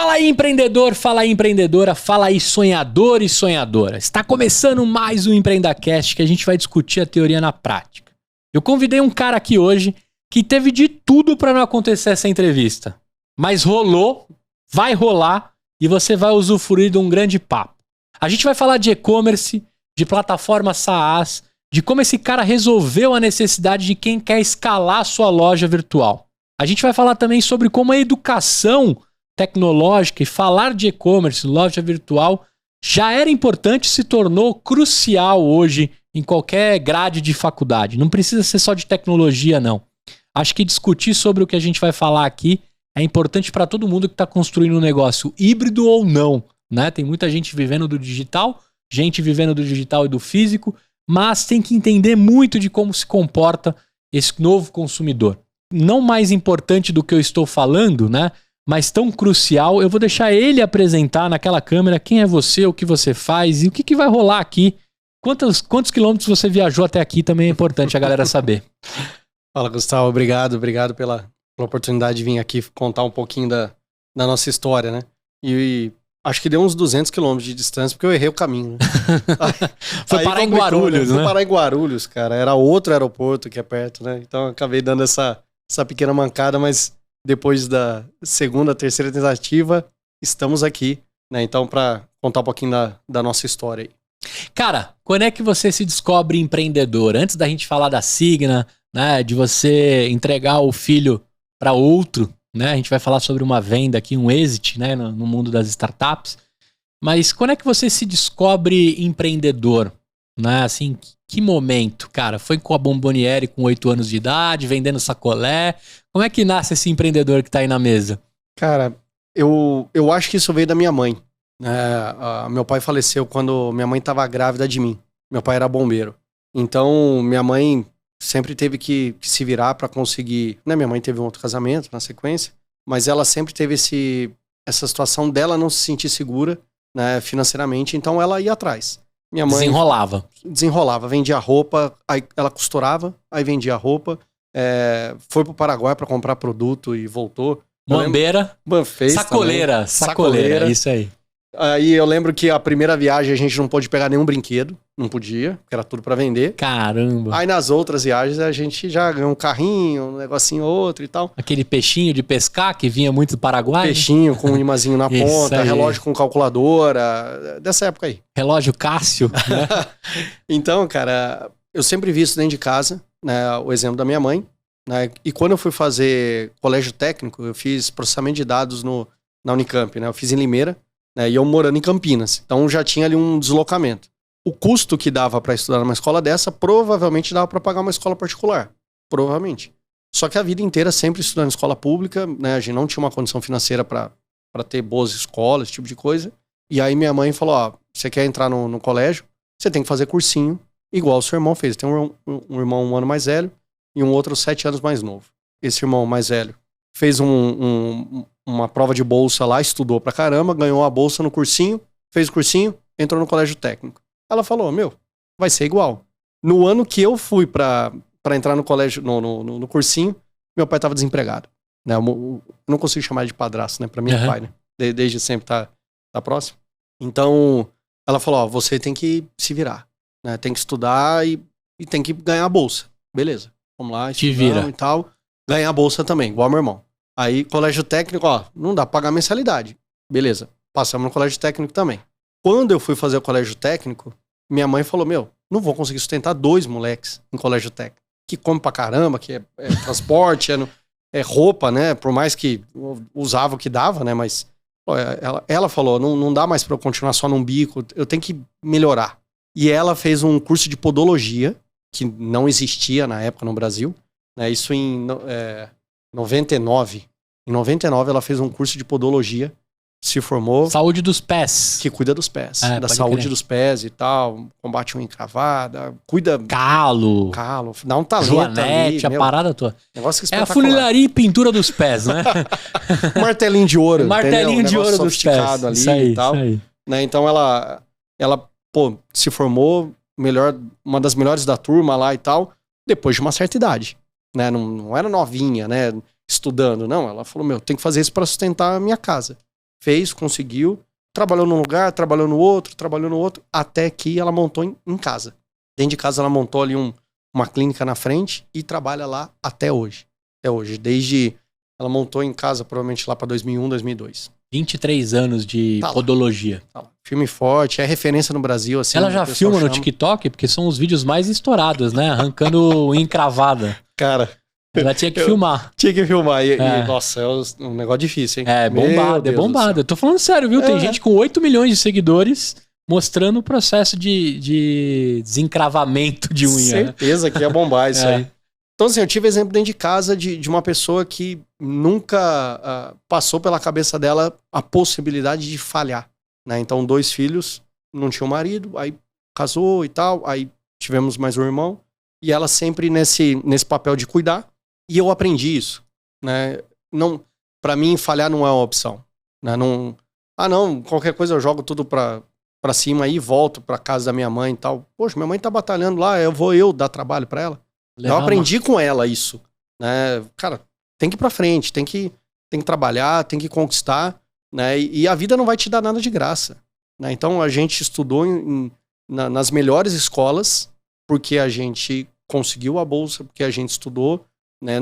Fala aí, empreendedor, fala aí, empreendedora, fala aí, sonhador e sonhadora. Está começando mais um EmpreendaCast que a gente vai discutir a teoria na prática. Eu convidei um cara aqui hoje que teve de tudo para não acontecer essa entrevista. Mas rolou, vai rolar e você vai usufruir de um grande papo. A gente vai falar de e-commerce, de plataforma SaaS, de como esse cara resolveu a necessidade de quem quer escalar sua loja virtual. A gente vai falar também sobre como a educação tecnológica e falar de e-commerce, loja virtual, já era importante e se tornou crucial hoje em qualquer grade de faculdade. Não precisa ser só de tecnologia, não. Acho que discutir sobre o que a gente vai falar aqui é importante para todo mundo que está construindo um negócio híbrido ou não, né? Tem muita gente vivendo do digital, gente vivendo do digital e do físico, mas tem que entender muito de como se comporta esse novo consumidor. Não mais importante do que eu estou falando, né? Mas tão crucial, eu vou deixar ele apresentar naquela câmera quem é você, o que você faz e o que vai rolar aqui. Quantos quilômetros você viajou até aqui também é importante a galera saber. Fala, Gustavo, obrigado pela oportunidade de vir aqui contar um pouquinho da nossa história, né? E acho que deu uns 200 quilômetros de distância, porque eu errei o caminho, né? Foi parar em Guarulhos, né? Foi parar em Guarulhos, cara. Era outro aeroporto que é perto, né? Então eu acabei dando essa pequena mancada, mas depois da segunda, terceira tentativa, estamos aqui, né? Então, para contar um pouquinho da nossa história aí. Cara, quando é que você se descobre empreendedor? Antes da gente falar da Signa, né? De você entregar o filho para outro, né? A gente vai falar sobre uma venda aqui, um exit, né? No mundo das startups. Mas quando é que você se descobre empreendedor? Né? Assim, que momento, cara? Foi com a Bomboniere com 8 anos de idade, vendendo sacolé? Como é que nasce esse empreendedor que tá aí na mesa? Cara, eu acho que isso veio da minha mãe. Meu pai faleceu quando minha mãe estava grávida de mim. Meu pai era bombeiro. Então, minha mãe sempre teve que se virar para conseguir... Né? Minha mãe teve um outro casamento na sequência, mas ela sempre teve essa situação dela não se sentir segura, né, financeiramente, então ela ia atrás. Minha mãe desenrolava, vendia roupa, aí ela costurava, aí vendia roupa, foi pro Paraguai para comprar produto e voltou. Mambeira, sacoleira, isso aí. Aí eu lembro que a primeira viagem a gente não pôde pegar nenhum brinquedo, não podia, porque era tudo para vender. Caramba! Aí nas outras viagens a gente já ganhou um carrinho, um negocinho outro e tal. Aquele peixinho de pescar que vinha muito do Paraguai. Peixinho com um imazinho na ponta, relógio com calculadora, dessa época aí. Relógio Cássio, né? Então, cara, eu sempre vi isso dentro de casa, né, o exemplo da minha mãe, né, e quando eu fui fazer colégio técnico, eu fiz processamento de dados na Unicamp, né, eu fiz em Limeira, né, e eu morando em Campinas, então já tinha ali um deslocamento. O custo que dava para estudar numa escola dessa, provavelmente dava para pagar uma escola particular, provavelmente. Só que a vida inteira sempre estudando em escola pública, né, a gente não tinha uma condição financeira para ter boas escolas, esse tipo de coisa, e aí minha mãe falou, ó, você quer entrar no colégio, você tem que fazer cursinho, igual o seu irmão fez. Tem um irmão 1 ano mais velho e um outro 7 anos mais novo. Esse irmão mais velho fez uma prova de bolsa lá, estudou pra caramba, ganhou a bolsa no cursinho, fez o cursinho, entrou no colégio técnico. Ela falou, vai ser igual. No ano que eu fui pra entrar no colégio, no cursinho, meu pai tava desempregado. Né? Eu não consigo chamar de padrasto, né? Pra mim é pai, né? Desde sempre tá próximo. Então, ela falou, você tem que se virar. Né, tem que estudar e tem que ganhar a bolsa. Beleza, vamos lá, estudamos e tal. Ganhar a bolsa também, igual meu irmão. Aí, colégio técnico, não dá pra pagar mensalidade. Beleza, passamos no colégio técnico também. Quando eu fui fazer o colégio técnico, minha mãe falou, não vou conseguir sustentar 2 moleques em colégio técnico. Que come pra caramba, que é transporte, é roupa, né? Por mais que usava o que dava, né? Mas ela falou, não dá mais pra eu continuar só num bico, eu tenho que melhorar. E ela fez um curso de podologia, que não existia na época no Brasil, né? Isso em 99. Em 99 ela fez um curso de podologia, se formou... Saúde dos pés. Que cuida dos pés, da saúde dos pés e tal, combate unha encravada, cuida... Calo, dá um talento joanete, ali, a parada toda. Negócio é a funilaria e pintura dos pés, né? Martelinho de ouro, martelinho de ouro dos pés. Ali isso aí, e tal. Isso aí. Né? Então ela se formou uma das melhores da turma lá e tal, depois de uma certa idade, né? Não era novinha, né? Estudando, não. Ela falou, tem que fazer isso para sustentar a minha casa. fez, conseguiu, trabalhou num lugar, trabalhou no outro, até que ela montou em casa. Dentro de casa ela montou ali uma clínica na frente e trabalha lá até hoje. Até hoje, desde... Ela montou em casa, provavelmente lá pra 2001, 2002. 23 anos de Tá lá. podologia. Tá lá. Filme forte, é referência no Brasil, assim. Ela já o pessoal filma no chama. TikTok? Porque são os vídeos mais estourados, né? Arrancando encravada. Cara, Ela tinha que filmar. tinha que filmar. E, É. nossa, é um negócio difícil, hein? É Meu bombado, é Deus do bombado. céu. Eu tô falando sério, viu? Tem É. gente com 8 milhões de seguidores mostrando o processo de desencravamento de unha. né? Certeza que ia bombar isso É. aí. Então, assim, eu tive exemplo dentro de casa de uma pessoa que nunca passou pela cabeça dela a possibilidade de falhar, né? Então, 2 filhos, não tinha um marido, aí casou e tal, aí tivemos mais um irmão, e ela sempre nesse papel de cuidar, e eu aprendi isso, né? Não, pra mim, falhar não é uma opção, né? Não, qualquer coisa eu jogo tudo pra cima aí, volto pra casa da minha mãe e tal. Poxa, minha mãe tá batalhando lá, vou eu dar trabalho pra ela? Eu aprendi com ela isso, né? Cara, tem que ir pra frente, tem que trabalhar, tem que conquistar, né? E a vida não vai te dar nada de graça, né? Então a gente estudou nas melhores escolas porque a gente conseguiu a bolsa, porque a gente estudou, né?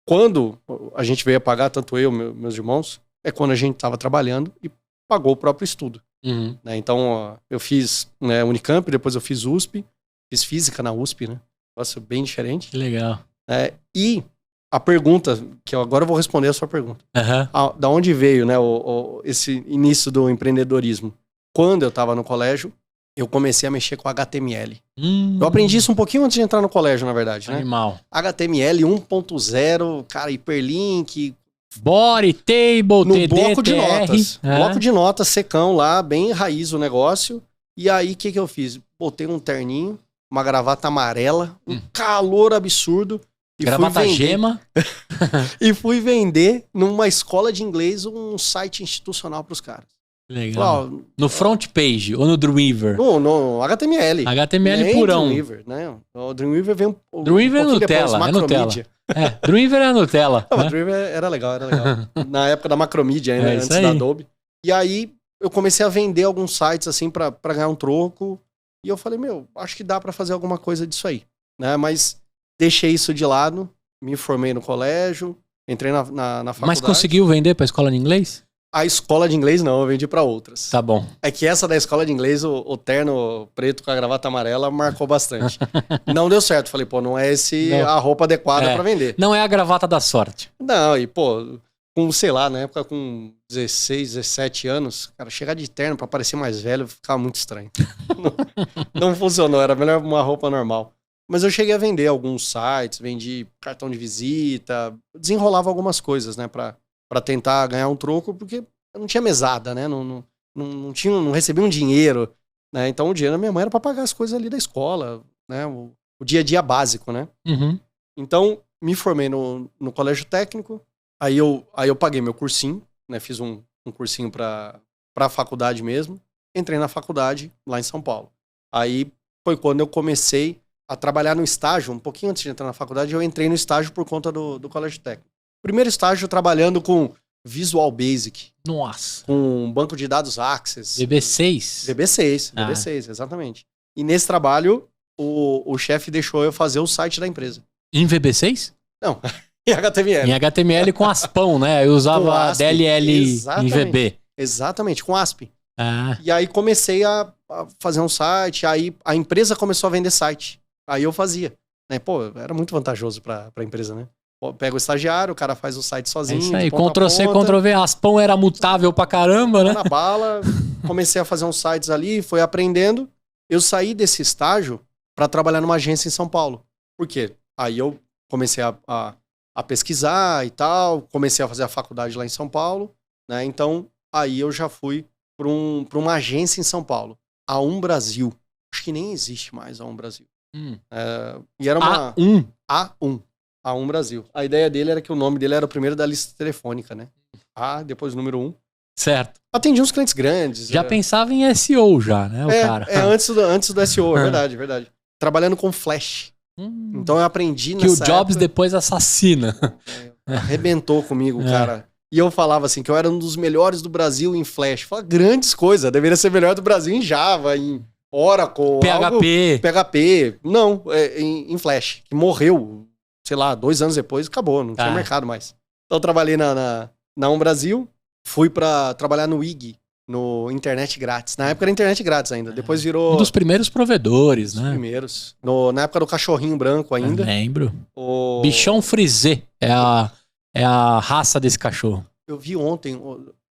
Quando a gente veio a pagar, tanto eu, meus irmãos, é quando a gente estava trabalhando e pagou o próprio estudo, Uhum. né? Então eu fiz, né, Unicamp, depois eu fiz USP, fiz física na USP, né? Nossa, bem diferente. Que legal. E a pergunta, que agora eu vou responder a sua pergunta. Uhum. Da onde veio, né, esse início do empreendedorismo? Quando eu estava no colégio, eu comecei a mexer com HTML. Eu aprendi isso um pouquinho antes de entrar no colégio, na verdade, né? Animal. HTML 1.0, cara, hiperlink, Body, table, no TD, bloco de TR. notas. É. Bloco de notas, secão lá, bem raiz o negócio. E aí, o que eu fiz? Botei um terninho, uma gravata amarela, um calor absurdo. E Gravata fui vender, gema. e fui vender numa escola de inglês um site institucional pros caras. Legal. Falei, No front page ou no Dreamweaver? no HTML. HTML Nem purão. Dreamweaver, né? O Dreamweaver vem um Dreamweaver é pouquinho depois, Nutella, é Nutella. Macromedia. Dreamweaver é Nutella. Não, né? o Dreamweaver era legal. Na época da Macromedia ainda, É isso antes aí. da Adobe. E aí, eu comecei a vender alguns sites, assim, pra ganhar um troco. E eu falei, acho que dá pra fazer alguma coisa disso aí, né? Mas deixei isso de lado, me formei no colégio, entrei na faculdade. Mas conseguiu vender pra escola de inglês? A escola de inglês não, eu vendi pra outras. Tá bom. É que essa da escola de inglês, o terno preto com a gravata amarela, marcou bastante. Não deu certo. Falei, não é a roupa adequada pra vender. Não é a gravata da sorte. Não, e sei lá, na época com 16, 17 anos, cara, chegar de terno pra parecer mais velho ficava muito estranho. não funcionou, era melhor uma roupa normal. Mas eu cheguei a vender alguns sites, vendi cartão de visita, desenrolava algumas coisas, né, pra tentar ganhar um troco, porque eu não tinha mesada, né, não recebia um dinheiro, né, então o dinheiro da minha mãe era pra pagar as coisas ali da escola, né, o dia a dia básico, né. Uhum. Então, me formei no colégio técnico, aí eu paguei meu cursinho, né, fiz um cursinho pra faculdade mesmo, entrei na faculdade lá em São Paulo. Aí foi quando eu comecei a trabalhar no estágio, um pouquinho antes de entrar na faculdade, eu entrei no estágio por conta do colégio técnico. Primeiro estágio trabalhando com Visual Basic, Nossa. com banco de dados Access. VB6? VB6, exatamente. E nesse trabalho, o chefe deixou eu fazer o site da empresa. Em VB6? Não, em HTML. Em HTML com Aspão, né? Eu usava Com ASP, DLL em exatamente. VB. Exatamente, com ASP. Ah, E aí comecei a fazer um site, aí a empresa começou a vender site. Aí eu fazia. Né? Era muito vantajoso pra empresa, né? Pega o estagiário, o cara faz o site sozinho. é isso aí. de ponta a Ctrl-C, ponta, Ctrl-V. Aspão era mutável pra caramba, né? na bala, comecei a fazer uns sites ali, foi aprendendo. Eu saí desse estágio pra trabalhar numa agência em São Paulo. Por quê? Aí eu comecei a pesquisar e tal, comecei a fazer a faculdade lá em São Paulo, né? Então, aí eu já fui pra uma agência em São Paulo, a Um Brasil. Acho que nem existe mais a Um Brasil. E era uma A Um Brasil. A ideia dele era que o nome dele era o primeiro da lista telefônica, né? Depois o número 1. Certo. Atendia uns clientes grandes. Já pensava em SEO já, né, o cara? Antes do SEO, verdade. Trabalhando com Flash. Então eu aprendi que o nessa Jobs época, depois assassina. arrebentou comigo, cara. E eu falava assim, que eu era um dos melhores do Brasil em Flash. Falava, grandes coisas, deveria ser melhor do Brasil em Java, em Oracle, PHP. Não, em Flash, que morreu, sei lá, 2 anos depois, acabou, não tinha mercado mais. Então eu trabalhei na Brasil, fui pra trabalhar no IG, no Internet Grátis. Na época era Internet Grátis ainda, depois virou... Um dos primeiros provedores, né? Primeiros. Na época do cachorrinho branco ainda. Eu lembro. Bichon Frisé é a raça desse cachorro. Eu vi ontem,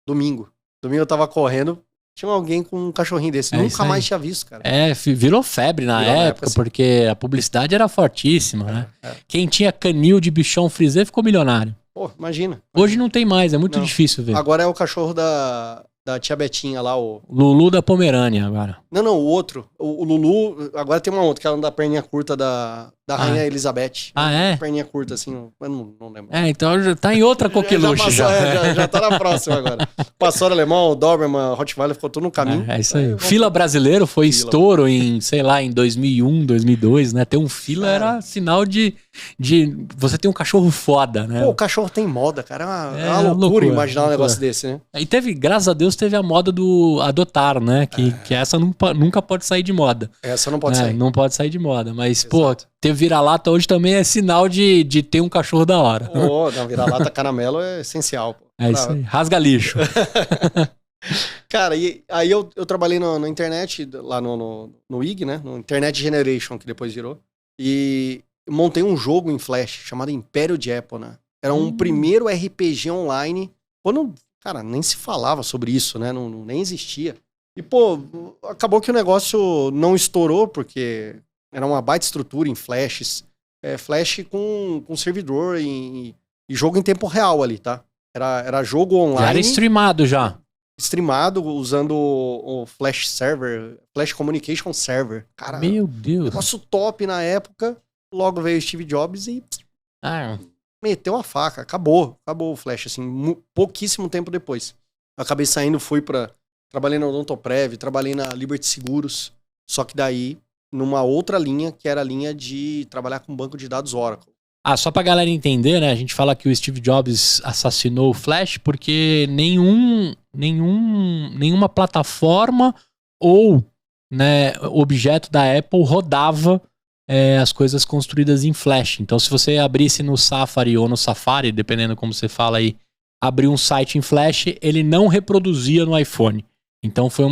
domingo. Domingo eu tava correndo, tinha alguém com um cachorrinho desse. Nunca mais tinha visto, cara. Virou febre na época, assim. Porque a publicidade era fortíssima, né? Quem tinha canil de Bichon Frisé ficou milionário. Pô, imagina. Hoje não tem mais, é muito difícil ver. Agora é o cachorro da tia Betinha lá, o... Lulu da Pomerânia agora. Não, o outro. O Lulu, agora tem uma outra, que é da perninha curta da Rainha Elizabeth. É? Perninha curta, assim, eu não lembro. Então já tá em outra coqueluche já. Já tá na próxima agora. Pastor alemão, Doberman, Rottweiler, ficou tudo no caminho. É isso aí. Fila brasileiro foi estouro em, sei lá, em 2001, 2002, né? Ter um fila era sinal de você ter um cachorro foda, né? Pô, o cachorro tem moda, cara. É uma loucura imaginar um negócio desse, né? E graças a Deus, teve a moda do adotar, né? Que essa nunca pode sair de moda. Essa não pode sair. Não pode sair de moda. Mas, pô, ter vira-lata hoje também é sinal de ter um cachorro da hora. Não, vira-lata caramelo é essencial. Pô. É isso aí. Rasga lixo. Cara, e aí eu trabalhei na internet, lá no IG, né? No Internet Generation, que depois virou. E montei um jogo em Flash chamado Império de Epona. Era um primeiro RPG online. Quando, cara, nem se falava sobre isso, né? Nem existia. E, pô, acabou que o negócio não estourou, porque era uma baita estrutura em Flashes. Flash com servidor e jogo em tempo real ali, tá? Era jogo online. Já era streamado já. Streamado usando o Flash Server, Flash Communication Server. Cara, meu Deus. Negócio top na época. Logo veio o Steve Jobs e meteu a faca. Acabou o Flash, assim, pouquíssimo tempo depois. Eu acabei saindo, trabalhei na Odontoprev, trabalhei na Liberty Seguros. Só que daí, numa outra linha, que era a linha de trabalhar com banco de dados Oracle. Só pra galera entender, né? A gente fala que o Steve Jobs assassinou o Flash porque nenhuma plataforma ou, né, objeto da Apple rodava as coisas construídas em Flash. Então, se você abrisse no Safari ou no Safari, dependendo como você fala aí, abrir um site em Flash, ele não reproduzia no iPhone. Então, foi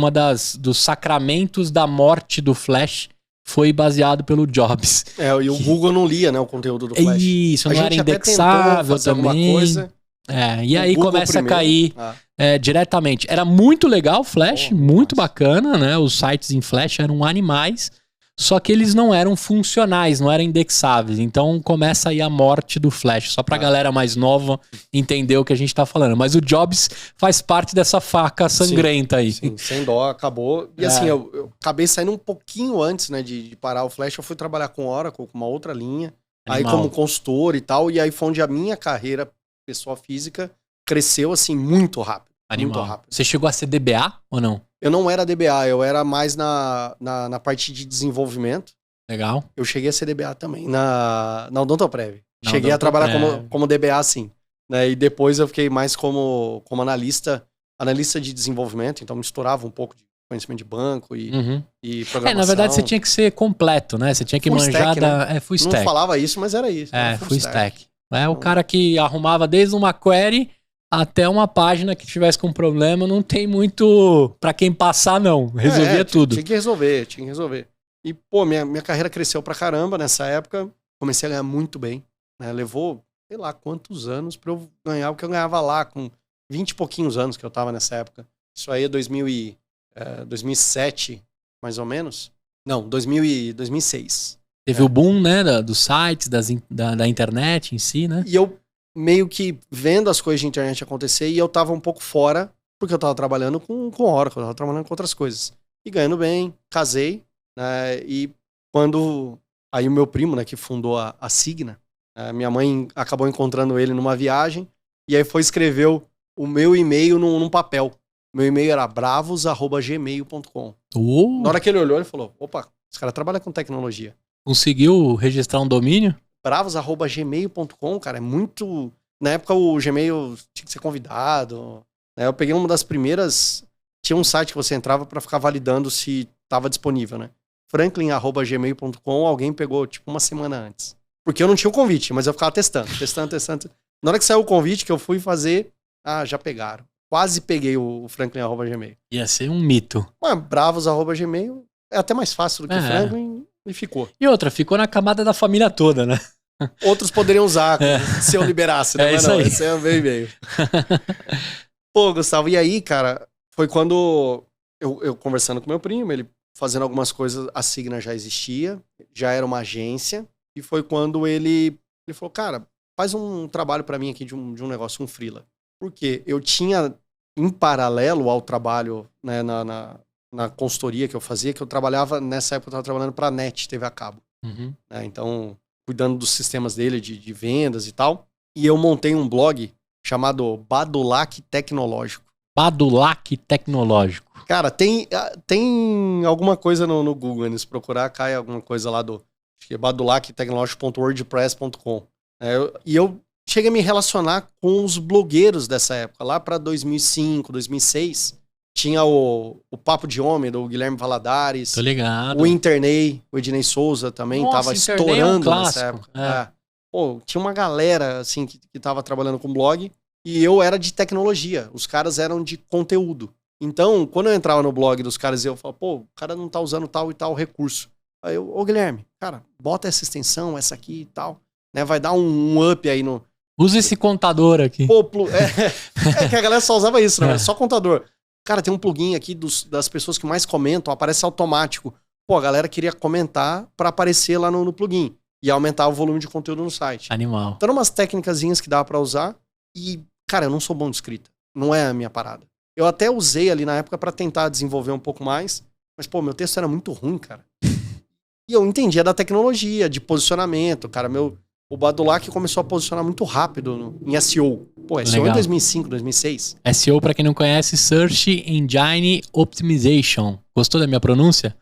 dos sacramentos da morte do Flash, foi baseado pelo Jobs. E o Google não lia, né, o conteúdo do Flash. Isso, não era indexável também. Coisa, e aí começa a cair diretamente. Era muito legal o Flash, muito bacana, né? Os sites em Flash eram animais, só que eles não eram funcionais, não eram indexáveis. Então começa aí a morte do Flash, só pra galera mais nova entender o que a gente tá falando. Mas o Jobs faz parte dessa faca sangrenta aí. Sim, sem dó, acabou. E assim, eu acabei saindo um pouquinho antes, né, de parar o Flash. Eu fui trabalhar com Oracle, com uma outra linha. Animal. Aí como consultor e tal. E aí foi onde a minha carreira pessoal física cresceu, assim, muito rápido. Animal. Muito rápido. Você chegou a ser DBA ou não? Eu não era DBA, eu era mais na parte de desenvolvimento. Legal. Eu cheguei a ser DBA também, na Odontoprev. Cheguei a trabalhar como DBA, sim. Né? E depois eu fiquei mais como analista de desenvolvimento, então misturava um pouco de conhecimento de banco e programação. Na verdade você tinha que ser completo, né? Você tinha que manjar full stack. Não falava isso, mas era isso. Full stack. O cara que arrumava desde uma query até uma página que tivesse com problema, não tem muito pra quem passar, não. Resolvia tudo. Tinha que resolver. E, pô, minha carreira cresceu pra caramba nessa época. Comecei a ganhar muito bem. Né? Levou, sei lá, quantos anos pra eu ganhar o que eu ganhava lá, com 20 e pouquinhos anos que eu tava nessa época. Isso aí é 2007, mais ou menos. Não, 2006. Teve o boom, né, dos sites, da internet em si, né? E eu meio que vendo as coisas de internet acontecer e eu tava um pouco fora, porque eu tava trabalhando com Oracle, eu tava trabalhando com outras coisas. E ganhando bem, casei, né, e quando... Aí o meu primo, né, que fundou a Signa, minha mãe acabou encontrando ele numa viagem, e aí foi escrever o meu e-mail num papel. Meu e-mail era bravos@gmail.com. Na hora que ele olhou, ele falou, opa, esse cara trabalha com tecnologia. Conseguiu registrar um domínio? Bravos@gmail.com, cara, é muito Na época o Gmail tinha que ser convidado. Né? Eu peguei uma das primeiras... Tinha um site que você entrava pra ficar validando se tava disponível, né? franklin@gmail.com, alguém pegou tipo uma semana antes. Porque eu não tinha o convite, mas eu ficava testando. Na hora que saiu o convite que eu fui fazer, já pegaram. Quase peguei o franklin@gmail. Ia ser um mito. Mas bravos@gmail é até mais fácil do que Franklin e ficou. E outra, ficou na camada da família toda, né? Outros poderiam usar se eu liberasse, né? Mas não, esse é o meu e-mail. Pô, Gustavo, e aí, cara, foi quando eu conversando com meu primo, ele fazendo algumas coisas, a Signa já existia, já era uma agência, e foi quando ele falou, cara, faz um trabalho pra mim aqui de um negócio, um freela. Porque eu tinha, em paralelo ao trabalho, né, na consultoria que eu fazia, que eu trabalhava, nessa época eu estava trabalhando para a NET, TV a cabo. Uhum. Né, então, cuidando dos sistemas dele, de vendas e tal. E eu montei um blog chamado Badulac Tecnológico. Badulac Tecnológico. Cara, tem alguma coisa no Google, né? Se procurar, cai alguma coisa lá do... Acho que é badulactecnologico.wordpress.com. E eu cheguei a me relacionar com os blogueiros dessa época. Lá para 2005, 2006, tinha o Papo de Homem, do Guilherme Valadares. Tô ligado. O Internei, o Ednei Souza também tava estourando nessa época. Pô, tinha uma galera assim que tava trabalhando com blog e eu era de tecnologia. Os caras eram de conteúdo. Então, quando eu entrava no blog dos caras, eu falava, pô, o cara não tá usando tal e tal recurso. Aí eu, ô Guilherme, cara, bota essa extensão, essa aqui e tal. Né, vai dar um up aí no... Usa esse contador aqui. Pô, que a galera só usava isso, né? Só contador. Cara, tem um plugin aqui das pessoas que mais comentam, aparece automático. Pô, a galera queria comentar pra aparecer lá no plugin. E aumentar o volume de conteúdo no site. Animal. Então, eram umas técnicazinhas que dava pra usar. E, cara, eu não sou bom de escrita. Não é a minha parada. Eu até usei ali na época pra tentar desenvolver um pouco mais. Mas, pô, meu texto era muito ruim, cara. E eu entendia da tecnologia, de posicionamento. Cara, o Badulac começou a posicionar muito rápido em SEO. Pô, SEO em 2005, 2006. SEO, pra quem não conhece, Search Engine Optimization. Gostou da minha pronúncia?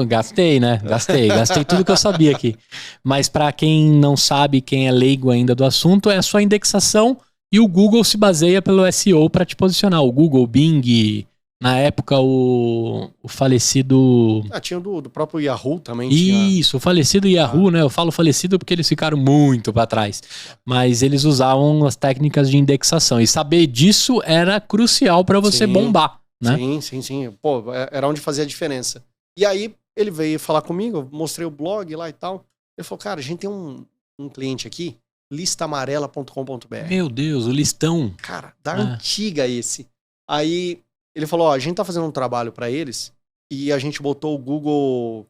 Gastei, né? Gastei tudo que eu sabia aqui. Mas pra quem não sabe, quem é leigo ainda do assunto, é a sua indexação e o Google se baseia pelo SEO pra te posicionar. O Google, o Bing, na época o falecido... tinha do próprio Yahoo também. Isso, o falecido Yahoo, né? Eu falo falecido porque eles ficaram muito pra trás. Mas eles usavam as técnicas de indexação. E saber disso era crucial pra você bombar, né? Sim. Pô, era onde fazia a diferença. E aí ele veio falar comigo, eu mostrei o blog lá e tal. Ele falou, cara, a gente tem um cliente aqui, listamarela.com.br. Meu Deus, o listão. Cara, da antiga esse. Aí ele falou, a gente tá fazendo um trabalho pra eles e a gente botou o Google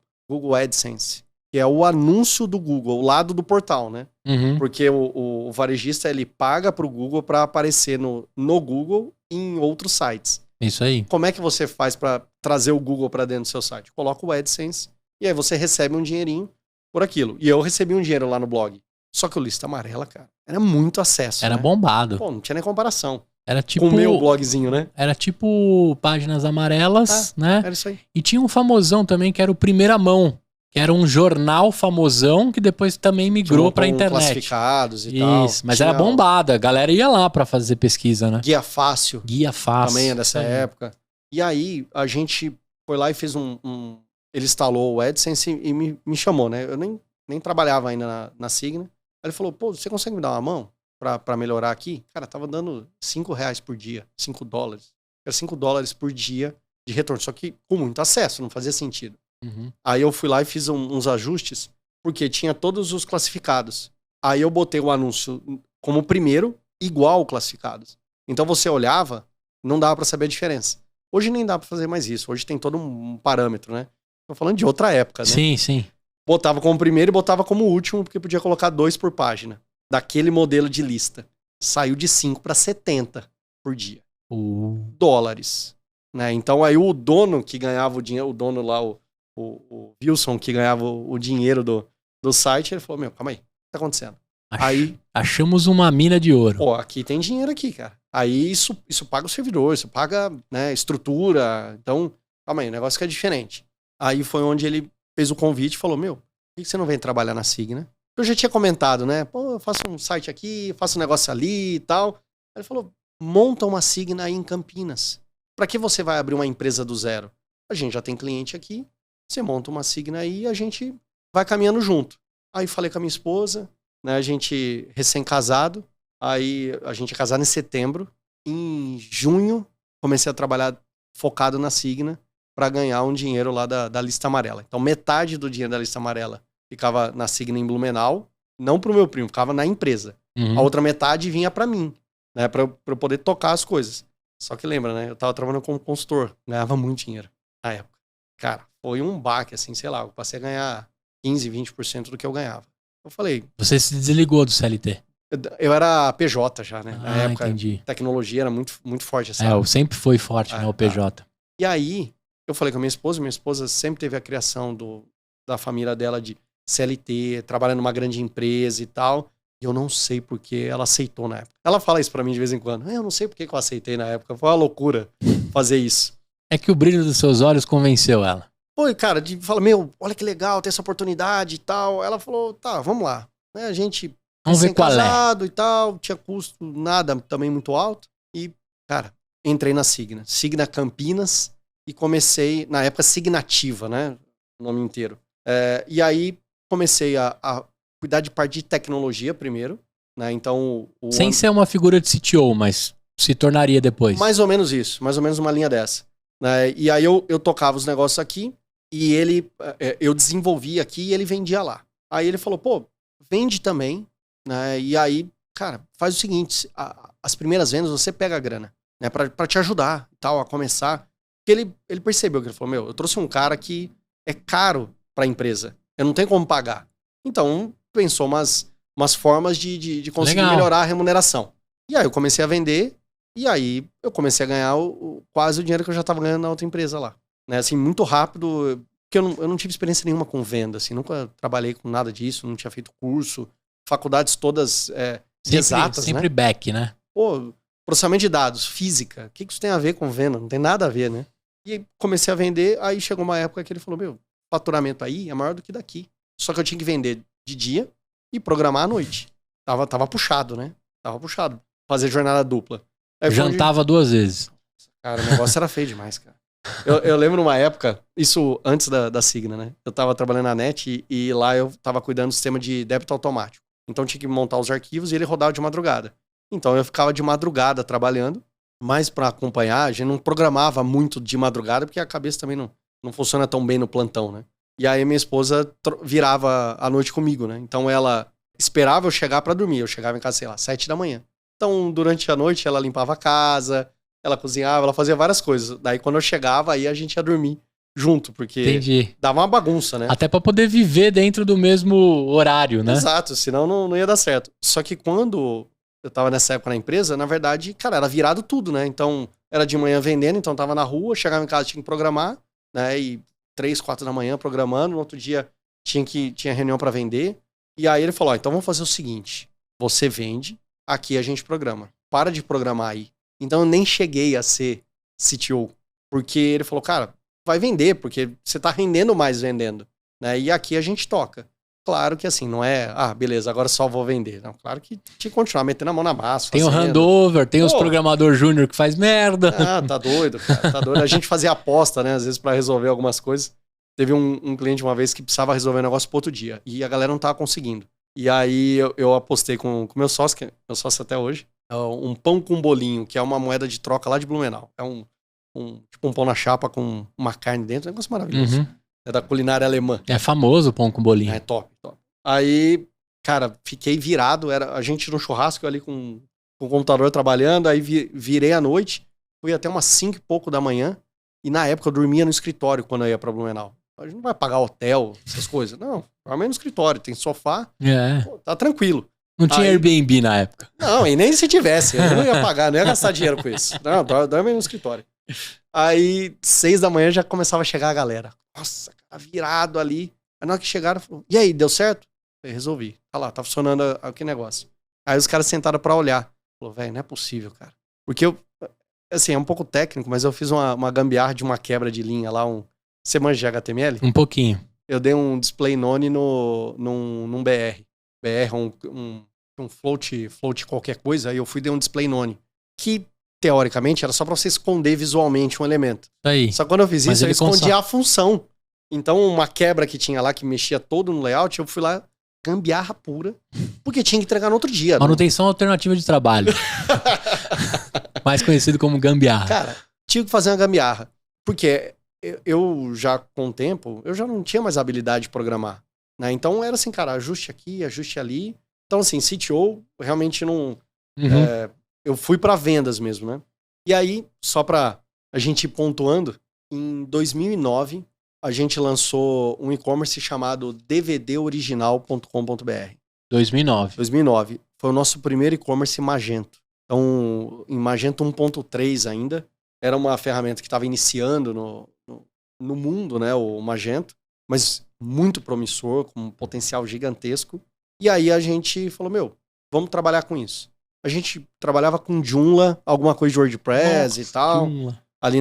AdSense, que é o anúncio do Google, o lado do portal, né? Uhum. Porque o varejista, ele paga pro Google pra aparecer no Google e em outros sites. Isso aí. Como é que você faz pra trazer o Google pra dentro do seu site? Coloca o AdSense e aí você recebe um dinheirinho por aquilo. E eu recebi um dinheiro lá no blog. Só que o Lista Amarela, cara, era muito acesso. Era bombado. Pô, não tinha nem comparação. Era tipo... Com o meu blogzinho, né? Era tipo páginas amarelas, né? Era isso aí. E tinha um famosão também, que era o Primeira Mão. Que era um jornal famosão que depois também migrou pra internet. Classificados e tal. Isso, mas era bombada. A galera ia lá pra fazer pesquisa, né? Guia Fácil. Guia Fácil. Também é dessa época. E aí, a gente foi lá e fez ele instalou o AdSense e me chamou, né? Eu nem trabalhava ainda na Signa. Aí ele falou, pô, você consegue me dar uma mão pra melhorar aqui? Cara, tava dando R$5 por dia, $5. Era $5 por dia de retorno. Só que com muito acesso, não fazia sentido. Uhum. Aí eu fui lá e fiz uns ajustes, porque tinha todos os classificados. Aí eu botei o anúncio como primeiro, igual classificados. Então você olhava, não dava pra saber a diferença. Hoje nem dá pra fazer mais isso. Hoje tem todo um parâmetro, né? Tô falando de outra época, né? Sim. Botava como primeiro e botava como último, porque podia colocar 2 por página. Daquele modelo de lista. Saiu de 5 para 70 por dia. Dólares. Né? Então aí o dono que ganhava o dinheiro, o dono lá, o Wilson, que ganhava o dinheiro do site, ele falou, calma aí, o que tá acontecendo? Achamos uma mina de ouro. Pô, aqui tem dinheiro aqui, cara. Aí isso paga o servidor, isso paga, né, estrutura. Então, calma aí, o negócio que é diferente. Aí foi onde ele fez o convite e falou, por que você não vem trabalhar na Signa? Eu já tinha comentado, né? Pô, eu faço um site aqui, faço um negócio ali e tal. Aí ele falou, monta uma Signa aí em Campinas. Pra que você vai abrir uma empresa do zero? A gente já tem cliente aqui, você monta uma Signa aí e a gente vai caminhando junto. Aí falei com a minha esposa, né? A gente recém-casado. Aí a gente é casado em setembro. Em junho, comecei a trabalhar focado na Signa para ganhar um dinheiro lá da lista amarela. Então, metade do dinheiro da lista amarela ficava na Signa em Blumenau, não pro meu primo, ficava na empresa. A outra metade vinha para mim, né, para eu poder tocar as coisas. Só que lembra, né, eu tava trabalhando como consultor, ganhava muito dinheiro na época. Cara, foi um baque, assim, sei lá, eu passei a ganhar 15, 20% do que eu ganhava. Eu falei... Você se desligou do CLT? Eu era PJ já, né? Na época, entendi. Tecnologia era muito, muito forte. Sempre foi forte, né? O PJ. E aí, eu falei com a minha esposa sempre teve a criação da família dela de CLT, trabalhando numa grande empresa e tal. E eu não sei porque ela aceitou na época. Ela fala isso pra mim de vez em quando. Eu não sei porque que eu aceitei na época. Foi uma loucura fazer isso. É que o brilho dos seus olhos convenceu ela. Foi, cara, fala, olha que legal, ter essa oportunidade e tal. Ela falou, tá, vamos lá. A gente... Vamos ver qual é. E tal, tinha custo nada também muito alto. E, cara, entrei na Signa. Signa Campinas e comecei, na época, Signativa, né? O nome inteiro. E aí comecei a cuidar de parte de tecnologia primeiro, né? Então... Sem ser uma figura de CTO, mas se tornaria depois. Mais ou menos isso, mais ou menos uma linha dessa. Né? E aí eu tocava os negócios aqui e eu desenvolvia aqui e ele vendia lá. Aí ele falou, pô, vende também. Né? E aí, cara, faz o seguinte, as primeiras vendas você pega a grana, né? Pra te ajudar e tal, a começar. Porque ele percebeu que ele falou, eu trouxe um cara que é caro pra empresa, eu não tenho como pagar. Então, pensou umas formas de conseguir melhorar a remuneração. E aí eu comecei a vender, e aí eu comecei a ganhar quase o dinheiro que eu já tava ganhando na outra empresa lá. Né? Assim, muito rápido, porque eu não tive experiência nenhuma com venda, assim, nunca trabalhei com nada disso, não tinha feito curso. Faculdades todas exatas, sempre né? back, né? Pô, processamento de dados, física. O que isso tem a ver com venda? Não tem nada a ver, né? E comecei a vender, aí chegou uma época que ele falou, faturamento aí é maior do que daqui. Só que eu tinha que vender de dia e programar à noite. Tava puxado, né? Tava puxado. Fazer jornada dupla. Aí jantava 2 vezes. Cara, o negócio era feio demais, cara. Eu lembro uma época, isso antes da Signa, né? Eu tava trabalhando na NET e lá eu tava cuidando do sistema de débito automático. Então tinha que montar os arquivos e ele rodava de madrugada. Então eu ficava de madrugada trabalhando, mas para acompanhar, a gente não programava muito de madrugada, porque a cabeça também não funciona tão bem no plantão, né? E aí minha esposa virava a noite comigo, né? Então ela esperava eu chegar para dormir. Eu chegava em casa, sei lá, 7 da manhã. Então durante a noite ela limpava a casa, ela cozinhava, ela fazia várias coisas. Daí quando eu chegava, aí a gente ia dormir junto, porque dava uma bagunça, né? Até pra poder viver dentro do mesmo horário, né? Exato, senão não ia dar certo. Só que quando eu tava nessa época na empresa, na verdade, cara, era virado tudo, né? Então, era de manhã vendendo, então tava na rua, chegava em casa, tinha que programar, né? E 3, 4 da manhã programando, no outro dia tinha reunião pra vender. E aí ele falou, então vamos fazer o seguinte, você vende, aqui a gente programa. Para de programar aí. Então eu nem cheguei a ser CTO, porque ele falou, cara, vai vender, porque você tá rendendo mais vendendo, né? E aqui a gente toca. Claro que assim, não é, beleza, agora só vou vender. Não, claro que tinha que continuar metendo a mão na massa. Tem o handover, tem os programador júnior que faz merda. Tá doido, cara, tá doido. A gente fazia aposta, né, às vezes pra resolver algumas coisas. Teve um cliente uma vez que precisava resolver um negócio pro outro dia, e a galera não tava conseguindo. E aí eu apostei com meu sócio, que é meu sócio até hoje, um pão com bolinho, que é uma moeda de troca lá de Blumenau. É tipo um pão na chapa com uma carne dentro, é um negócio maravilhoso. Uhum. É da culinária alemã. É famoso o pão com bolinho. É top. Aí, cara, fiquei virado, a gente no churrasco ali com o computador trabalhando, aí virei à noite, fui até umas 5 e pouco da manhã, e na época eu dormia no escritório quando eu ia pra Blumenau. A gente não vai pagar hotel, essas coisas. Não, dormia no escritório, tem sofá, pô, tá tranquilo. Não tinha Airbnb na época. Não, e nem se tivesse, eu não ia pagar, não ia gastar dinheiro com isso. Não, dorme no escritório. Aí, 6 da manhã já começava a chegar a galera. Nossa, cara, virado ali. Aí na hora que chegaram, falou, e aí, deu certo? Eu resolvi. Tá lá, tá funcionando aquele negócio. Aí os caras sentaram pra olhar. Falou, velho, não é possível, cara. Porque eu, assim, é um pouco técnico, mas eu fiz uma gambiarra de uma quebra de linha lá, você manja de HTML? Um pouquinho. Eu dei um display none num BR. um float qualquer coisa, aí eu fui e dei um display none, que teoricamente era só pra você esconder visualmente um elemento. Aí. Só que quando eu fiz Mas isso, eu ele escondia a função. Então, uma quebra que tinha lá, que mexia todo no layout, eu fui lá, gambiarra pura, porque tinha que entregar no outro dia. Manutenção alternativa de trabalho. Mais conhecido como gambiarra. Cara, tinha que fazer uma gambiarra. Porque eu já, com o tempo, eu já não tinha mais habilidade de programar. Né? Então, era assim, cara, ajuste aqui, ajuste ali. Então, assim, CTO, realmente não... eu fui pra vendas mesmo, né? E aí, só pra a gente ir pontuando, em 2009, a gente lançou um e-commerce chamado dvdoriginal.com.br. 2009. Foi o nosso primeiro e-commerce Magento. Então, em Magento 1.3 ainda, era uma ferramenta que estava iniciando no mundo, né, o Magento, mas muito promissor, com um potencial gigantesco. E aí a gente falou, vamos trabalhar com isso. A gente trabalhava com Joomla, alguma coisa de WordPress e tal, Joomla. Ali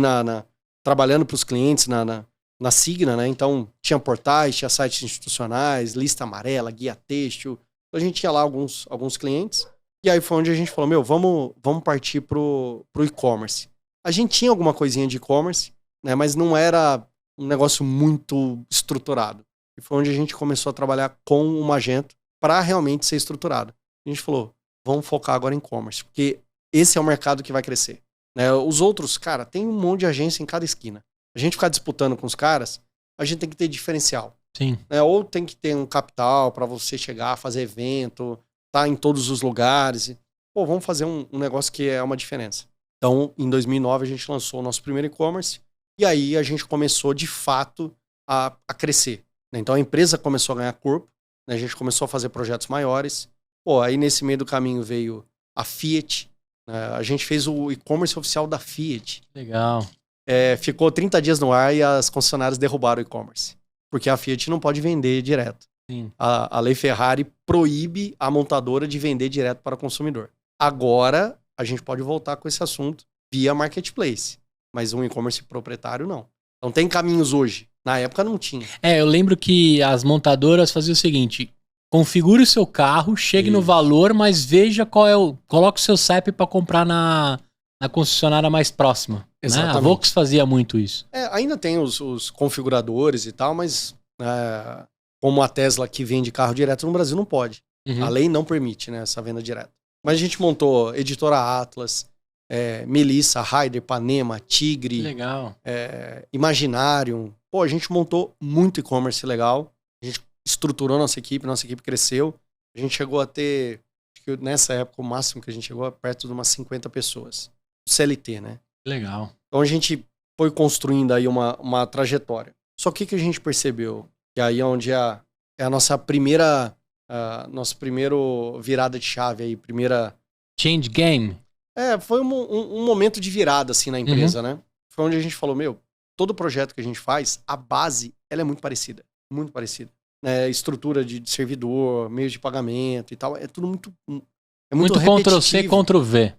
trabalhando para os clientes na Signa, né? Então tinha portais, tinha sites institucionais, lista amarela, guia têxtil. Então, a gente tinha lá alguns clientes. E aí foi onde a gente falou, vamos partir pro e-commerce. A gente tinha alguma coisinha de e-commerce, né? Mas não era um negócio muito estruturado. E foi onde a gente começou a trabalhar com o Magento para realmente ser estruturado. A gente falou, vamos focar agora em e-commerce, porque esse é o mercado que vai crescer. Né? Os outros, cara, tem um monte de agência em cada esquina. A gente ficar disputando com os caras, a gente tem que ter diferencial. Sim. Né? Ou tem que ter um capital para você chegar, fazer evento, tá em todos os lugares. Pô, vamos fazer um negócio que é uma diferença. Então, em 2009, a gente lançou o nosso primeiro e-commerce e aí a gente começou, de fato, a crescer. Né? Então, a empresa começou a ganhar corpo, né? A gente começou a fazer projetos maiores. Pô, aí nesse meio do caminho veio a Fiat. Né? A gente fez o e-commerce oficial da Fiat. Legal. Ficou 30 dias no ar e as concessionárias derrubaram o e-commerce. Porque a Fiat não pode vender direto. Sim. A lei Ferrari proíbe a montadora de vender direto para o consumidor. Agora, a gente pode voltar com esse assunto via marketplace. Mas um e-commerce proprietário, não. Então tem caminhos hoje. Na época não tinha. Eu lembro que as montadoras faziam o seguinte: configure o seu carro, chegue no valor, mas veja qual é coloque o seu CEP para comprar na concessionária mais próxima. Exatamente. Né? A Volks fazia muito isso. Ainda tem os configuradores e tal, mas como a Tesla que vende carro direto no Brasil não pode. Uhum. A lei não permite, né, essa venda direta. Mas a gente montou Editora Atlas, Melissa, Raider, Ipanema, Tigre. Legal. Imaginarium. Pô, a gente montou muito e-commerce legal. A gente estruturou nossa equipe cresceu. A gente chegou a ter, acho que nessa época, o máximo que a gente chegou perto de umas 50 pessoas. CLT, né? Legal. Então a gente foi construindo aí uma trajetória. Só que a gente percebeu? Que aí é onde é a nossa primeira virada de chave aí, primeira... Change game. Foi um momento de virada, assim, na empresa, né? Foi onde a gente falou, todo projeto que a gente faz, a base, ela é muito parecida. Muito parecida. Estrutura de servidor, meios de pagamento e tal, é tudo muito Ctrl-C, Ctrl-V.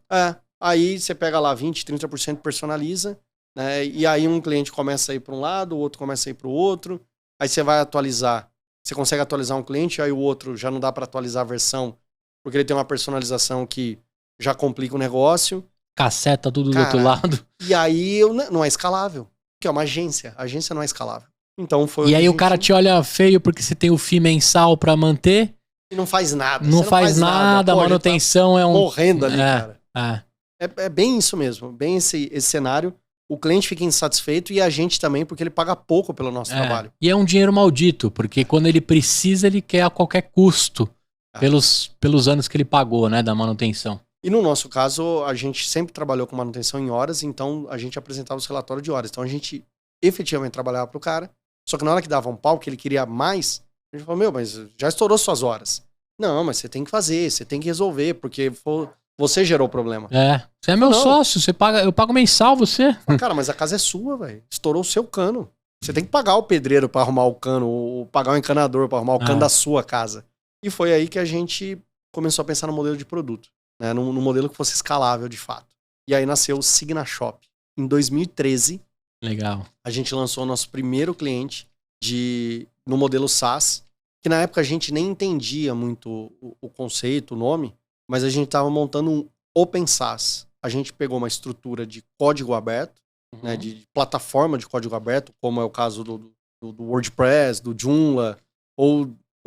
Aí você pega lá 20%, 30% personaliza, né? E aí um cliente começa a ir para um lado, o outro começa a ir para o outro. Aí você vai atualizar. Você consegue atualizar um cliente, aí o outro já não dá para atualizar a versão, porque ele tem uma personalização que já complica o negócio. Caceta tudo do outro lado. E aí não é escalável, porque é uma agência. A agência não é escalável. Então foi. E aí o cara te olha feio porque você tem o FII mensal para manter. E não faz nada. Não faz nada, a manutenção tá morrendo ali, cara. É bem isso mesmo, bem esse cenário. O cliente fica insatisfeito e a gente também, porque ele paga pouco pelo nosso trabalho. E é um dinheiro maldito, porque quando ele precisa, ele quer a qualquer custo pelos anos que ele pagou, né, da manutenção. E no nosso caso, a gente sempre trabalhou com manutenção em horas, então a gente apresentava os relatórios de horas. Então a gente efetivamente trabalhava pro cara, só que na hora que dava um pau, que ele queria mais, a gente falou, mas já estourou suas horas. Não, mas você tem que fazer, você tem que resolver, porque você gerou o problema. Você é meu sócio, eu pago mensal, você. Cara, mas a casa é sua, velho. Estourou o seu cano. Você tem que pagar o pedreiro pra arrumar o cano, ou pagar o encanador pra arrumar o cano da sua casa. E foi aí que a gente começou a pensar no modelo de produto, né? No modelo que fosse escalável, de fato. E aí nasceu o Signa Shop. Em 2013, legal, a gente lançou o nosso primeiro cliente no modelo SaaS, que na época a gente nem entendia muito o conceito, o nome, mas a gente estava montando um Open SaaS. A gente pegou uma estrutura de código aberto, né, de plataforma de código aberto, como é o caso do WordPress, do Joomla, ou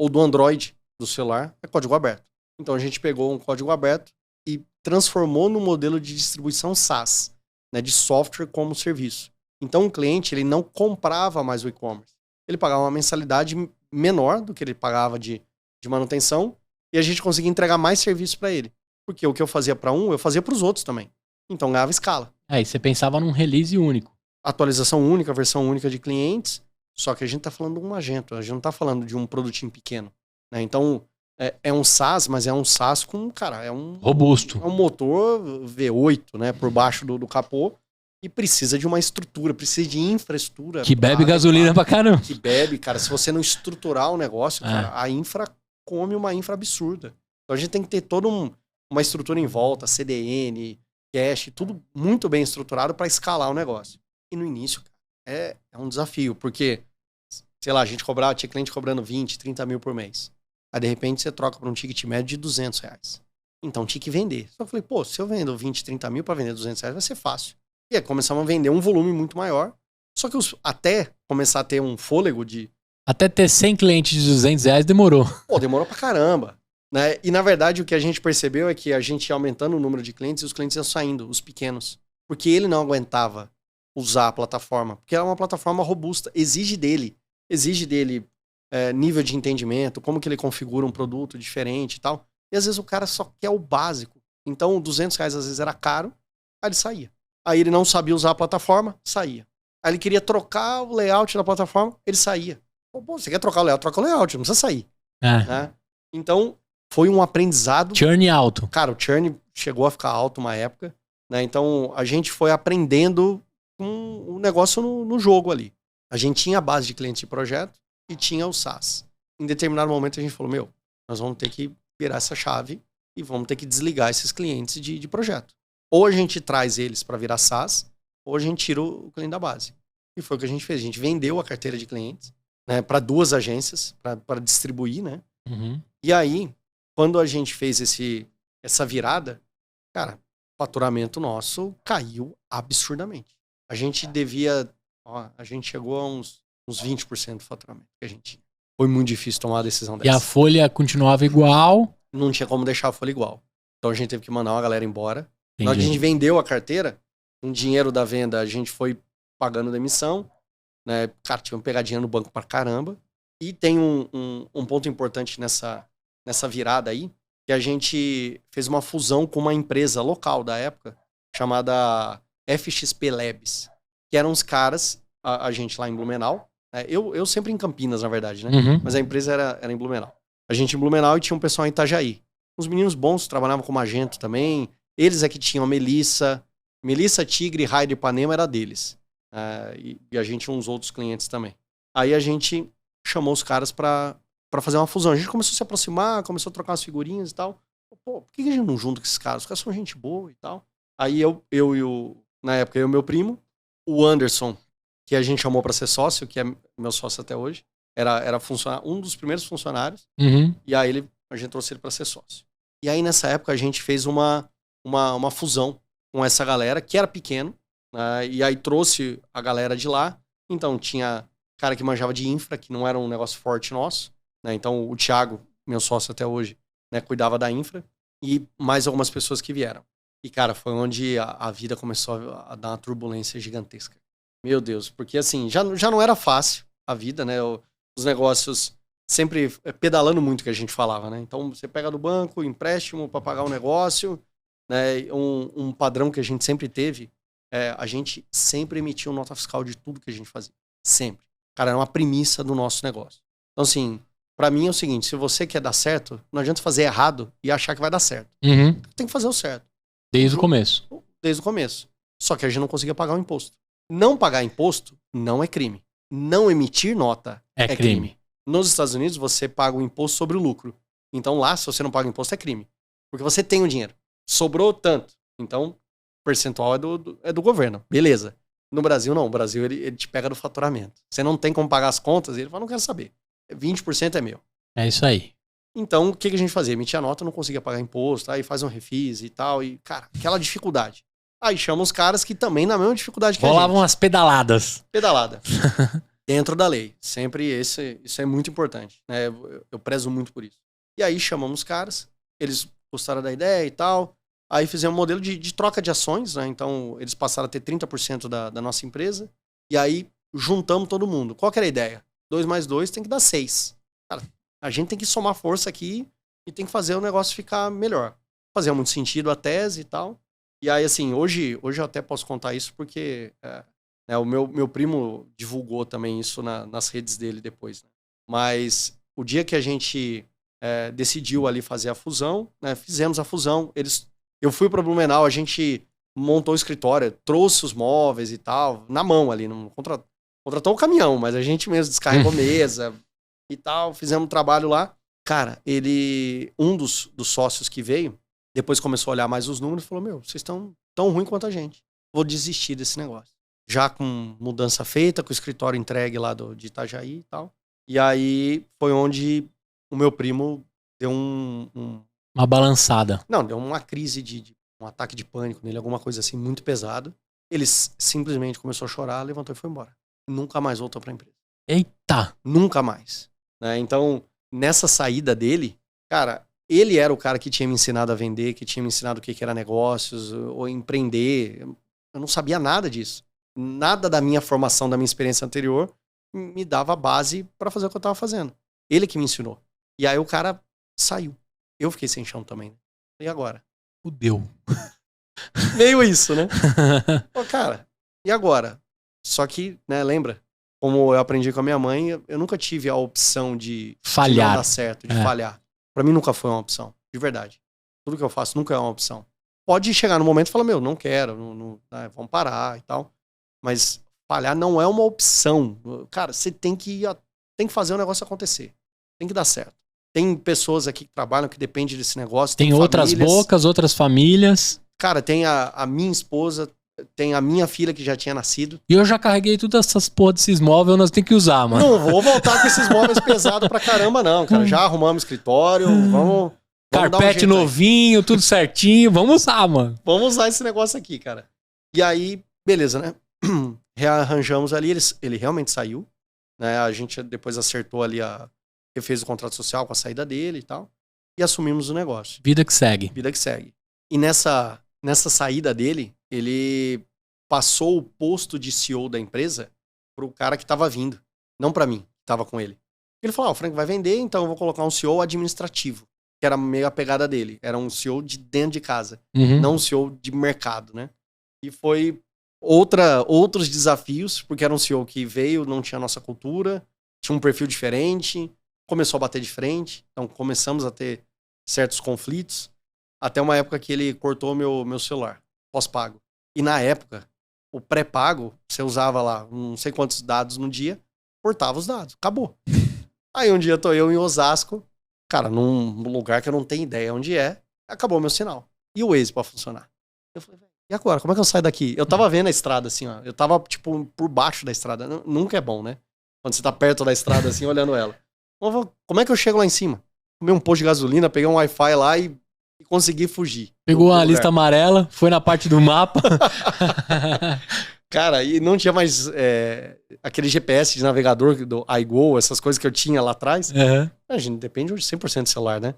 do Android, do celular, é código aberto. Então a gente pegou um código aberto e transformou no modelo de distribuição SaaS, né, de software como serviço. Então o cliente ele não comprava mais o e-commerce. Ele pagava uma mensalidade menor do que ele pagava de manutenção e a gente conseguia entregar mais serviço para ele. Porque o que eu fazia para um, eu fazia para os outros também. Então ganhava escala. E você pensava num release único. Atualização única, versão única de clientes, só que a gente tá falando de um Magento, a gente não tá falando de um produtinho pequeno, né? Então, é um SaaS, mas é um SaaS com, cara, robusto. É um motor V8, né, por baixo do capô, e precisa de uma estrutura, precisa de infraestrutura. Que bebe gasolina pra caramba. Que bebe, cara, se você não estruturar o negócio, cara, a infra come uma infra absurda. Então a gente tem que ter toda uma estrutura em volta, CDN, cache, tudo muito bem estruturado para escalar o negócio. E no início, cara, é um desafio, porque, sei lá, tinha cliente cobrando 20, 30 mil por mês. Aí, de repente, você troca para um ticket médio de 200 reais. Então, tinha que vender. Só que eu falei, pô, se eu vendo 20, 30 mil para vender 200 reais, vai ser fácil. E aí, começamos a vender um volume muito maior. Só que até começar a ter um fôlego de... Até ter 100 clientes de 200 reais demorou. Pô, demorou pra caramba. Né? E, na verdade, o que a gente percebeu é que a gente ia aumentando o número de clientes e os clientes iam saindo, os pequenos. Porque ele não aguentava usar a plataforma. Porque ela é uma plataforma robusta. Exige dele nível de entendimento, como que ele configura um produto diferente e tal. E às vezes o cara só quer o básico. Então, 200 reais às vezes era caro, aí ele saía. Aí ele não sabia usar a plataforma, saía. Aí ele queria trocar o layout da plataforma, ele saía. Pô, você quer trocar o layout? Troca o layout, não precisa sair. Né? Então, foi um aprendizado. Churn alto. Cara, o churn chegou a ficar alto uma época. Né? Então, a gente foi aprendendo o negócio no jogo ali. A gente tinha a base de cliente de projeto e tinha o SaaS. Em determinado momento, a gente falou, nós vamos ter que virar essa chave e vamos ter que desligar esses clientes de projeto. Ou a gente traz eles para virar SaaS, ou a gente tira o cliente da base. E foi o que a gente fez. A gente vendeu a carteira de clientes, né, para 2 agências, para distribuir, né? Uhum. E aí, quando a gente fez essa virada, cara, o faturamento nosso caiu absurdamente. A gente a gente chegou a uns 20% do faturamento que a gente tinha. Foi muito difícil tomar a decisão dessa. E a folha continuava igual? Não tinha como deixar a folha igual. Então a gente teve que mandar uma galera embora. Entendi. Na hora que a gente vendeu a carteira, com o dinheiro da venda, a gente foi pagando demissão. Né? Cara, tinha uma pegadinha no banco pra caramba. E tem um ponto importante nessa virada aí, que a gente fez uma fusão com uma empresa local da época, chamada FXP Labs, que eram uns caras, a gente lá em Blumenau. Né? Eu sempre em Campinas, na verdade, né? Uhum. Mas a empresa era em Blumenau. A gente em Blumenau e tinha um pessoal em Itajaí. Uns meninos bons, trabalhavam com Magento também. Eles é que tinham a Melissa, Tigre, Raid e Ipanema era deles. E a gente tinha uns outros clientes também. Aí a gente chamou os caras pra fazer uma fusão. A gente começou a se aproximar, começou a trocar umas figurinhas e tal. Pô, por que a gente não junta com esses caras? Os caras são gente boa e tal. Aí na época, eu e meu primo, o Anderson, que a gente chamou pra ser sócio, que é meu sócio até hoje, era um dos primeiros funcionários. Uhum. E aí a gente trouxe ele pra ser sócio. E aí nessa época a gente fez uma fusão com essa galera, que era pequeno, né? E aí trouxe a galera de lá. Então tinha cara que manjava de infra, que não era um negócio forte nosso, né? Então o Thiago, meu sócio até hoje, né, cuidava da infra, e mais algumas pessoas que vieram. E cara, foi onde a vida começou a dar uma turbulência gigantesca. Meu Deus, porque assim, já não era fácil a vida, né? Os negócios sempre pedalando muito, que a gente falava, né? Então você pega do banco, empréstimo para pagar um negócio, né? Um padrão que a gente sempre teve, a gente sempre emitia uma nota fiscal de tudo que a gente fazia. Sempre. Cara, era uma premissa do nosso negócio. Então assim, pra mim é o seguinte, se você quer dar certo, não adianta fazer errado e achar que vai dar certo. Uhum. Tem que fazer o certo. Desde o começo. Desde o começo. Só que a gente não conseguia pagar o imposto. Não pagar imposto não é crime. Não emitir nota é crime. Nos Estados Unidos, você paga o imposto sobre o lucro. Então lá, se você não paga o imposto, é crime. Porque você tem o dinheiro. Sobrou tanto. Então, o percentual é do governo. Beleza. No Brasil, não. O Brasil, ele te pega do faturamento. Você não tem como pagar as contas, ele fala, não quero saber. 20% é meu. É isso aí. Então, o que a gente fazia? Emitia nota, não conseguia pagar imposto, aí faz um refis e tal, e, cara, aquela dificuldade. Aí chama os caras que também na mesma dificuldade que a gente. Rolavam as pedaladas. Pedalada. Dentro da lei. Sempre isso é muito importante, né? Eu prezo muito por isso. E aí chamamos os caras, eles gostaram da ideia e tal, aí fizemos um modelo de troca de ações, né? Então, eles passaram a ter 30% da nossa empresa, e aí juntamos todo mundo. Qual que era a ideia? 2 mais 2 tem que dar 6. Cara, a gente tem que somar força aqui e tem que fazer o negócio ficar melhor. Fazia muito sentido a tese e tal. E aí, assim, hoje eu até posso contar isso porque o meu primo divulgou também isso nas redes dele depois. Né? Mas o dia que a gente decidiu ali fazer a fusão, né, fizemos a fusão. Eu fui para Blumenau, a gente montou o escritório, trouxe os móveis e tal, na mão ali, não contratou o caminhão, mas a gente mesmo descarregou mesa e tal, fizemos um trabalho lá. Cara, um dos sócios que veio, depois começou a olhar mais os números e falou, vocês estão tão ruim quanto a gente. Vou desistir desse negócio. Já com mudança feita, com o escritório entregue lá de Itajaí e tal. E aí foi onde o meu primo deu uma balançada. Não, deu uma crise um ataque de pânico nele, alguma coisa assim muito pesado. Ele simplesmente começou a chorar, levantou e foi embora. Nunca mais voltou pra empresa. Eita! Nunca mais. Né? Então, nessa saída dele, cara, ele era o cara que tinha me ensinado a vender, que tinha me ensinado o que era negócios, ou empreender. Eu não sabia nada disso. Nada da minha formação, da minha experiência anterior, me dava base para fazer o que eu tava fazendo. Ele que me ensinou. E aí o cara saiu. Eu fiquei sem chão também. E agora? Fudeu. Meio isso, né? Pô, cara, e agora? Só que, né, lembra? Como eu aprendi com a minha mãe, eu nunca tive a opção de falhar. De não dar certo, de falhar. Pra mim nunca foi uma opção, de verdade. Tudo que eu faço nunca é uma opção. Pode chegar no momento e falar, não quero, vamos parar e tal. Mas falhar não é uma opção. Cara, você tem que fazer o negócio acontecer. Tem que dar certo. Tem pessoas aqui que trabalham que dependem desse negócio. Tem outras bocas, outras famílias. Cara, tem a minha esposa, tem a minha filha que já tinha nascido. E eu já carreguei todas essas porra desses móveis, nós temos que usar, mano. Não vou voltar com esses móveis pesados pra caramba, não, cara. Já arrumamos escritório, vamos carpete novinho, tudo certinho. Vamos usar, mano. Vamos usar esse negócio aqui, cara. E aí, beleza, né? Rearranjamos ali, ele realmente saiu. Né? A gente depois acertou ali refez o contrato social com a saída dele e tal. E assumimos o negócio. Vida que segue. Vida que segue. E nessa saída dele, ele passou o posto de CEO da empresa pro cara que tava vindo. Não pra mim, que tava com ele. Ele falou, o Frank vai vender, então eu vou colocar um CEO administrativo. Que era meio a pegada dele. Era um CEO de dentro de casa. Não um CEO de mercado, né? E foi outros desafios, porque era um CEO que veio, não tinha a nossa cultura, tinha um perfil diferente, começou a bater de frente, então começamos a ter certos conflitos, até uma época que ele cortou meu celular, pós-pago. E na época, o pré-pago, você usava lá não sei quantos dados no dia, cortava os dados, acabou. Aí um dia tô eu em Osasco, cara, num lugar que eu não tenho ideia onde acabou meu sinal. E o Waze pra funcionar. Eu falei, e agora? Como é que eu saio daqui? Eu tava vendo a estrada assim, ó. Eu tava, tipo, por baixo da estrada. Nunca é bom, né? Quando você tá perto da estrada, assim, olhando ela. Como é que eu chego lá em cima? Tomei um posto de gasolina, peguei um Wi-Fi lá e consegui fugir. Pegou uma lista amarela, foi na parte do mapa. Cara, e não tinha mais aquele GPS de navegador do iGo, essas coisas que eu tinha lá atrás. Uhum. A gente depende de 100% do celular, né?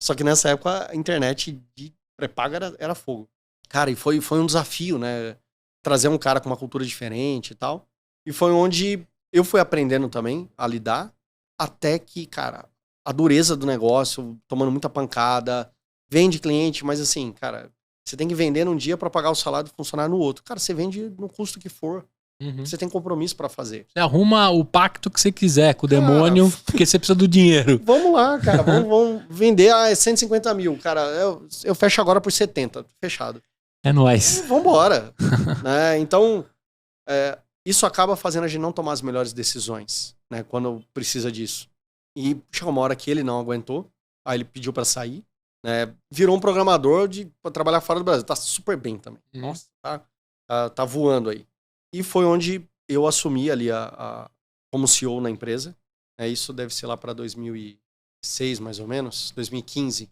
Só que nessa época a internet de pré-paga era fogo. Cara, e foi um desafio, né? Trazer um cara com uma cultura diferente e tal. E foi onde eu fui aprendendo também a lidar, até que, cara, a dureza do negócio, tomando muita pancada, vende cliente, mas assim, cara, você tem que vender num dia pra pagar o salário do funcionário no outro. Cara, você vende no custo que for. Você tem compromisso pra fazer. Você arruma o pacto que você quiser com o demônio, porque você precisa do dinheiro. Vamos lá, cara, vamos vender 150 mil. Cara, eu fecho agora por 70, fechado. É nóis. Vambora. Né? Então, isso acaba fazendo a gente não tomar as melhores decisões, né? Quando precisa disso. E chegou uma hora que ele não aguentou, aí ele pediu pra sair, né? Virou um programador pra trabalhar fora do Brasil. Tá super bem também. Nossa, tá voando aí. E foi onde eu assumi ali como CEO na empresa. Isso deve ser lá pra 2007, 2016, mais ou menos, 2015,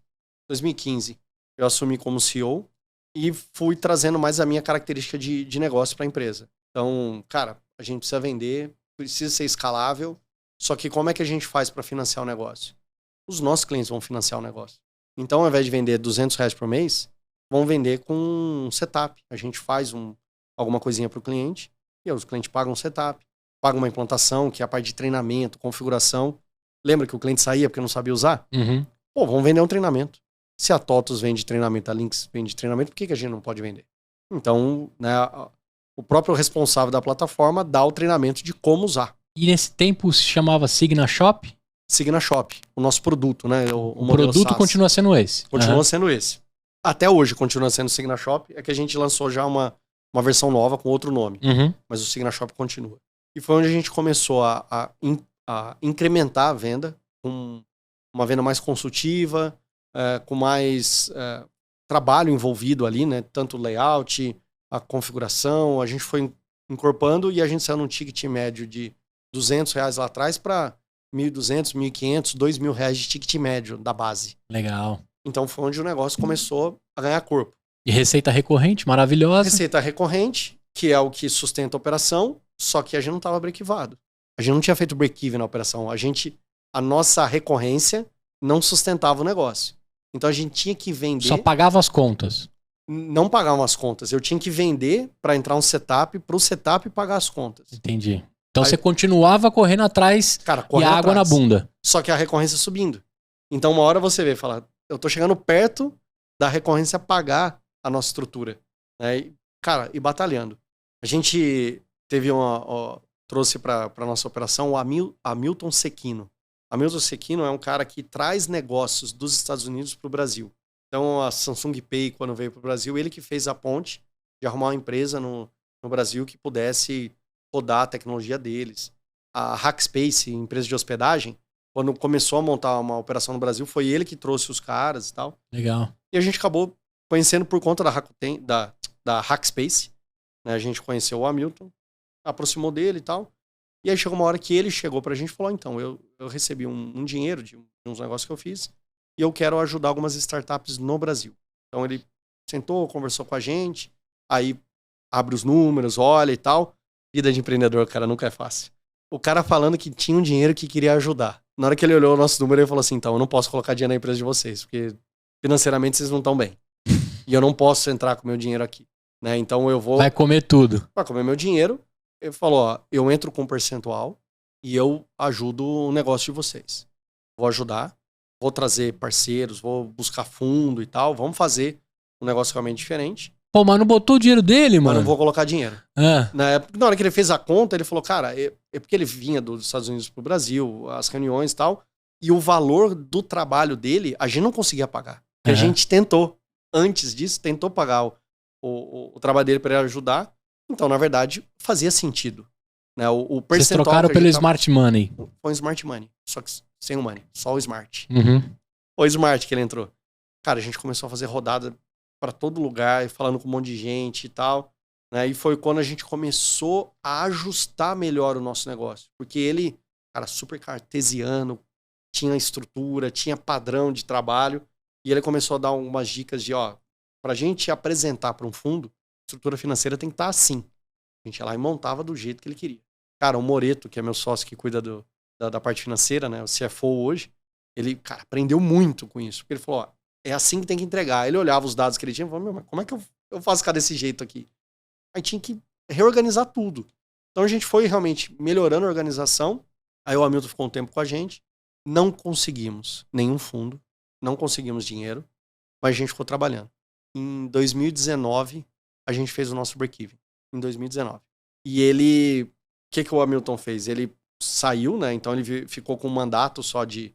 eu assumi como CEO e fui trazendo mais a minha característica de negócio para a empresa. Então, cara, a gente precisa vender, precisa ser escalável, só que como é que a gente faz para financiar o negócio? Os nossos clientes vão financiar o negócio. Então, ao invés de vender R$200 por mês, vão vender com um setup. A gente faz alguma coisinha para o cliente e os clientes pagam um setup, pagam uma implantação, que é a parte de treinamento, configuração. Lembra que o cliente saía porque não sabia usar? Uhum. Pô, vamos vender um treinamento. Se a TOTUS vende treinamento, a Lynx vende treinamento, por que a gente não pode vender? Então, né, o próprio responsável da plataforma dá o treinamento de como usar. E nesse tempo se chamava Signa Shop? Signa Shop, o nosso produto, né? O produto SaaS. continua sendo esse. Continua sendo esse. Até hoje continua sendo Signa Shop, é que a gente lançou já uma versão nova com outro nome. Uhum. Mas o Signa Shop continua. E foi onde a gente começou a incrementar a venda, com uma venda mais consultiva, com mais trabalho envolvido ali, né? Tanto o layout, a configuração, a gente foi incorporando e a gente saiu num ticket médio de R$200 lá atrás para R$1.200, R$1.500, R$2.000 de ticket médio da base. Legal. Então foi onde o negócio começou a ganhar corpo. E receita recorrente, maravilhosa. Receita recorrente, que é o que sustenta a operação, só que a gente não estava break-evado. A gente não tinha feito break-even na operação. A nossa recorrência não sustentava o negócio. Então a gente tinha que vender. Só pagava as contas. Não pagavam as contas. Eu tinha que vender para entrar um setup, para o setup pagar as contas. Entendi. Então você continuava correndo atrás, cara, e a água na bunda. Só que a recorrência subindo. Então uma hora você vê e fala, eu tô chegando perto da recorrência pagar a nossa estrutura. Né? E batalhando. A gente teve trouxe para nossa operação o Hamilton Sequino. Hamilton Sequino é um cara que traz negócios dos Estados Unidos para o Brasil. Então a Samsung Pay, quando veio para o Brasil, ele que fez a ponte de arrumar uma empresa no Brasil que pudesse rodar a tecnologia deles. A Hackspace, empresa de hospedagem, quando começou a montar uma operação no Brasil, foi ele que trouxe os caras e tal. Legal. E a gente acabou conhecendo por conta da Hackspace. Né? A gente conheceu o Hamilton, aproximou dele e tal. E aí chegou uma hora que ele chegou pra gente e falou, então, eu recebi um dinheiro de uns negócios que eu fiz e eu quero ajudar algumas startups no Brasil. Então ele sentou, conversou com a gente, aí abre os números, olha e tal. Vida de empreendedor, cara, nunca é fácil. O cara falando que tinha um dinheiro que queria ajudar. Na hora que ele olhou o nosso número, ele falou assim, então, eu não posso colocar dinheiro na empresa de vocês, porque financeiramente vocês não estão bem. E eu não posso entrar com meu dinheiro aqui. Né? Então eu vou... Vai comer tudo. Vai comer meu dinheiro. Ele falou, ó, eu entro com um percentual e eu ajudo o negócio de vocês. Vou ajudar, vou trazer parceiros, vou buscar fundo e tal, vamos fazer um negócio realmente diferente. Pô, mas não botou o dinheiro dele, mano? Mas não vou colocar dinheiro. Na hora que ele fez a conta, ele falou, cara, é porque ele vinha dos Estados Unidos pro Brasil, as reuniões e tal, e o valor do trabalho dele, a gente não conseguia pagar. Porque a gente tentou, antes disso, tentou pagar o trabalho dele para ele ajudar. Então, na verdade, fazia sentido. Né? O percentual. Vocês trocaram pelo Smart Money. Foi um Smart Money. Só que sem o Money. Só o Smart. Uhum. Foi o Smart que ele entrou. Cara, a gente começou a fazer rodada para todo lugar, falando com um monte de gente e tal. Né? E foi quando a gente começou a ajustar melhor o nosso negócio. Porque ele, cara, super cartesiano, tinha estrutura, tinha padrão de trabalho. E ele começou a dar umas dicas de, ó, pra gente apresentar para um fundo, a estrutura financeira tem que estar assim. A gente ia lá e montava do jeito que ele queria. Cara, o Moreto, que é meu sócio que cuida da parte financeira, né, o CFO hoje, ele, cara, aprendeu muito com isso. Porque ele falou, ó, é assim que tem que entregar. Ele olhava os dados que ele tinha e falou, meu, mas como é que eu faço ficar desse jeito aqui? Aí tinha que reorganizar tudo. Então a gente foi realmente melhorando a organização. Aí o Hamilton ficou um tempo com a gente. Não conseguimos nenhum fundo. Não conseguimos dinheiro. Mas a gente ficou trabalhando. Em 2019, a gente fez o nosso break-even. Em 2019. E ele... O que o Hamilton fez? Ele saiu, né? Então ele ficou com um mandato só de...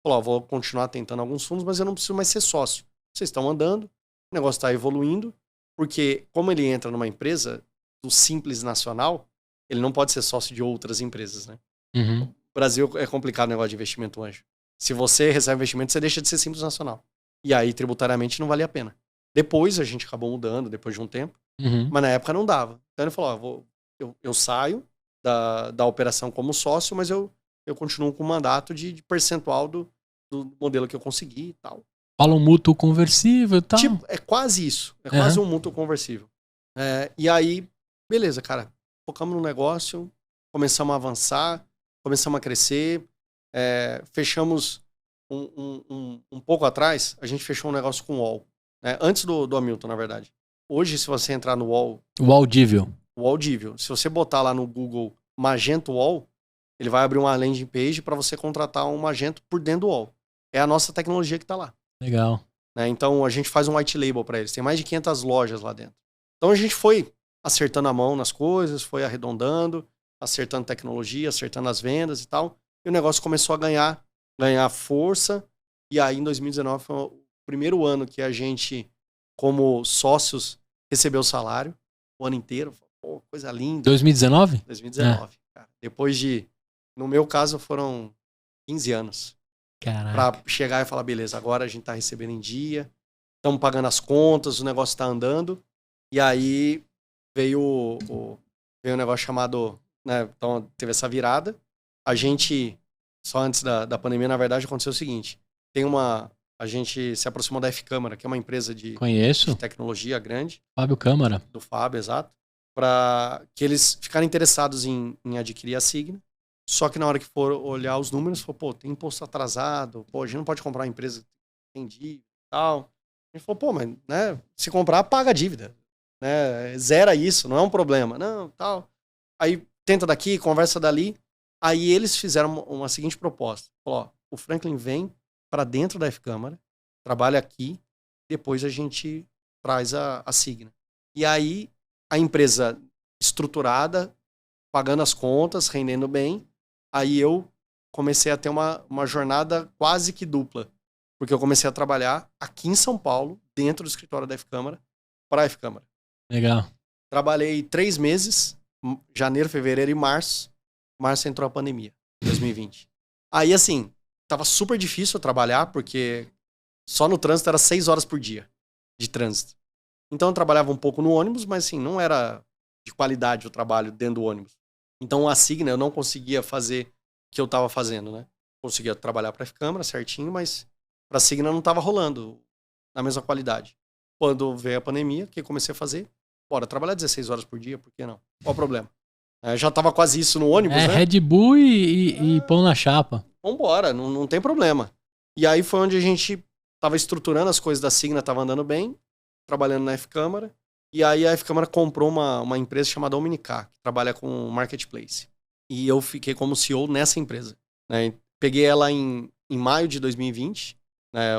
Falou, ó, vou continuar tentando alguns fundos, mas eu não preciso mais ser sócio. Vocês estão andando, o negócio está evoluindo, porque como ele entra numa empresa do Simples Nacional, ele não pode ser sócio de outras empresas, né? Uhum. O Brasil é complicado o negócio de investimento anjo. Se você recebe investimento, você deixa de ser Simples Nacional. E aí, tributariamente, não valia a pena. Depois, a gente acabou mudando, depois de um tempo, mas na época não dava. Então ele falou, ó, eu saio da operação como sócio, mas eu continuo com o mandato de percentual do do modelo que eu consegui e tal. Fala um mútuo conversível e tal. Tipo, é quase isso. É quase um mútuo conversível. E aí, beleza, cara. Focamos no negócio, começamos a avançar, começamos a crescer. Fechamos um pouco atrás, a gente fechou um negócio com o UOL. Né? Antes do Hamilton, na verdade. Hoje, se você entrar no UOL... O audível. O audível. Se você botar lá no Google Magento UOL, ele vai abrir uma landing page para você contratar um Magento por dentro do UOL. É a nossa tecnologia que está lá. Legal. Né? Então, a gente faz um white label para eles. Tem mais de 500 lojas lá dentro. Então, a gente foi acertando a mão nas coisas, foi arredondando, acertando tecnologia, acertando as vendas e tal. E o negócio começou a ganhar força. E aí, em 2019, foi o primeiro ano que a gente, como sócios, recebeu o salário. O ano inteiro. Pô, coisa linda. 2019? 2019. Cara. Depois de... No meu caso, foram 15 anos. Caraca. Pra chegar e falar, beleza, agora a gente tá recebendo em dia, estamos pagando as contas, o negócio tá andando. E aí veio um negócio chamado, né, então teve essa virada. A gente, só antes da pandemia, na verdade, aconteceu o seguinte. A gente se aproximou da F-Câmara, que é uma empresa de tecnologia grande. Fábio Câmara. Do Fábio, exato. Para que eles ficaram interessados em adquirir a Signa. Só que na hora que for olhar os números, falou, pô, tem imposto atrasado, pô, a gente não pode comprar uma empresa que tem dívida e tal. A gente falou, pô, mas, né, se comprar, paga a dívida, né, zera isso, não é um problema, não, tal. Aí tenta daqui, conversa dali. Aí eles fizeram uma seguinte proposta. Falou, ó, o Franklin vem para dentro da F-Câmara, trabalha aqui, depois a gente traz a Signa. E aí a empresa estruturada, pagando as contas, rendendo bem. Aí eu comecei a ter uma jornada quase que dupla. Porque eu comecei a trabalhar aqui em São Paulo, dentro do escritório da F-Câmara, para a F-Câmara. Legal. Trabalhei 3 meses, janeiro, fevereiro e março. Março entrou a pandemia, 2020. Aí, assim, tava super difícil trabalhar, porque só no trânsito era 6 horas por dia de trânsito. Então eu trabalhava um pouco no ônibus, mas assim, não era de qualidade o trabalho dentro do ônibus. Então a Signa eu não conseguia fazer o que eu estava fazendo, né? Conseguia trabalhar para a F-Câmara certinho, mas para a Signa não estava rolando na mesma qualidade. Quando veio a pandemia, o que eu comecei a fazer? Bora, trabalhar 16 horas por dia, por que não? Qual o problema? Já tava quase isso no ônibus, né? Red Bull e pão na chapa. Vambora, não tem problema. E aí foi onde a gente tava estruturando as coisas da Signa, tava andando bem, trabalhando na F-Câmara. E aí a F-Câmara comprou uma empresa chamada Omnicar, que trabalha com marketplace. E eu fiquei como CEO nessa empresa. Né? Peguei ela em maio de 2020. Né?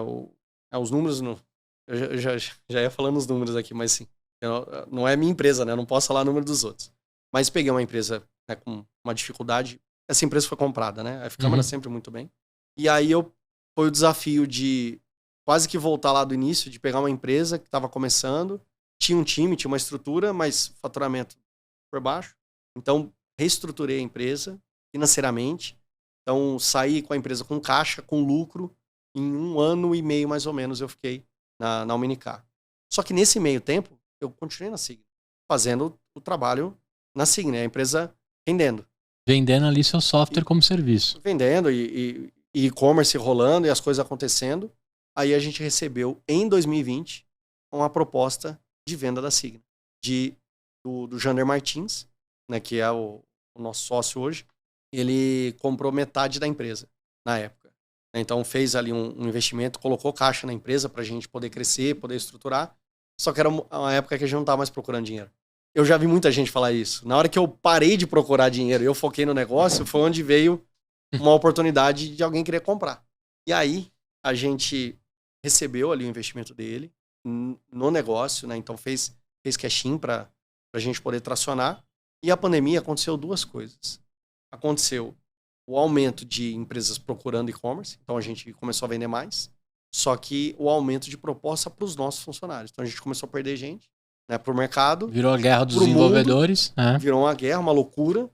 Os números... Eu já ia falando os números aqui, mas sim. Não é minha empresa, né? Eu não posso falar o número dos outros. Mas peguei uma empresa, né, com uma dificuldade. Essa empresa foi comprada, né? A F-Câmara sempre muito bem. E aí foi o desafio de quase que voltar lá do início, de pegar uma empresa que estava começando. Tinha um time, tinha uma estrutura, mas faturamento por baixo. Então, reestruturei a empresa financeiramente. Então, saí com a empresa com caixa, com lucro. Em 1 ano e meio, mais ou menos, eu fiquei na Omnicar. Só que nesse meio tempo, eu continuei na Signa, fazendo o trabalho na Signa, a empresa rendendo. Vendendo ali seu software como serviço. Vendendo e e-commerce rolando e as coisas acontecendo. Aí a gente recebeu, em 2020, uma proposta de venda da Signa. Do Jander Martins, né, que é o nosso sócio hoje. Ele comprou metade da empresa, na época. Então fez ali um investimento, colocou caixa na empresa pra gente poder crescer, poder estruturar. Só que era uma época que a gente não estava mais procurando dinheiro. Eu já vi muita gente falar isso. Na hora que eu parei de procurar dinheiro e eu foquei no negócio, foi onde veio uma oportunidade de alguém querer comprar. E aí, a gente recebeu ali o investimento dele no negócio, né? Então fez cash-in pra gente poder tracionar. E a pandemia aconteceu 2 coisas. Aconteceu o aumento de empresas procurando e-commerce, então a gente começou a vender mais. Só que o aumento de proposta para os nossos funcionários. Então a gente começou a perder gente, né, para o mercado. Virou a guerra dos desenvolvedores. Mundo, virou uma guerra, uma loucura.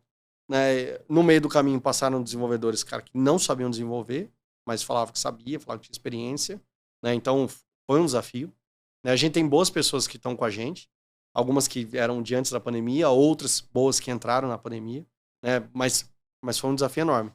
Né? No meio do caminho passaram desenvolvedores, cara, que não sabiam desenvolver, mas falavam que sabia, falavam que tinha experiência. Né? Então foi um desafio. Né? A gente tem boas pessoas que estão com a gente. Algumas que eram de antes da pandemia, outras boas que entraram na pandemia. Né? Mas foi um desafio enorme.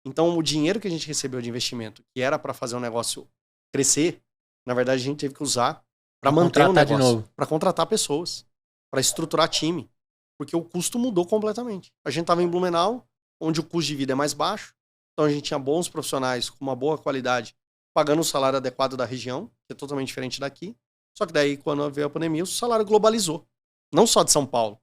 Então, o dinheiro que a gente recebeu de investimento, que era para fazer o negócio crescer, na verdade, a gente teve que usar para manter o negócio, para contratar pessoas, para estruturar time, porque o custo mudou completamente. A gente estava em Blumenau, onde o custo de vida é mais baixo, então a gente tinha bons profissionais com uma boa qualidade, pagando o salário adequado da região, que é totalmente diferente daqui. Só que daí, quando veio a pandemia, o salário globalizou. Não só de São Paulo.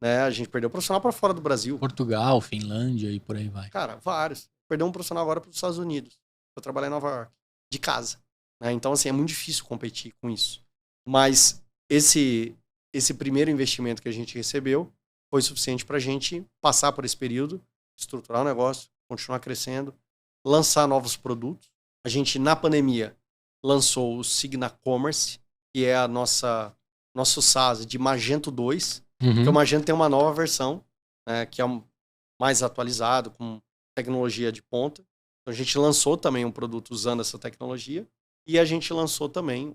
Né? A gente perdeu profissional para fora do Brasil. Portugal, Finlândia e por aí vai. Cara, vários. Perdeu um profissional agora para os Estados Unidos. Eu trabalhei em Nova York, de casa. Né? Então, assim, é muito difícil competir com isso. Mas esse primeiro investimento que a gente recebeu foi suficiente para a gente passar por esse período, estruturar o negócio, continuar crescendo, lançar novos produtos. A gente, na pandemia, lançou o Signa Commerce, que é nosso SaaS de Magento 2, porque o Magento tem uma nova versão, né, que é mais atualizado, com tecnologia de ponta. Então, a gente lançou também um produto usando essa tecnologia e a gente lançou também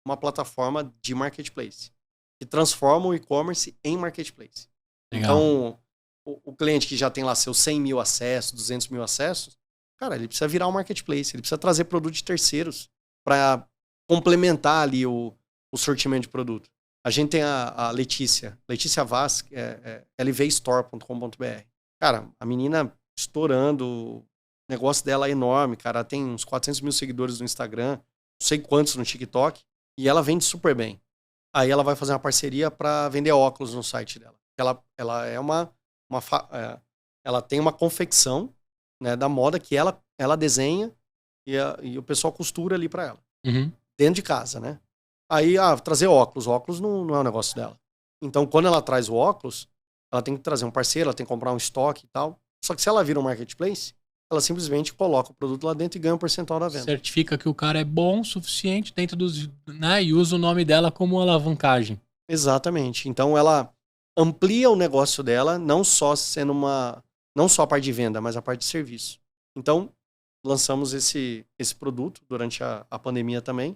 uma plataforma de marketplace, que transforma o e-commerce em marketplace. Legal. Então, o cliente que já tem lá seus 100 mil acessos, 200 mil acessos, cara, ele precisa virar um marketplace, ele precisa trazer produto de terceiros para complementar ali o sortimento de produto. A gente tem a Letícia Vaz, lvstore.com.br. Cara, a menina estourando, o negócio dela é enorme, cara. Ela tem uns 400 mil seguidores no Instagram, não sei quantos no TikTok, e ela vende super bem. Aí ela vai fazer uma parceria para vender óculos no site dela. Ela é ela tem uma confecção, né, da moda que ela desenha e o pessoal costura ali para ela. Dentro de casa, né? Aí, trazer óculos. Óculos não é um negócio dela. Então, quando ela traz o óculos, ela tem que trazer um parceiro, ela tem que comprar um estoque e tal. Só que se ela vira um marketplace, ela simplesmente coloca o produto lá dentro e ganha um percentual da venda. Certifica que o cara é bom o suficiente dentro dos... né, e usa o nome dela como alavancagem. Exatamente. Então, ela amplia o negócio dela, não só a parte de venda, mas a parte de serviço. Então, lançamos esse produto durante a pandemia também.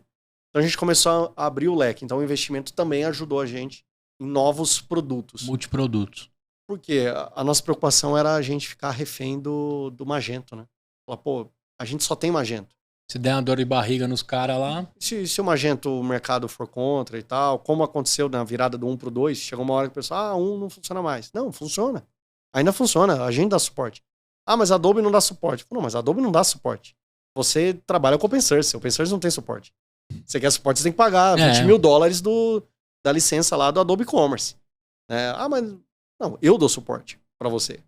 Então a gente começou a abrir o leque. Então o investimento também ajudou a gente em novos produtos. Multiprodutos. Porque a nossa preocupação era a gente ficar refém do Magento, né? Falar, pô, a gente só tem Magento. Se der uma dor de barriga nos caras lá... Se o Magento, o mercado for contra e tal, como aconteceu na virada do 1 pro 2, chegou uma hora que o pessoal, 1 não funciona mais. Não, funciona. Ainda funciona, a gente dá suporte. Mas a Adobe não dá suporte. Não, mas a Adobe não dá suporte. Você trabalha com open source, o open source não tem suporte. Você quer suporte, você tem que pagar $20 mil da licença lá do Adobe Commerce. Mas não, eu dou suporte para você.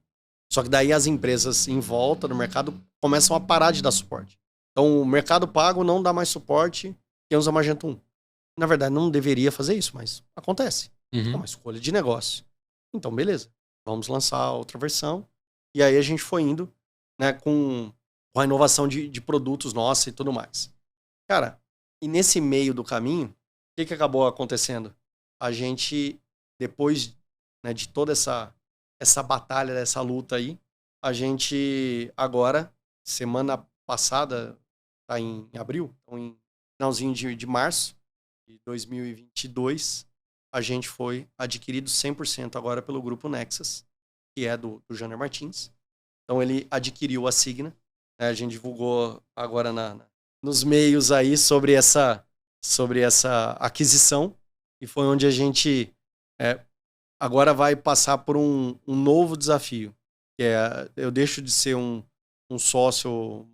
Só que daí as empresas em volta do mercado começam a parar de dar suporte. Então o mercado pago não dá mais suporte quem usa Magento 1. Na verdade, não deveria fazer isso, mas acontece. É uma escolha de negócio. Então, beleza. Vamos lançar outra versão. E aí a gente foi indo, né, com a inovação de produtos nossos e tudo mais. Cara, e nesse meio do caminho, o que acabou acontecendo? A gente, depois, né, de toda essa batalha, dessa luta aí, a gente agora, semana passada, tá em abril, então em finalzinho de março de 2022, a gente foi adquirido 100% agora pelo grupo Nexus, que é do Janer Martins. Então ele adquiriu a Signa, né, a gente divulgou agora nos meios aí sobre essa aquisição, e foi onde a gente agora vai passar por um novo desafio, que eu deixo de ser um sócio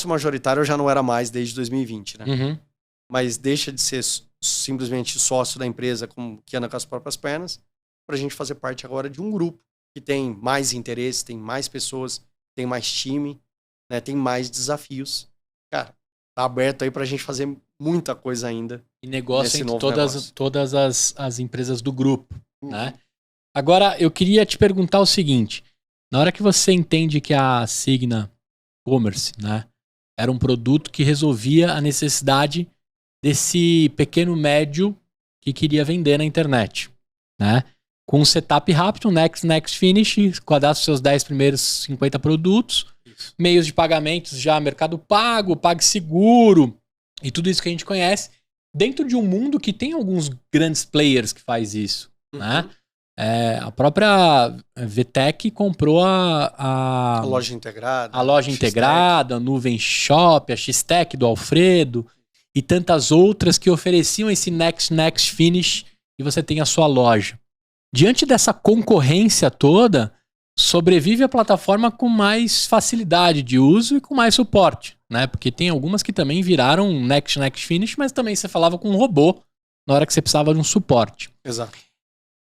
majoritário, eu já não era mais desde 2020, né? Mas deixa de ser simplesmente sócio da empresa que anda com as próprias pernas, para a gente fazer parte agora de um grupo que tem mais interesse, tem mais pessoas, tem mais time, né, tem mais desafios. Cara, tá aberto aí pra gente fazer muita coisa ainda. E negócio entre todas as empresas do grupo, né? Agora, eu queria te perguntar o seguinte. Na hora que você entende que a Signa Commerce, né, era um produto que resolvia a necessidade desse pequeno médio que queria vender na internet, né? Com um setup rápido, Next Finish, cadastra os seus 10 primeiros 50 produtos, isso. Meios de pagamentos já, Mercado Pago, PagSeguro e tudo isso que a gente conhece, dentro de um mundo que tem alguns grandes players que faz isso, né? A própria VTEC comprou A loja integrada. A loja integrada, a Nuvem Shop, a X-Tech do Alfredo e tantas outras que ofereciam esse next finish e você tem a sua loja. Diante dessa concorrência toda, sobrevive a plataforma com mais facilidade de uso e com mais suporte, né? Porque tem algumas que também viraram next finish, mas também você falava com um robô na hora que você precisava de um suporte. Exato.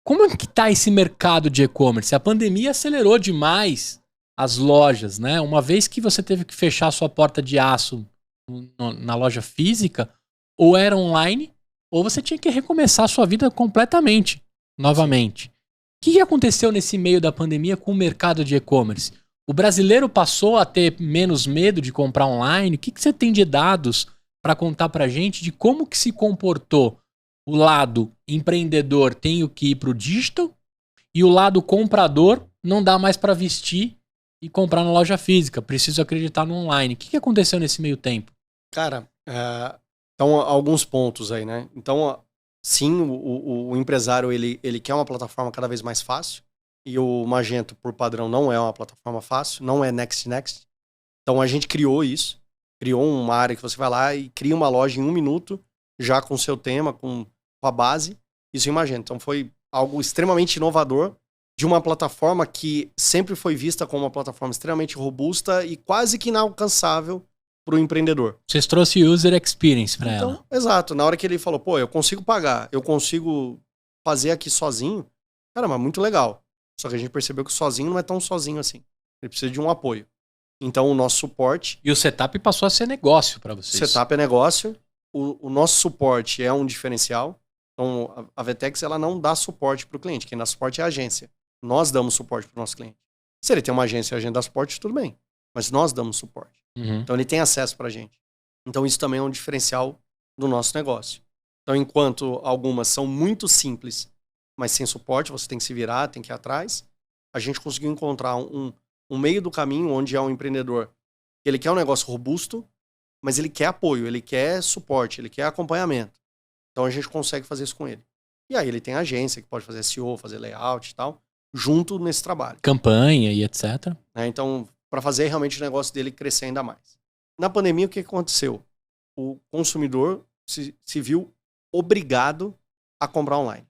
Como é que tá esse mercado de e-commerce? A pandemia acelerou demais as lojas, né? Uma vez que você teve que fechar sua porta de aço na loja física, ou era online, ou você tinha que recomeçar a sua vida completamente, novamente. O que aconteceu nesse meio da pandemia com o mercado de e-commerce? O brasileiro passou a ter menos medo de comprar online? O que você tem de dados para contar pra gente de como que se comportou o lado empreendedor tem que ir pro digital e o lado comprador não dá mais para vestir e comprar na loja física. Preciso acreditar no online. O que aconteceu nesse meio tempo? Cara, então alguns pontos aí, né? Então, sim, o empresário ele quer uma plataforma cada vez mais fácil e o Magento, por padrão, não é uma plataforma fácil, não é next. Então a gente criou isso, criou uma área que você vai lá e cria uma loja em 1 minuto, já com o seu tema, com a base, isso em Magento. Então foi algo extremamente inovador de uma plataforma que sempre foi vista como uma plataforma extremamente robusta e quase que inalcançável para o empreendedor. Vocês trouxeram user experience para ela. Exato. Na hora que ele falou, pô, eu consigo pagar, eu consigo fazer aqui sozinho, caramba, muito legal. Só que a gente percebeu que sozinho não é tão sozinho assim. Ele precisa de um apoio. Então o nosso suporte... E o setup passou a ser negócio para vocês. O setup é negócio. O nosso suporte é um diferencial. Então, a VTEX, ela não dá suporte para o cliente. Quem dá suporte é a agência. Nós damos suporte para o nosso cliente. Se ele tem uma agência e a gente dá suporte, tudo bem. Mas nós damos suporte. Uhum. Então, ele tem acesso para a gente. Então, isso também é um diferencial do nosso negócio. Então, enquanto algumas são muito simples, mas sem suporte, você tem que se virar, tem que ir atrás, a gente conseguiu encontrar um meio do caminho onde é um empreendedor que ele quer um negócio robusto, mas ele quer apoio, ele quer suporte, ele quer acompanhamento. Então a gente consegue fazer isso com ele. E aí ele tem agência que pode fazer SEO, fazer layout e tal, junto nesse trabalho. Campanha e etc. Então, para fazer realmente o negócio dele crescer ainda mais. Na pandemia, o que aconteceu? O consumidor se viu obrigado a comprar online.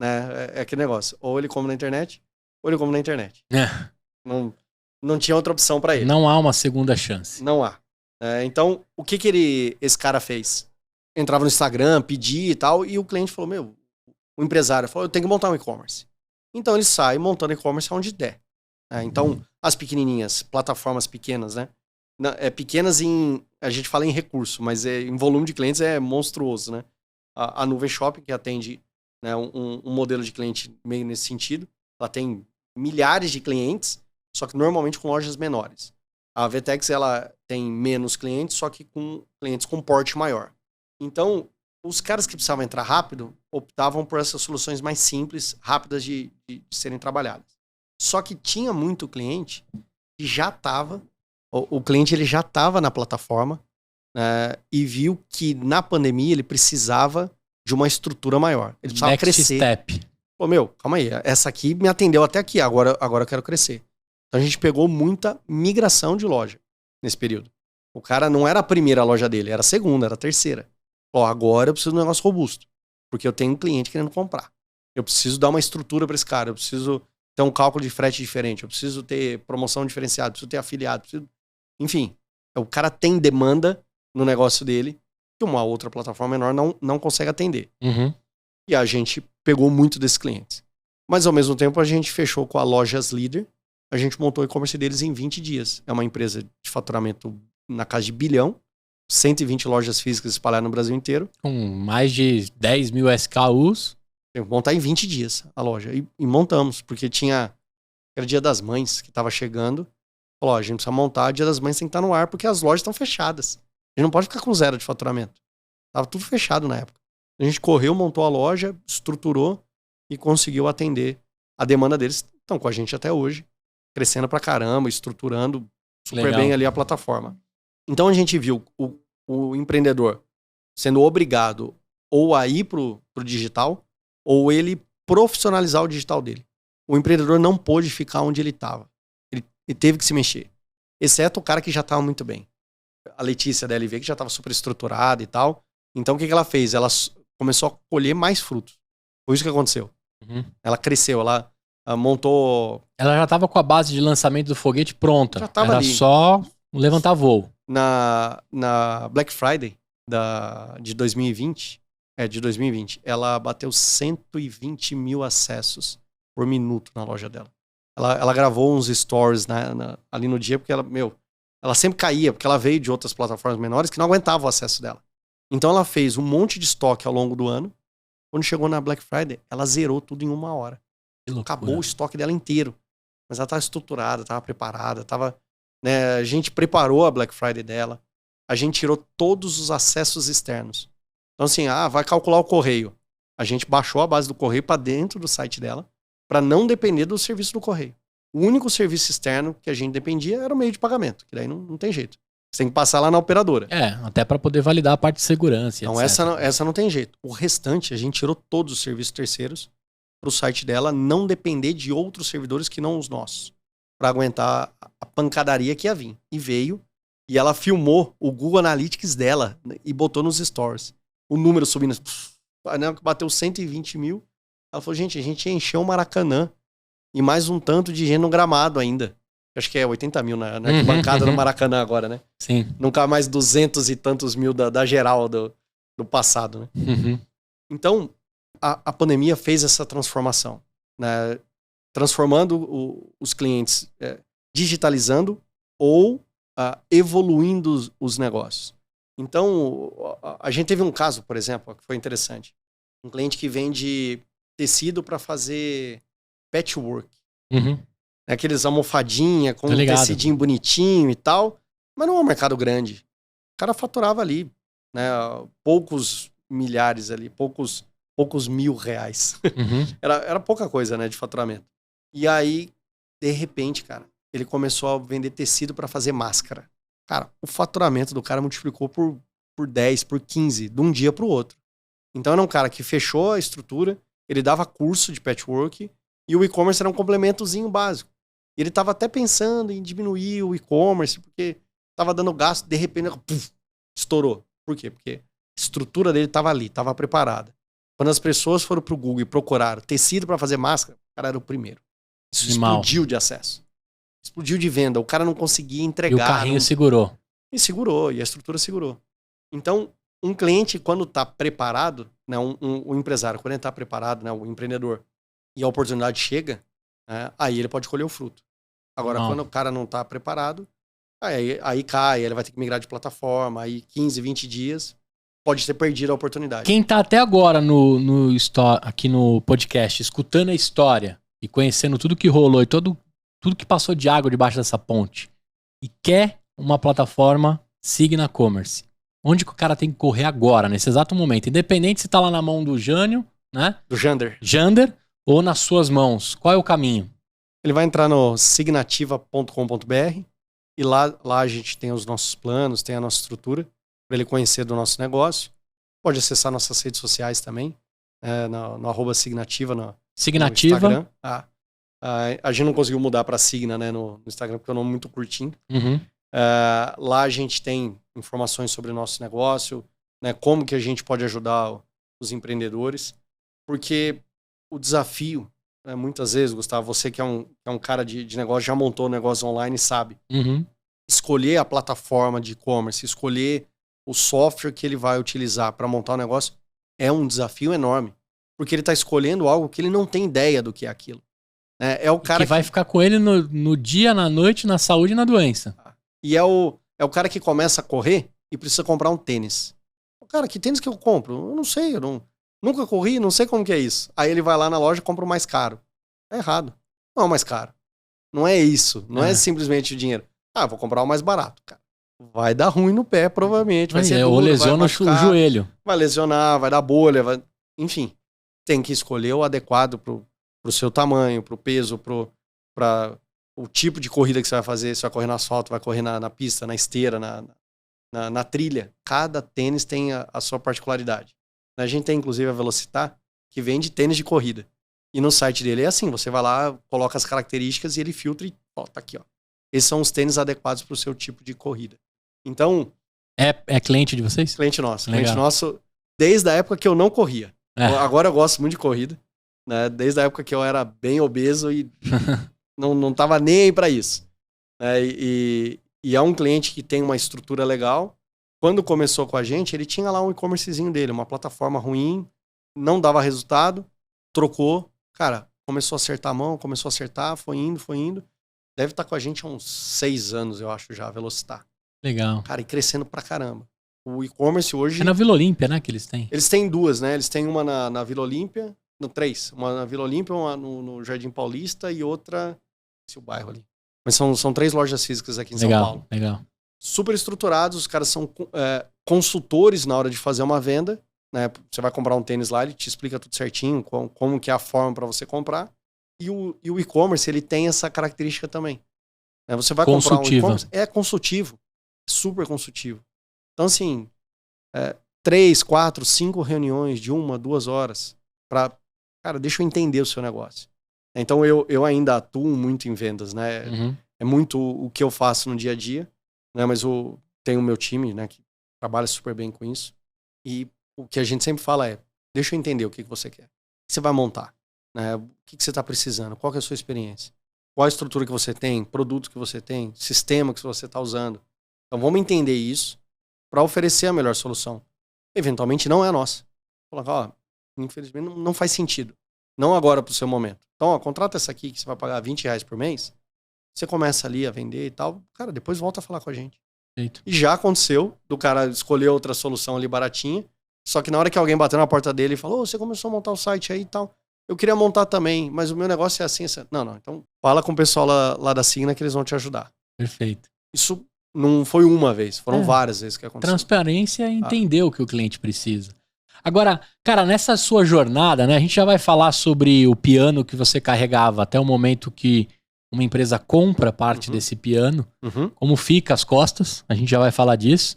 Né? É aquele negócio. Ou ele come na internet, ou ele come na internet. Não tinha outra opção para ele. Não há uma segunda chance. Não há. Então, o que esse cara fez? Entrava no Instagram, pedia e tal, e o cliente falou, o empresário falou, eu tenho que montar um e-commerce. Então ele sai montando e-commerce onde der. Então, as pequenininhas, plataformas pequenas, né? Pequenas a gente fala em recurso, mas em volume de clientes é monstruoso, né? A Nuvem Shop, que atende, né, um modelo de cliente meio nesse sentido, ela tem milhares de clientes, só que normalmente com lojas menores. A VTEX, ela tem menos clientes, só que com clientes com porte maior. Então, os caras que precisavam entrar rápido optavam por essas soluções mais simples, rápidas de serem trabalhadas. Só que tinha muito cliente que já estava, o cliente ele já estava na plataforma, e viu que na pandemia ele precisava de uma estrutura maior. Ele precisava crescer. Step. Pô, calma aí, essa aqui me atendeu até aqui, agora eu quero crescer. Então a gente pegou muita migração de loja nesse período. O cara não era a primeira loja dele, era a segunda, era a terceira. Agora eu preciso de um negócio robusto, porque eu tenho um cliente querendo comprar. Eu preciso dar uma estrutura para esse cara, eu preciso ter um cálculo de frete diferente, eu preciso ter promoção diferenciada, eu preciso ter afiliado, enfim, o cara tem demanda no negócio dele que uma outra plataforma menor não consegue atender. Uhum. E a gente pegou muito desses clientes. Mas ao mesmo tempo a gente fechou com a Lojas Líder, a gente montou o e-commerce deles em 20 dias. É uma empresa de faturamento na casa de 1 bilhão, 120 lojas físicas espalhadas no Brasil inteiro. Com mais de 10 mil SKUs. Tem que montar em 20 dias a loja. E montamos, porque era Dia das Mães que estava chegando. Falou, a gente precisa montar, Dia das Mães tem que estar no ar, porque as lojas estão fechadas. A gente não pode ficar com 0 de faturamento. Tava tudo fechado na época. A gente correu, montou a loja, estruturou e conseguiu atender a demanda deles. Estão com a gente até hoje, crescendo pra caramba, estruturando super bem ali a plataforma. Então a gente viu o empreendedor sendo obrigado ou a ir pro digital, ou ele profissionalizar o digital dele. O empreendedor não pôde ficar onde ele estava. Ele teve que se mexer. Exceto o cara que já estava muito bem. A Letícia da LV, que já estava super estruturada e tal. Então, o que ela fez? Ela começou a colher mais frutos. Foi isso que aconteceu. Ela cresceu, ela montou... Ela já estava com a base de lançamento do foguete pronta. Já estava ali. Só levantar voo. Na Black Friday de 2020, ela bateu 120 mil acessos por minuto na loja dela. Ela gravou uns stories ali no dia, porque ela sempre caía, porque ela veio de outras plataformas menores que não aguentavam o acesso dela. Então ela fez um monte de estoque ao longo do ano. Quando chegou na Black Friday, ela zerou tudo em 1 hora. Acabou o estoque dela inteiro. Mas ela estava estruturada, estava preparada, né, a gente preparou a Black Friday dela. A gente tirou todos os acessos externos. Então assim, vai calcular o correio. A gente baixou a base do correio para dentro do site dela, para não depender do serviço do correio. O único serviço externo que a gente dependia era o meio de pagamento, que daí não tem jeito. Você tem que passar lá na operadora. Até para poder validar a parte de segurança. Então essa não tem jeito. O restante, a gente tirou todos os serviços terceiros para o site dela não depender de outros servidores que não os nossos, para aguentar a pancadaria que ia vir. E veio, e ela filmou o Google Analytics dela e botou nos stores. O número subindo, bateu 120 mil. Ela falou, gente, a gente encheu o Maracanã e mais um tanto de gente no gramado ainda. Acho que é 80 mil na bancada do Maracanã agora, né? Sim. Nunca mais 200 e tantos mil da geral do passado, né? Então, a pandemia fez essa transformação, né? Transformando os clientes, digitalizando ou evoluindo os negócios. Então, a gente teve um caso, por exemplo, que foi interessante. Um cliente que vende tecido para fazer patchwork. Aqueles almofadinha com um tecidinho bonitinho e tal. Mas não é um mercado grande. O cara faturava ali, né, poucos milhares ali, poucos R$1.000. Era pouca coisa, né, de faturamento. E aí, de repente, cara, ele começou a vender tecido para fazer máscara. Cara, o faturamento do cara multiplicou por 10, por 15, de um dia pro outro. Então era um cara que fechou a estrutura, ele dava curso de patchwork e o e-commerce era um complementozinho básico. Ele estava até pensando em diminuir o e-commerce, porque estava dando gasto, de repente, estourou. Por quê? Porque a estrutura dele estava ali, estava preparada. Quando as pessoas foram pro Google e procuraram tecido para fazer máscara, o cara era o primeiro. Isso explodiu de acesso. Explodiu de venda. O cara não conseguia entregar. E o carrinho segurou. E segurou, e a estrutura segurou. Então, um cliente, quando está preparado, né, um empresário, quando ele está preparado, né, o empreendedor, e a oportunidade chega, né, aí ele pode colher o fruto. Agora, quando o cara não está preparado, aí cai, ele vai ter que migrar de plataforma, aí 15, 20 dias, pode ter perdido a oportunidade. Quem está até agora aqui no podcast, escutando a história e conhecendo tudo que rolou e tudo que passou de água debaixo dessa ponte, e quer uma plataforma Signa Commerce, onde que o cara tem que correr agora, nesse exato momento? Independente se tá lá na mão do Jânio, né? Do Jander, ou nas suas mãos. Qual é o caminho? Ele vai entrar no signativa.com.br e lá a gente tem os nossos planos, tem a nossa estrutura, para ele conhecer do nosso negócio. Pode acessar nossas redes sociais também, no @signativa no Instagram. A gente não conseguiu mudar para Signa, né, no Instagram, porque é um nome muito curtinho. Lá a gente tem informações sobre o nosso negócio, né, como que a gente pode ajudar os empreendedores, porque o desafio, né, muitas vezes, Gustavo, você que é um cara de negócio, já montou negócio online, sabe, escolher a plataforma de e-commerce, escolher o software que ele vai utilizar para montar o negócio é um desafio enorme, porque ele está escolhendo algo que ele não tem ideia do que é aquilo. É o cara que vai ficar com ele no dia, na noite, na saúde e na doença. E é o cara que começa a correr e precisa comprar um tênis. Cara, que tênis que eu compro? Eu não sei, nunca corri, não sei como que é isso. Aí ele vai lá na loja e compra o mais caro. É errado. Não é o mais caro. Não é isso. Não é simplesmente o dinheiro. Vou comprar o mais barato, cara. Vai dar ruim no pé, provavelmente. Vai ser duro, ou lesiona o joelho. Vai lesionar, vai dar bolha. Enfim, tem que escolher o adequado pro seu tamanho, pro peso, pra o tipo de corrida que você vai fazer. Você vai correr no asfalto, vai correr na pista, na esteira, na trilha. Cada tênis tem a sua particularidade. A gente tem, inclusive, a Velocitar, que vende tênis de corrida. E no site dele é assim, você vai lá, coloca as características e ele filtra e, ó, tá aqui, ó. Esses são os tênis adequados para o seu tipo de corrida. Então... É cliente de vocês? Cliente nosso. Legal. Cliente nosso desde a época que eu não corria. Agora eu gosto muito de corrida. Né? Desde a época que eu era bem obeso e não tava nem aí pra isso. E é um cliente que tem uma estrutura legal. Quando começou com a gente, ele tinha lá um e-commercezinho dele, uma plataforma ruim, não dava resultado, trocou. Cara, começou a acertar a mão, começou a acertar, foi indo. Deve estar com a gente há uns 6 anos, eu acho já, a Velocitar. Legal. Cara, e crescendo pra caramba. O e-commerce hoje... É na Vila Olímpia, né, que eles têm? Eles têm 2, né? Eles têm uma na Vila Olímpia, 3. Uma na Vila Olímpia, uma no Jardim Paulista e outra... Esse é o bairro ali. Mas são 3 lojas físicas aqui em São Paulo. Legal. Super estruturados, os caras são consultores na hora de fazer uma venda. Né? Você vai comprar um tênis lá, ele te explica tudo certinho, como que é a forma para você comprar. E o e-commerce, ele tem essa característica também. Né? Você vai comprar um e-commerce, é consultivo. Super consultivo. Então, assim, 3, 4, 5 reuniões de 1, 2 horas pra... Cara, deixa eu entender o seu negócio. Então, eu ainda atuo muito em vendas, né? Uhum. É muito o que eu faço no dia a dia, né? Mas eu tenho o meu time, né? Que trabalha super bem com isso. E o que a gente sempre fala é, deixa eu entender o que você quer. O que você vai montar? Né? O que você está precisando? Qual que é a sua experiência? Qual a estrutura que você tem? Produto que você tem? Sistema que você está usando? Então, vamos entender isso para oferecer a melhor solução. Eventualmente, não é a nossa. Falar, infelizmente, não faz sentido. Não agora para o seu momento. Então, contrata essa aqui que você vai pagar R$20 por mês. Você começa ali a vender e tal. Cara, depois volta a falar com a gente. Eita. E já aconteceu do cara escolher outra solução ali baratinha. Só que na hora que alguém bateu na porta dele e falou, você começou a montar o site aí e tal. Eu queria montar também, mas o meu negócio é assim. Não. Então, fala com o pessoal lá da Signa que eles vão te ajudar. Perfeito. Isso não foi uma vez, foram várias vezes que aconteceu. Transparência é entender o que o cliente precisa. Agora, cara, nessa sua jornada, né, a gente já vai falar sobre o piano que você carregava até o momento que uma empresa compra parte desse piano, como fica as costas, a gente já vai falar disso.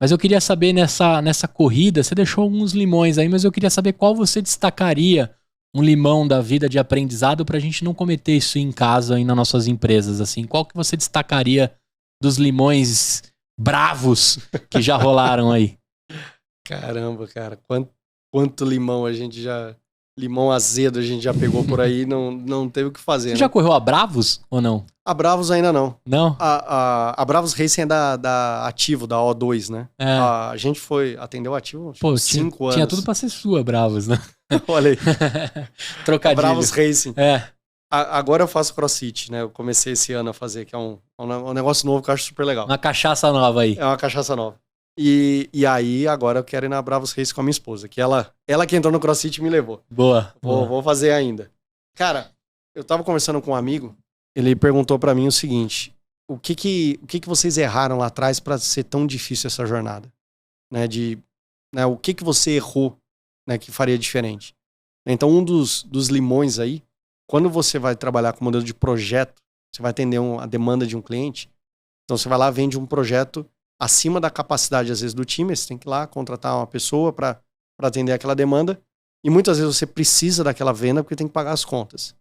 Mas eu queria saber nessa corrida, você deixou alguns limões aí, mas eu queria saber qual você destacaria um limão da vida de aprendizado pra gente não cometer isso em casa e nas nossas empresas, assim. Qual que você destacaria dos limões bravos que já rolaram aí? Caramba, cara, quanto limão a gente já... Limão azedo a gente já pegou por aí, não teve o que fazer. Você já correu a Bravos ou não? A Bravos ainda não. Não? A Bravos Racing é da Ativo, da O2, né? É. A gente atendeu a Ativo há 5 anos. Tinha tudo pra ser sua, Bravos, né? Olha aí. Trocadilho. Bravos Racing. É. Agora eu faço CrossFit, né? Eu comecei esse ano a fazer, que é um negócio novo que eu acho super legal. Uma cachaça nova aí. É uma cachaça nova. E aí, agora eu quero ir na Bravos Race com a minha esposa, que ela que entrou no CrossFit me levou. Boa. Vou fazer ainda. Cara, eu tava conversando com um amigo, ele perguntou pra mim o seguinte, o que vocês erraram lá atrás pra ser tão difícil essa jornada? Né, o que você errou, né, que faria diferente? Então, um dos limões aí, quando você vai trabalhar com modelo de projeto, você vai atender a demanda de um cliente, então você vai lá, vende um projeto acima da capacidade, às vezes, do time, você tem que ir lá contratar uma pessoa para atender aquela demanda, e muitas vezes você precisa daquela venda porque tem que pagar as contas.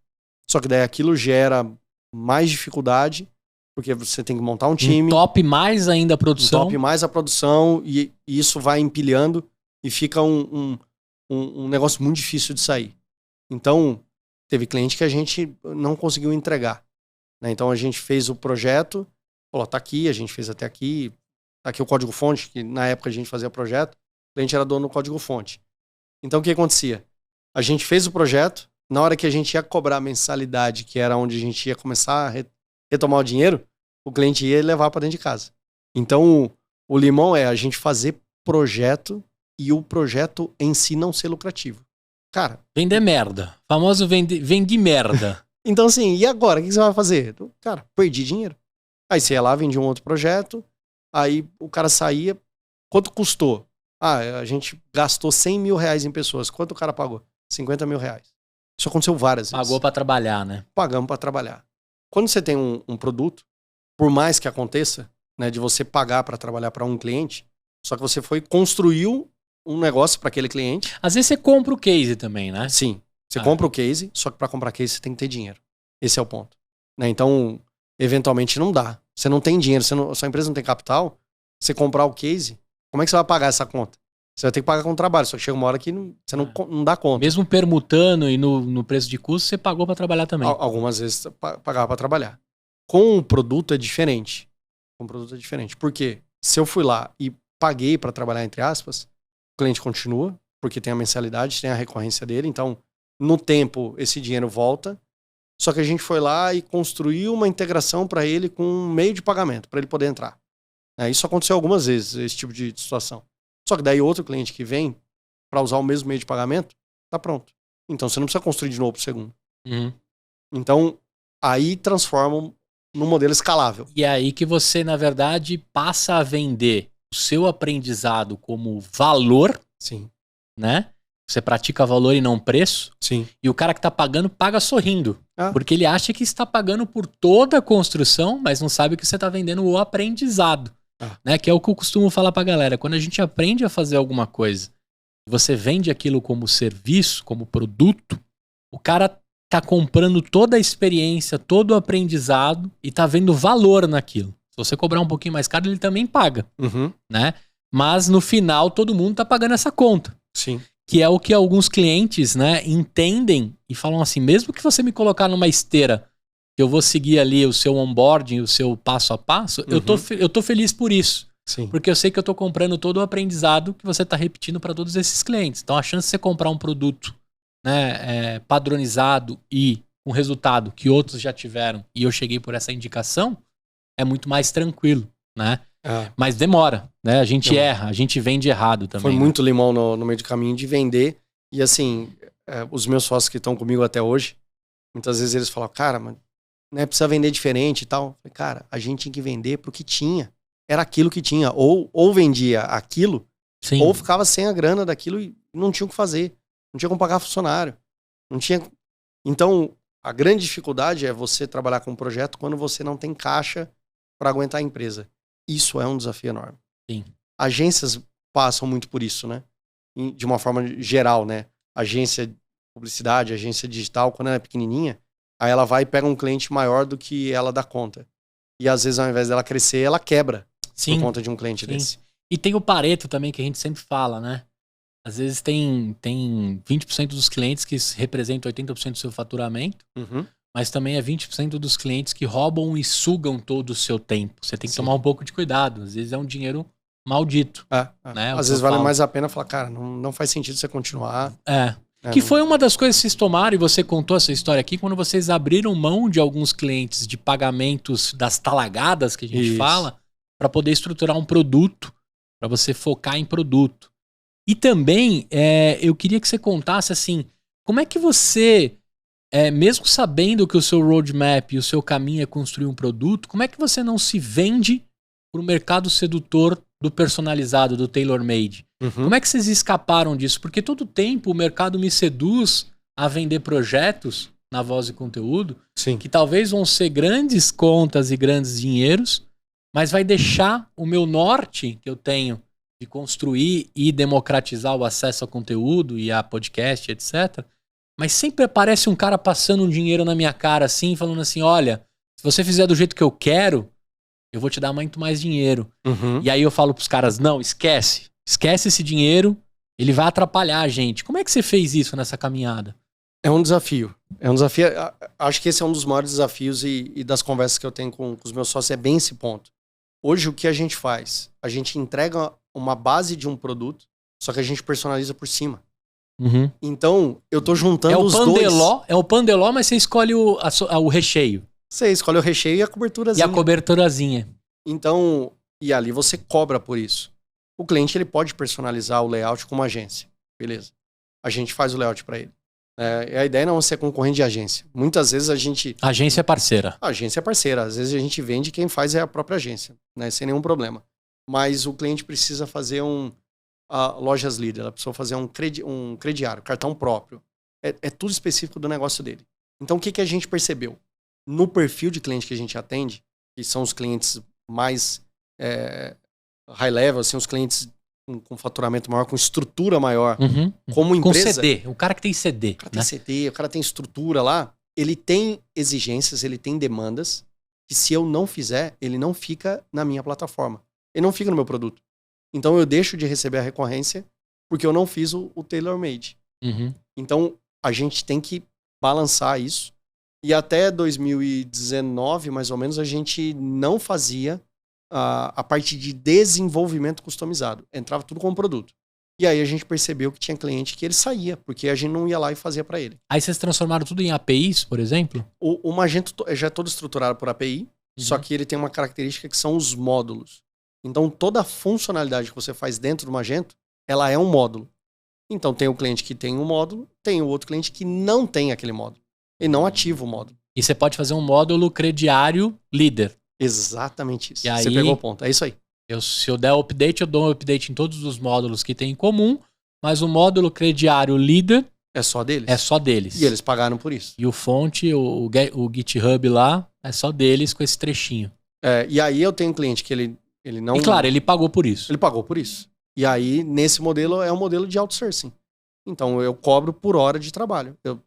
Só que daí aquilo gera mais dificuldade, porque você tem que montar um time. Top mais ainda a produção. Top mais a produção, e isso vai empilhando, e fica um negócio muito difícil de sair. Então, teve cliente que a gente não conseguiu entregar. Né? Então, a gente fez o projeto, falou, tá aqui, a gente fez até aqui, tá aqui o código-fonte, que na época a gente fazia projeto, o cliente era dono do código-fonte. Então, o que acontecia? A gente fez o projeto, na hora que a gente ia cobrar a mensalidade, que era onde a gente ia começar a retomar o dinheiro, o cliente ia levar para dentro de casa. Então, o limão é a gente fazer projeto e o projeto em si não ser lucrativo. Cara... Vender merda. Famoso vende merda. Então, assim, e agora? O que você vai fazer? Cara, perdi dinheiro. Aí você ia lá, vendia um outro projeto, aí o cara saía, quanto custou? A gente gastou R$100 mil em pessoas. Quanto o cara pagou? R$50 mil. Isso aconteceu várias vezes. Pagou pra trabalhar, né? Pagamos pra trabalhar. Quando você tem um produto, por mais que aconteça, né, de você pagar pra trabalhar pra um cliente, só que você construiu um negócio pra aquele cliente. Às vezes você compra o case também, né? Sim. Você compra o case, só que para comprar case você tem que ter dinheiro. Esse é o ponto. Né? Então, eventualmente não dá. Você não tem dinheiro, sua empresa não tem capital, você comprar o case, como é que você vai pagar essa conta? Você vai ter que pagar com o trabalho, só que chega uma hora que você não dá conta. Mesmo permutando e no preço de custo, você pagou para trabalhar também. Algumas vezes pagava para trabalhar. Com o produto é diferente. Por quê? Se eu fui lá e paguei para trabalhar, entre aspas, o cliente continua, porque tem a mensalidade, tem a recorrência dele, então no tempo esse dinheiro volta. Só que a gente foi lá e construiu uma integração para ele com um meio de pagamento, para ele poder entrar. Isso aconteceu algumas vezes, esse tipo de situação. Só que daí outro cliente que vem para usar o mesmo meio de pagamento, tá pronto. Então você não precisa construir de novo pro segundo. Uhum. Então aí transformam num modelo escalável. E é aí que você, na verdade, passa a vender o seu aprendizado como valor. Sim. Né? Você pratica valor e não preço. Sim. E o cara que tá pagando, paga sorrindo. Porque ele acha que está pagando por toda a construção, mas não sabe que você tá vendendo o aprendizado. Né? Que é o que eu costumo falar pra galera. Quando a gente aprende a fazer alguma coisa, você vende aquilo como serviço, como produto, o cara tá comprando toda a experiência, todo o aprendizado e tá vendo valor naquilo. Se você cobrar um pouquinho mais caro, ele também paga. Uhum. Né? Mas no final, todo mundo tá pagando essa conta. Sim. Que é o que alguns clientes, né, entendem e falam assim, mesmo que você me colocar numa esteira, que eu vou seguir ali o seu onboarding, o seu passo a passo, eu tô feliz por isso. Sim. Porque eu sei que eu tô comprando todo o aprendizado que você tá repetindo para todos esses clientes. Então a chance de você comprar um produto, né, padronizado e com resultado que outros já tiveram e eu cheguei por essa indicação, é muito mais tranquilo, né? Mas demora, né? A gente erra, a gente vende errado também. Foi muito limão no meio do caminho de vender. E assim, os meus sócios que estão comigo até hoje, muitas vezes eles falam, cara, mas né, precisa vender diferente e tal. Eu falei, cara, a gente tinha que vender pro que tinha. Era aquilo que tinha. Ou vendia aquilo, Sim. Ou ficava sem a grana daquilo e não tinha o que fazer. Não tinha como pagar funcionário. Não tinha... Então, a grande dificuldade é você trabalhar com um projeto quando você não tem caixa para aguentar a empresa. Isso é um desafio enorme. Sim. Agências passam muito por isso, né? De uma forma geral, né? Agência de publicidade, agência digital, quando ela é pequenininha, aí ela vai e pega um cliente maior do que ela dá conta. E às vezes, ao invés dela crescer, ela quebra por conta de um cliente desse. E tem o Pareto também, que a gente sempre fala, né? Às vezes tem 20% dos clientes que representam 80% do seu faturamento, mas também é 20% dos clientes que roubam e sugam todo o seu tempo. Você tem que tomar um pouco de cuidado. Às vezes é um dinheiro maldito. Né? Às vezes vale mais a pena falar, cara, não faz sentido você continuar. Que foi uma das coisas que vocês tomaram, e você contou essa história aqui, quando vocês abriram mão de alguns clientes de pagamentos das talagadas, que a gente fala, para poder estruturar um produto, para você focar em produto. E também, eu queria que você contasse assim, como é que você, mesmo sabendo que o seu roadmap e o seu caminho é construir um produto, como é que você não se vende para o mercado sedutor do personalizado, do tailor-made? Como é que vocês escaparam disso? Porque todo tempo o mercado me seduz a vender projetos na Voz e Conteúdo, que talvez vão ser grandes contas e grandes dinheiros, mas vai deixar o meu norte que eu tenho de construir e democratizar o acesso a conteúdo e a podcast, etc. Mas sempre aparece um cara passando um dinheiro na minha cara assim, falando assim, olha, se você fizer do jeito que eu quero, eu vou te dar muito mais dinheiro. E aí eu falo pros caras, não, esquece esse dinheiro, ele vai atrapalhar a gente. Como é que você fez isso nessa caminhada? É um desafio. Acho que esse é um dos maiores desafios e das conversas que eu tenho com os meus sócios, é bem esse ponto. Hoje o que a gente faz? A gente entrega uma base de um produto, só que a gente personaliza por cima. Então, eu tô juntando os dois. É o pandeló, mas você escolhe o recheio. Você escolhe o recheio e a coberturazinha. E a coberturazinha. Então, e ali você cobra por isso. O cliente ele pode personalizar o layout como agência. Beleza. A gente faz o layout para ele. A ideia não é ser concorrente de agência. Muitas vezes a gente... Agência é parceira. A agência é parceira. Às vezes a gente vende, quem faz é a própria agência, né? Sem nenhum problema. Mas o cliente precisa fazer lojas líder, ela precisa fazer um crediário, cartão próprio. É tudo específico do negócio dele. Então o que a gente percebeu? No perfil de cliente que a gente atende, que são os clientes mais high level, assim, os clientes com faturamento maior, com estrutura maior, Uhum. como Com empresa... CD, o cara que tem CD. O cara tem CD, o cara tem estrutura lá, ele tem exigências, ele tem demandas, que se eu não fizer, ele não fica na minha plataforma. Ele não fica no meu produto. Então eu deixo de receber a recorrência porque eu não fiz o tailor-made. Uhum. Então a gente tem que balançar isso. E até 2019, mais ou menos, a gente não fazia a parte de desenvolvimento customizado. Entrava tudo como produto. E aí a gente percebeu que tinha cliente que ele saía, porque a gente não ia lá e fazia para ele. Aí vocês transformaram tudo em APIs, por exemplo? O Magento já é todo estruturado por API, só que ele tem uma característica que são os módulos. Então toda a funcionalidade que você faz dentro do Magento, ela é um módulo. Então tem o cliente que tem um módulo, tem o outro cliente que não tem aquele módulo. E não ativa o módulo. E você pode fazer um módulo crediário líder. Exatamente isso. E aí, você pegou o ponto. É isso aí. Se eu der update, eu dou um update em todos os módulos que tem em comum, mas o módulo crediário líder É só deles. é só deles. E eles pagaram por isso. E o fonte, o GitHub lá, é só deles com esse trechinho. E aí eu tenho um cliente que ele não... E claro, ele pagou por isso. Ele pagou por isso. E aí, nesse modelo, é um modelo de outsourcing. Então, eu cobro por hora de trabalho. Eu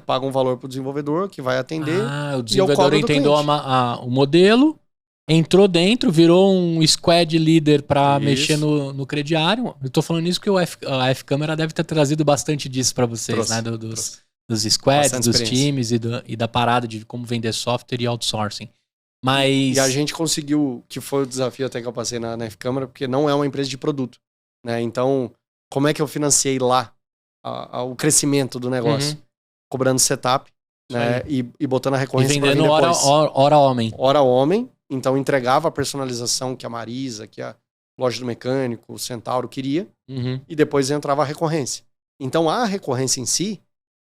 pago um valor para o desenvolvedor que vai atender. O desenvolvedor entendeu o modelo, entrou dentro, virou um squad leader para mexer no crediário. Eu tô falando isso porque a F-Câmara deve ter trazido bastante disso para vocês, né? Dos squads, bastante dos times e da parada de como vender software e outsourcing. Mas... E a gente conseguiu, que foi o desafio até que eu passei na F-Câmara, porque não é uma empresa de produto. Né? Então, como é que eu financiei lá o crescimento do negócio? Cobrando setup, né? E botando a recorrência para vendendo hora homem. Hora homem. Então, entregava a personalização que a Marisa, que a loja do mecânico, o Centauro queria. E depois entrava a recorrência. Então, a recorrência em si,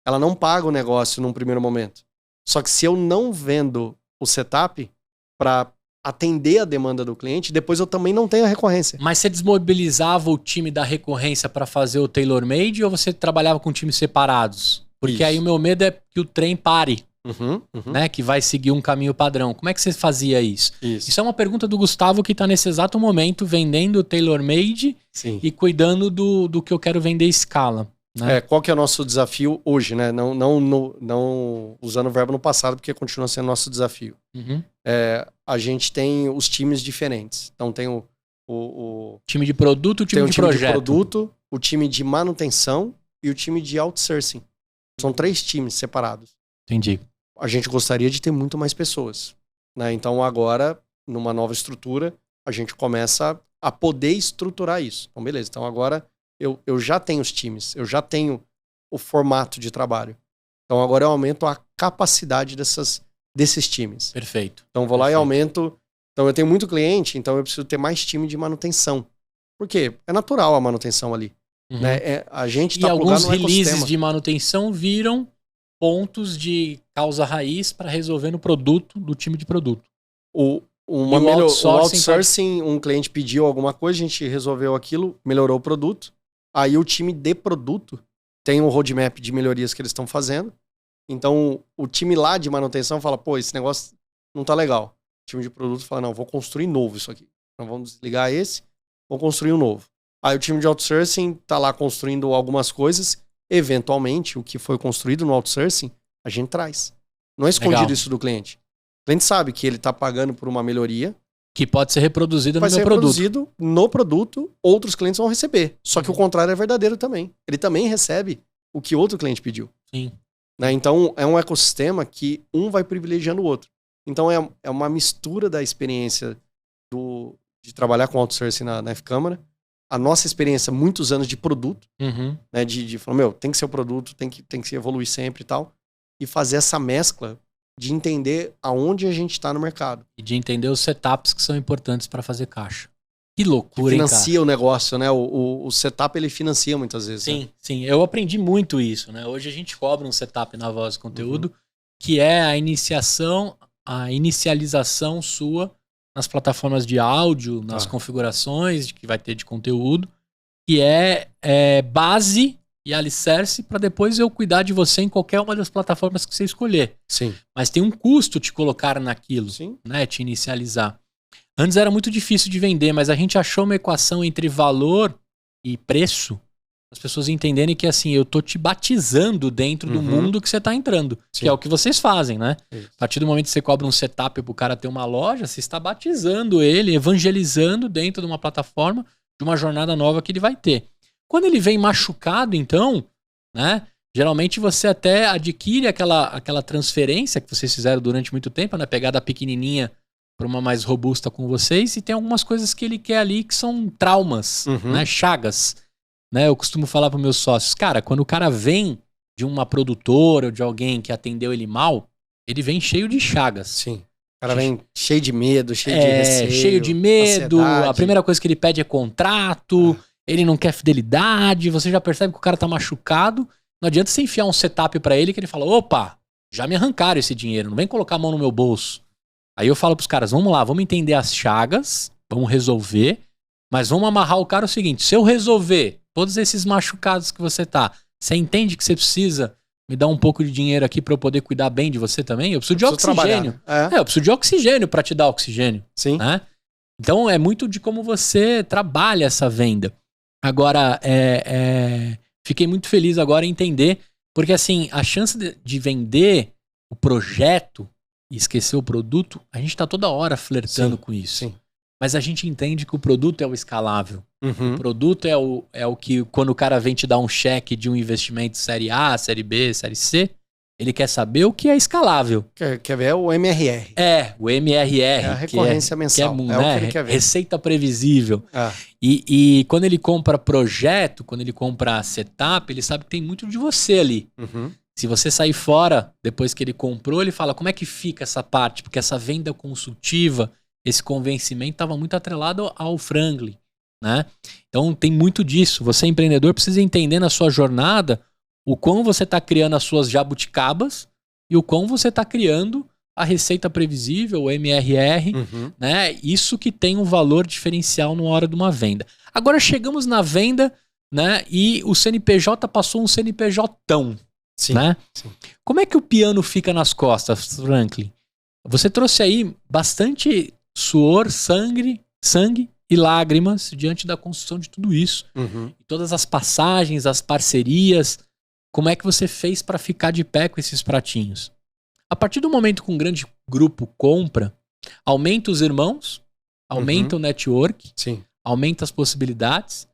ela não paga o negócio num primeiro momento. Só que se eu não vendo o setup para atender a demanda do cliente, depois eu também não tenho a recorrência. Mas você desmobilizava o time da recorrência para fazer o tailor-made ou você trabalhava com times separados? Porque aí o meu medo é que o trem pare, né? Que vai seguir um caminho padrão. Como é que você fazia isso? Isso é uma pergunta do Gustavo que está nesse exato momento vendendo o tailor-made e cuidando do que eu quero vender escala. Né? Qual que é o nosso desafio hoje, né? Não usando o verbo no passado, porque continua sendo nosso desafio. A gente tem os times diferentes. Então tem o time de produto, o time de projeto. De produto, o time de manutenção e o time de outsourcing. São 3 times separados. Entendi. A gente gostaria de ter muito mais pessoas. Né? Então agora, numa nova estrutura, a gente começa a poder estruturar isso. Então beleza, então agora eu já tenho os times, eu já tenho o formato de trabalho. Então agora eu aumento a capacidade desses times. Perfeito. Então vou lá e aumento. Então eu tenho muito cliente, então eu preciso ter mais time de manutenção. Por quê? É natural a manutenção ali. Né? A gente tá plugado no ecossistema. E alguns releases de manutenção viram pontos de causa raiz para resolver no produto do time de produto. O outsourcing, um cliente pediu alguma coisa, a gente resolveu aquilo, melhorou o produto. Aí o time de produto tem um roadmap de melhorias que eles estão fazendo. Então o time lá de manutenção fala, pô, esse negócio não tá legal. O time de produto fala, não, vou construir novo isso aqui. Então vamos desligar esse, vou construir um novo. Aí o time de outsourcing tá lá construindo algumas coisas. Eventualmente, o que foi construído no outsourcing, a gente traz. Não é escondido isso do cliente. O cliente sabe que ele tá pagando por uma melhoria. Que pode ser reproduzida no meu produto. Vai ser reproduzido no produto, outros clientes vão receber. Só que o contrário é verdadeiro também. Ele também recebe o que outro cliente pediu. Sim. Né? Então, é um ecossistema que um vai privilegiando o outro. Então, é uma mistura da experiência de trabalhar com outsourcing na F-Câmara. A nossa experiência, muitos anos de produto, né? De falar, tem que ser o produto, tem que se evoluir sempre e tal. E fazer essa mescla de entender aonde a gente está no mercado. E de entender os setups que são importantes para fazer caixa. Que loucura, hein, cara? Financia o negócio, né? O setup, ele financia muitas vezes. Sim, né? Sim. Eu aprendi muito isso, né? Hoje a gente cobra um setup na Voz Conteúdo, que é a inicialização sua nas plataformas de áudio, nas configurações que vai ter de conteúdo, que é base e alicerce para depois eu cuidar de você em qualquer uma das plataformas que você escolher. Sim. Mas tem um custo te colocar naquilo, sim, né? Te inicializar. Antes era muito difícil de vender, mas a gente achou uma equação entre valor e preço, as pessoas entenderem que assim, eu tô te batizando dentro do mundo que você tá entrando. Sim. Que é o que vocês fazem, né? Isso. A partir do momento que você cobra um setup pro cara ter uma loja, você está batizando ele, evangelizando dentro de uma plataforma, de uma jornada nova que ele vai ter. Quando ele vem machucado, então, né? Geralmente você até adquire aquela transferência que vocês fizeram durante muito tempo, né? Pegar da pequenininha para uma mais robusta com vocês, e tem algumas coisas que ele quer ali que são traumas, né? Chagas. Né, eu costumo falar para meus sócios, cara, quando o cara vem de uma produtora ou de alguém que atendeu ele mal, ele vem cheio de chagas. Sim. O cara vem cheio de medo, cheio de receio. Cheio de medo, ansiedade. A primeira coisa que ele pede é contrato, ele não quer fidelidade, você já percebe que o cara tá machucado. Não adianta você enfiar um setup para ele que ele fala, opa, já me arrancaram esse dinheiro, não vem colocar a mão no meu bolso. Aí eu falo pros caras, vamos lá, vamos entender as chagas, vamos resolver, mas vamos amarrar o cara o seguinte, se eu resolver todos esses machucados que você tá, você entende que você precisa me dar um pouco de dinheiro aqui pra eu poder cuidar bem de você também? Eu preciso de oxigênio. Eu preciso de oxigênio pra te dar oxigênio. Sim. Né? Então é muito de como você trabalha essa venda. Agora, fiquei muito feliz agora em entender, porque assim, a chance de vender o projeto e esquecer o produto, a gente tá toda hora flertando com isso. Sim. Mas a gente entende que o produto é o escalável. O produto é o que, quando o cara vem te dar um cheque de um investimento série A, série B, série C, ele quer saber o que é escalável. Quer ver o MRR. O MRR. É a recorrência mensal. Que é o que ele quer ver. Receita previsível. E quando ele compra projeto, quando ele compra setup, ele sabe que tem muito de você ali. Se você sair fora, depois que ele comprou, ele fala, como é que fica essa parte? Porque essa venda consultiva, esse convencimento estava muito atrelado ao Franklin, né? Então tem muito disso. Você, empreendedor, precisa entender na sua jornada o quão você está criando as suas jabuticabas e o quão você está criando a receita previsível, o MRR, né? Isso que tem um valor diferencial na hora de uma venda. Agora chegamos na venda, né? E o CNPJ passou um CNPJ-tão, né? Sim. Como é que o piano fica nas costas, Franklin? Você trouxe aí bastante suor, sangue e lágrimas diante da construção de tudo isso. Todas as passagens, as parcerias. Como é que você fez para ficar de pé com esses pratinhos? A partir do momento que um grande grupo compra, aumenta os irmãos, aumenta o network, aumenta as possibilidades,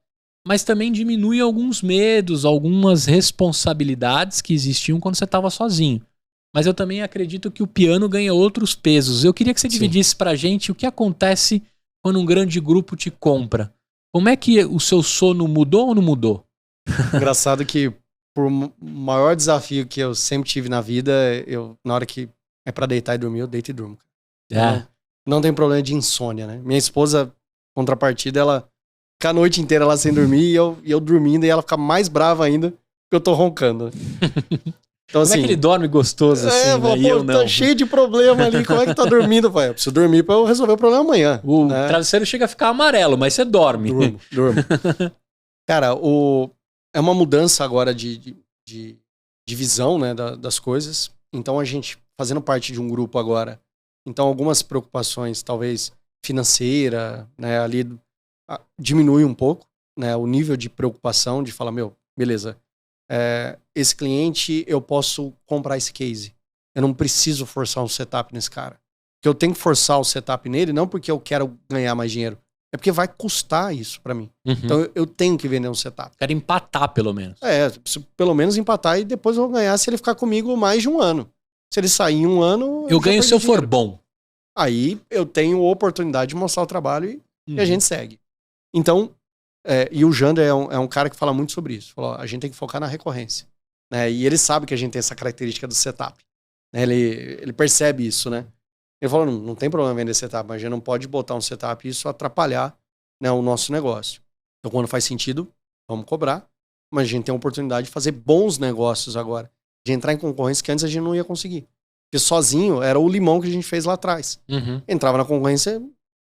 mas também diminui alguns medos, algumas responsabilidades que existiam quando você estava sozinho. Mas eu também acredito que o piano ganha outros pesos. Eu queria que você dividisse pra gente o que acontece quando um grande grupo te compra. Como é que o seu sono mudou ou não mudou? Engraçado que por maior desafio que eu sempre tive na vida, na hora que é pra deitar e dormir, eu deito e durmo. Não tem problema de insônia, né? Minha esposa, contrapartida, ela fica a noite inteira lá sem dormir e eu dormindo, e ela fica mais brava ainda porque eu tô roncando. Então, como é que ele dorme gostoso assim, né? E eu não. Tá cheio de problema ali, como é que tá dormindo, pai? Eu preciso dormir pra eu resolver o problema amanhã. O travesseiro chega a ficar amarelo, mas você dorme. Durmo. Cara, é uma mudança agora de visão, né, das coisas. Então a gente, fazendo parte de um grupo agora, então algumas preocupações, talvez financeira, né, ali diminui um pouco, né, o nível de preocupação de falar, beleza, esse cliente, eu posso comprar esse case. Eu não preciso forçar um setup nesse cara. Porque eu tenho que forçar o setup nele, não porque eu quero ganhar mais dinheiro. É porque vai custar isso pra mim. Então eu tenho que vender um setup. Quero empatar, pelo menos. Preciso pelo menos empatar e depois eu vou ganhar se ele ficar comigo mais de um ano. Se ele sair em um ano... Eu ganho se eu for bom. Aí eu tenho a oportunidade de mostrar o trabalho e a gente segue. Então... e o Jander é um cara que fala muito sobre isso. Falou, a gente tem que focar na recorrência. Né? E ele sabe que a gente tem essa característica do setup. Né? Ele percebe isso, né? Ele falou, não tem problema vender setup, mas a gente não pode botar um setup e isso atrapalhar, né, o nosso negócio. Então, quando faz sentido, vamos cobrar. Mas a gente tem a oportunidade de fazer bons negócios agora. De entrar em concorrência que antes a gente não ia conseguir. Porque sozinho era o limão que a gente fez lá atrás. Entrava na concorrência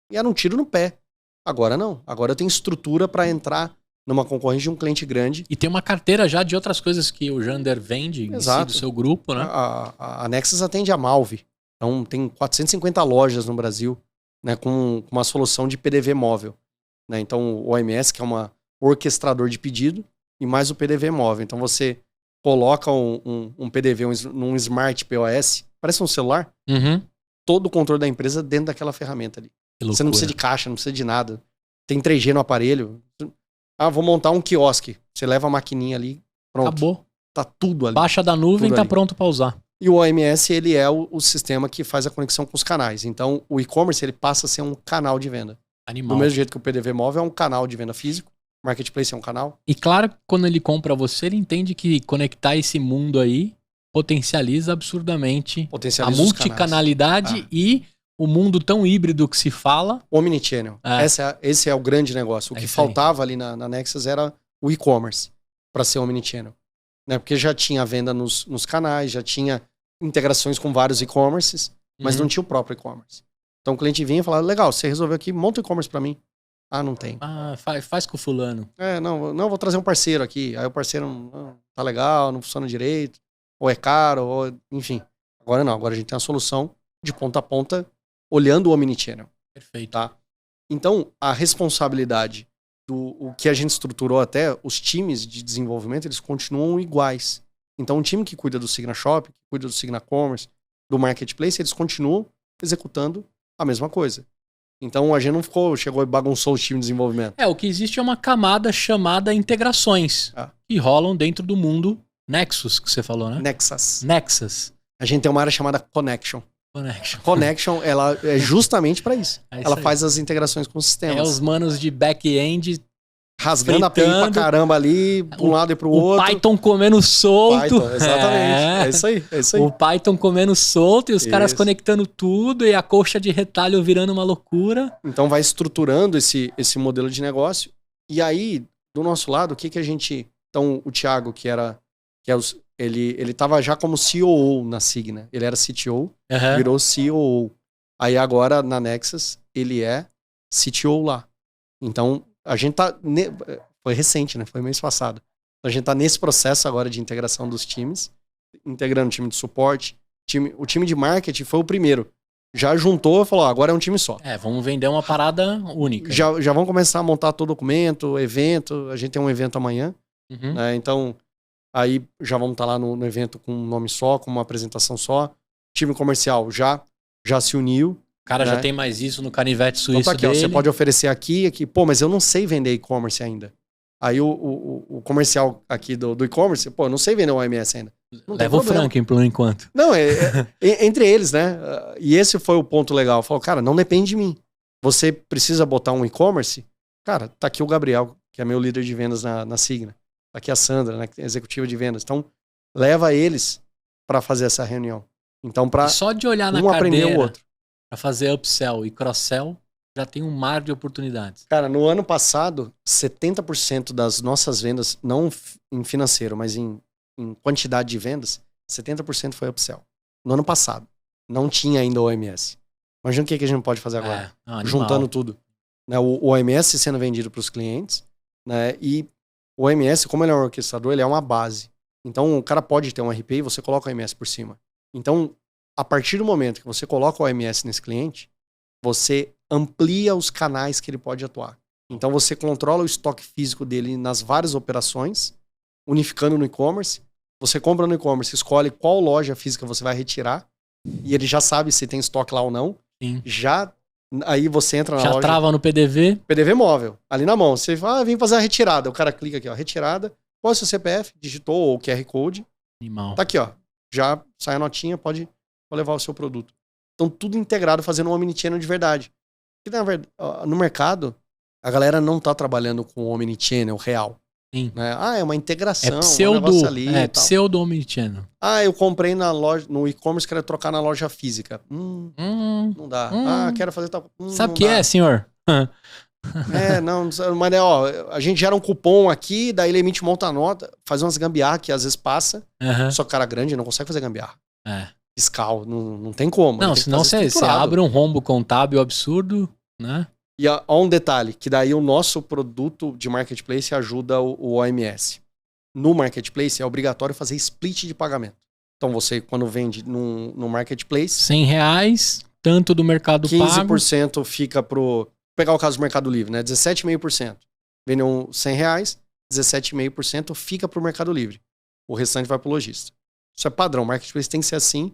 e era um tiro no pé. Agora não. Agora eu tenho estrutura para entrar numa concorrência de um cliente grande. E tem uma carteira já de outras coisas que o Jander vende em si do seu grupo, né? A Nexus atende a Malve. Então tem 450 lojas no Brasil, né, com uma solução de PDV móvel. Né? Então o OMS, que é uma orquestrador de pedido e mais o PDV móvel. Então você coloca um PDV num Smart POS, parece um celular, todo o controle da empresa dentro daquela ferramenta ali. Você não precisa de caixa, não precisa de nada. Tem 3G no aparelho. Vou montar um quiosque. Você leva a maquininha ali, pronto. Acabou. Tá tudo ali. Baixa da nuvem, tá pronto para usar. E o OMS, ele é o sistema que faz a conexão com os canais. Então, o e-commerce, ele passa a ser um canal de venda. Animal. Do mesmo jeito que o PDV móvel é um canal de venda físico, o Marketplace é um canal. E claro que quando ele compra você, ele entende que conectar esse mundo aí potencializa absurdamente a multicanalidade e o mundo tão híbrido que se fala. Omnichannel. Esse é o grande negócio. O que faltava ali na Nexus era o e-commerce para ser omnichannel. Né? Porque já tinha venda nos canais, já tinha integrações com vários e-commerces, mas não tinha o próprio e-commerce. Então o cliente vinha e falava, legal, você resolveu aqui, monta o e-commerce para mim. Não tem. Faz com o fulano. Não, vou trazer um parceiro aqui. Aí o parceiro não tá legal, não funciona direito, ou é caro, ou enfim. Agora não, agora a gente tem a solução de ponta a ponta, olhando o omnichannel. Perfeito. Tá? Então, a responsabilidade o que a gente estruturou até, os times de desenvolvimento, eles continuam iguais. Então, um time que cuida do Signa Shop, que cuida do Signa Commerce, do Marketplace, eles continuam executando a mesma coisa. Então, a gente não chegou e bagunçou o time de desenvolvimento. O que existe é uma camada chamada integrações, que rolam dentro do mundo Nexus, que você falou, né? Nexus. A gente tem uma área chamada Connection. Connection, ela é justamente para isso. Ela faz as integrações com os sistemas. Os manos de back-end rasgando a API pra caramba ali, de um lado e pro outro. O Python comendo solto. Exatamente. É isso aí. O Python comendo solto e os caras conectando tudo e a coxa de retalho virando uma loucura. Então vai estruturando esse modelo de negócio. E aí, do nosso lado, o que a gente... Então, o Thiago, ele tava já como COO na Signa. Ele era CTO, virou COO. Aí agora, na Nexus, ele é CTO lá. Então, a gente tá... Foi recente, né? Foi mês passado. A gente tá nesse processo agora de integração dos times. Integrando o time de suporte. O time de marketing foi o primeiro. Já juntou e falou, agora é um time só. Vamos vender uma parada única. Já vamos começar a montar todo o documento, evento. A gente tem um evento amanhã. Né? Então... Aí já vamos estar lá no evento com um nome só, com uma apresentação só. O time comercial já se uniu. O cara já tem mais isso no canivete suíço então tá aqui, dele. Você pode oferecer aqui. Pô, mas eu não sei vender e-commerce ainda. Aí o comercial aqui do e-commerce, eu não sei vender o OMS ainda. Leva o Franklin por enquanto. Não, entre eles, né? E esse foi o ponto legal. Falou, cara, não depende de mim. Você precisa botar um e-commerce? Cara, tá aqui o Gabriel, que é meu líder de vendas na Signa. Aqui a Sandra, né, executiva de vendas. Então, leva eles para fazer essa reunião. Então, para só de olhar na aprender o outro. Para fazer upsell e cross-sell, já tem um mar de oportunidades. Cara, no ano passado, 70% das nossas vendas, não em financeiro, mas em quantidade de vendas, 70% foi upsell. No ano passado. Não tinha ainda o OMS. Imagina o que a gente pode fazer agora. Juntando tudo. Né, o OMS sendo vendido para os clientes, né, e o OMS, como ele é um orquestrador, ele é uma base. Então, o cara pode ter um RP e você coloca o OMS por cima. Então, a partir do momento que você coloca o OMS nesse cliente, você amplia os canais que ele pode atuar. Então, você controla o estoque físico dele nas várias operações, unificando no e-commerce. Você compra no e-commerce, escolhe qual loja física você vai retirar, e ele já sabe se tem estoque lá ou não. Sim. Aí você entra na loja... Já trava no PDV. PDV móvel, ali na mão. Você fala, vem fazer a retirada. O cara clica aqui, retirada. Qual é o seu CPF? Digitou ou QR Code. Animal. Tá aqui, já sai a notinha, pode levar o seu produto. Então, tudo integrado, fazendo um omnichannel de verdade. Porque, na verdade, no mercado, a galera não tá trabalhando com o omnichannel real. Sim. Né? É uma integração. Pseudo omnichannel. Eu comprei na loja, no e-commerce, quero trocar na loja física. Não dá. Quero fazer tal. Sabe o que é, senhor? Mas a gente gera um cupom aqui, daí ele emite monta a nota, faz umas gambiarra que às vezes passa. Só que cara grande não consegue fazer gambiarra. Fiscal, não tem como. Não, senão você abre um rombo contábil absurdo, né? E há um detalhe, que daí o nosso produto de marketplace ajuda o OMS. No marketplace é obrigatório fazer split de pagamento. Então você, quando vende no marketplace... R$100, tanto do Mercado Pago... 15% fica pro... Vou pegar o caso do Mercado Livre, né? 17,5%. vendeu R$100, 17,5% fica pro Mercado Livre. O restante vai pro lojista. Isso é padrão. Marketplace tem que ser assim,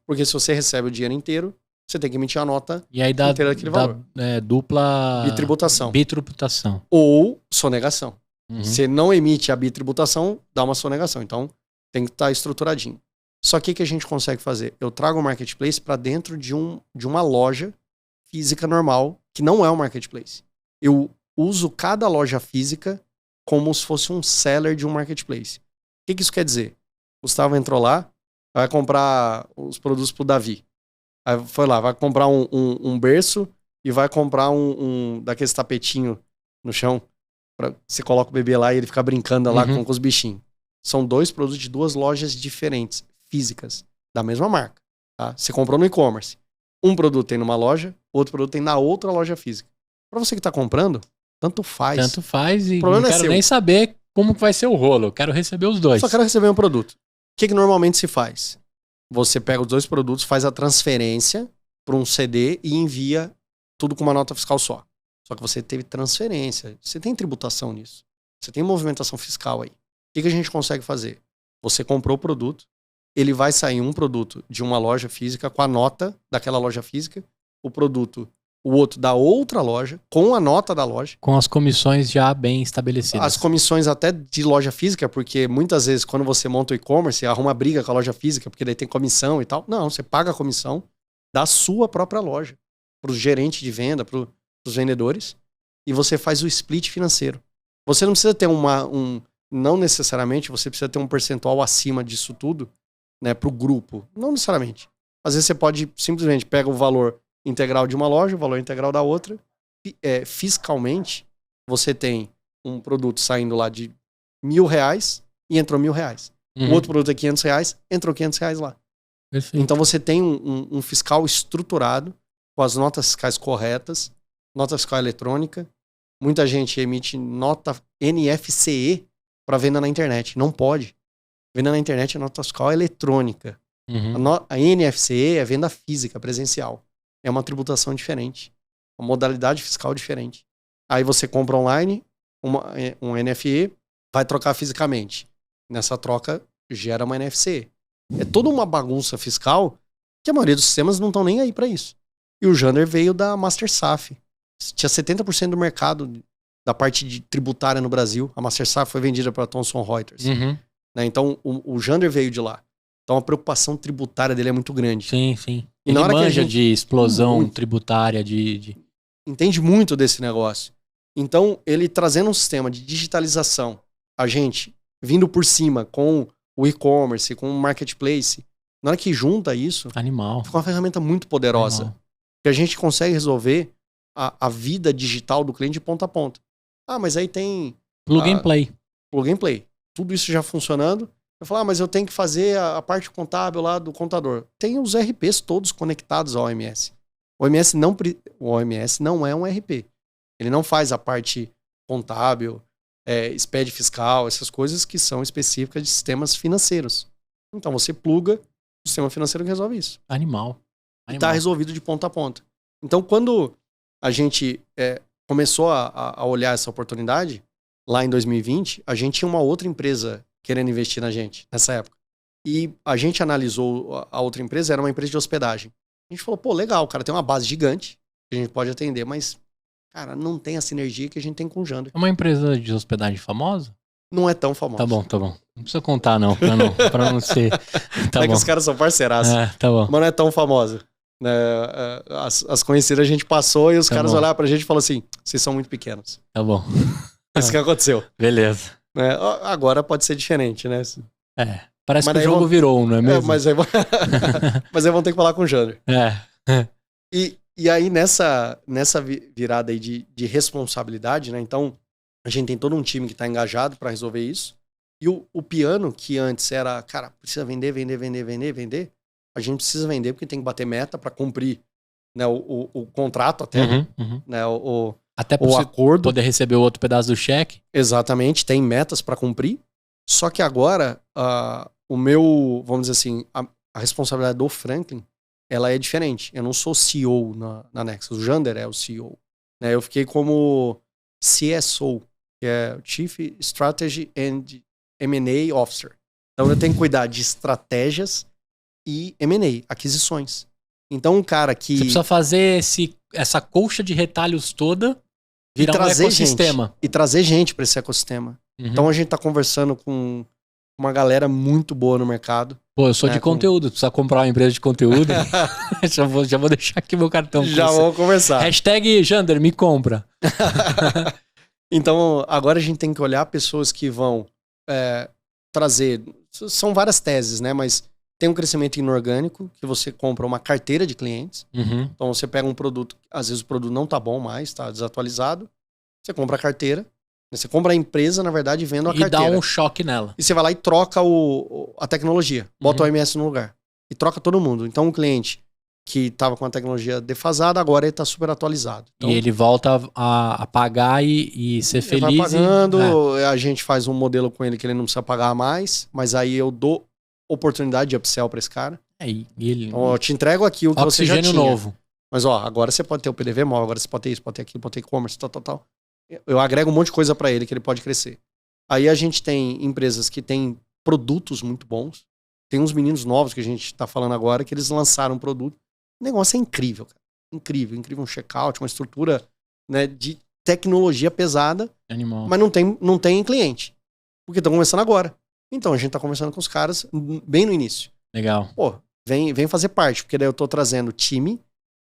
porque se você recebe o dinheiro inteiro, você tem que emitir a nota e aí dá, inteira daquele valor. Dupla... Bitributação. Bitributação. Ou sonegação. Você não emite a bitributação, dá uma sonegação. Então, tem que estar estruturadinho. Só que o que a gente consegue fazer? Eu trago o Marketplace para dentro de uma loja física normal, que não é um Marketplace. Eu uso cada loja física como se fosse um seller de um Marketplace. O que isso quer dizer? O Gustavo entrou lá, vai comprar os produtos pro Davi. Aí foi lá, vai comprar um berço e vai comprar um daqueles tapetinho no chão. Você coloca o bebê lá e ele fica brincando lá com os bichinhos. São 2 produtos de 2 lojas diferentes, físicas, da mesma marca. Tá? Você comprou no e-commerce. Um produto tem numa loja, outro produto tem na outra loja física. Para você que tá comprando, tanto faz. Tanto faz e não quero nem saber como vai ser o rolo. Eu quero receber os 2. Só quero receber um produto. O que normalmente se faz? Você pega os 2 produtos, faz a transferência para um CD e envia tudo com uma nota fiscal só. Só que você teve transferência. Você tem tributação nisso. Você tem movimentação fiscal aí. O que a gente consegue fazer? Você comprou o produto, ele vai sair um produto de uma loja física com a nota daquela loja física, o outro da outra loja, com a nota da loja. Com as comissões já bem estabelecidas. As comissões até de loja física, porque muitas vezes quando você monta o e-commerce, arruma briga com a loja física, porque daí tem comissão e tal. Não, você paga a comissão da sua própria loja, para o gerente de venda, para os vendedores, e você faz o split financeiro. Você não precisa ter não necessariamente você precisa ter um percentual acima disso tudo, né, para o grupo. Não necessariamente. Às vezes você pode simplesmente pega o valor integral de uma loja, o valor integral da outra. Fiscalmente, você tem um produto saindo lá de R$1.000 e entrou R$1.000. O outro produto é R$500, entrou R$500 lá. Perfeito. Então você tem um fiscal estruturado, com as notas fiscais corretas, nota fiscal eletrônica. Muita gente emite nota NFCE para venda na internet. Não pode. Venda na internet é nota fiscal eletrônica. A NFCE é venda física, presencial. É uma tributação diferente. Uma modalidade fiscal diferente. Aí você compra online um NFE, vai trocar fisicamente. Nessa troca, gera uma NFCE. É toda uma bagunça fiscal que a maioria dos sistemas não estão nem aí para isso. E o Jander veio da Master SAF. Tinha 70% do mercado da parte de tributária no Brasil. A Master SAF foi vendida para Thomson Reuters. Né? Então, o Jander veio de lá. Então, a preocupação tributária dele é muito grande. Sim, sim. E na hora que a gente... de explosão tributária, Entende muito desse negócio. Então, ele trazendo um sistema de digitalização, a gente vindo por cima com o e-commerce, com o marketplace, na hora que junta isso, Animal. fica uma ferramenta muito poderosa. Animal. Que a gente consegue resolver a vida digital do cliente de ponta a ponta. Ah, mas aí tem... Plug and play. Plug and play. Tudo isso já funcionando. Eu falo, mas eu tenho que fazer a parte contábil lá do contador. Tem os RPs todos conectados ao OMS. O OMS não é um RP. Ele não faz a parte contábil, SPED fiscal, essas coisas que são específicas de sistemas financeiros. Então você pluga o sistema financeiro que resolve isso. Animal. E está resolvido de ponta a ponta. Então quando a gente começou a olhar essa oportunidade, lá em 2020, a gente tinha uma outra empresa querendo investir na gente, nessa época. E a gente analisou a outra empresa, era uma empresa de hospedagem. A gente falou, pô, legal, o cara tem uma base gigante, que a gente pode atender, mas, cara, não tem a sinergia que a gente tem com o Jander. É uma empresa de hospedagem famosa? Não é tão famosa. Tá bom. Não precisa contar, não, pra não ser... Tá é bom. que os caras são parceiraços. Tá bom. Mas não é tão famosa. Né? As conhecidas a gente passou e os caras olharam pra gente e falaram assim, vocês são muito pequenos. Tá bom. Isso que aconteceu. Beleza. Agora pode ser diferente, né? Parece que o jogo virou, não é mesmo? Mas aí vão ter que falar com o Jander. E aí nessa virada aí de responsabilidade, né? Então a gente tem todo um time que tá engajado para resolver isso. E o piano, que antes era, cara, precisa vender, a gente precisa vender porque tem que bater meta para cumprir, né, o contrato até, né, até o acordo. Poder receber o outro pedaço do cheque. Exatamente, tem metas para cumprir. Só que agora, vamos dizer assim, a responsabilidade do Franklin, ela é diferente. Eu não sou CEO na Nexus, o Jander é o CEO. Né? Eu fiquei como CSO, que é o Chief Strategy and M&A Officer. Então eu tenho que cuidar de estratégias e M&A, aquisições. Então um cara que... Você precisa fazer essa colcha de retalhos toda virar um ecossistema. E trazer gente para esse ecossistema. Uhum. Então a gente tá conversando com uma galera muito boa no mercado. Pô, eu sou de conteúdo, precisa comprar uma empresa de conteúdo. já vou deixar aqui meu cartão. Já vou conversar. Hashtag Jander, me compra. Então, agora a gente tem que olhar pessoas que vão trazer... São várias teses, né? Mas tem um crescimento inorgânico, que você compra uma carteira de clientes. Uhum. Então, você pega um produto, às vezes o produto não tá bom mais, tá desatualizado. Você compra a carteira. Você compra a empresa, na verdade, vendo a carteira. E dá um choque nela. E você vai lá e troca a tecnologia. Bota o OMS no lugar. E troca todo mundo. Então, um cliente que estava com a tecnologia defasada, agora ele está super atualizado. Então, e ele volta a pagar e ser feliz. Ele vai pagando, a gente faz um modelo com ele que ele não precisa pagar mais, mas aí eu dou oportunidade de upsell para esse cara. Então, eu te entrego aqui o que você já tinha. Novo. Mas ó, agora você pode ter o PDV móvel, agora você pode ter isso, pode ter aquilo, pode ter e-commerce, tal. Eu agrego um monte de coisa para ele que ele pode crescer. Aí a gente tem empresas que têm produtos muito bons. Tem uns meninos novos que a gente tá falando agora que eles lançaram um produto. O negócio é incrível, cara. Incrível um checkout, uma estrutura, né, de tecnologia pesada. Animal. Mas não tem cliente. Porque estão começando agora. Então a gente tá conversando com os caras bem no início. Legal. Pô, vem fazer parte, porque daí eu tô trazendo time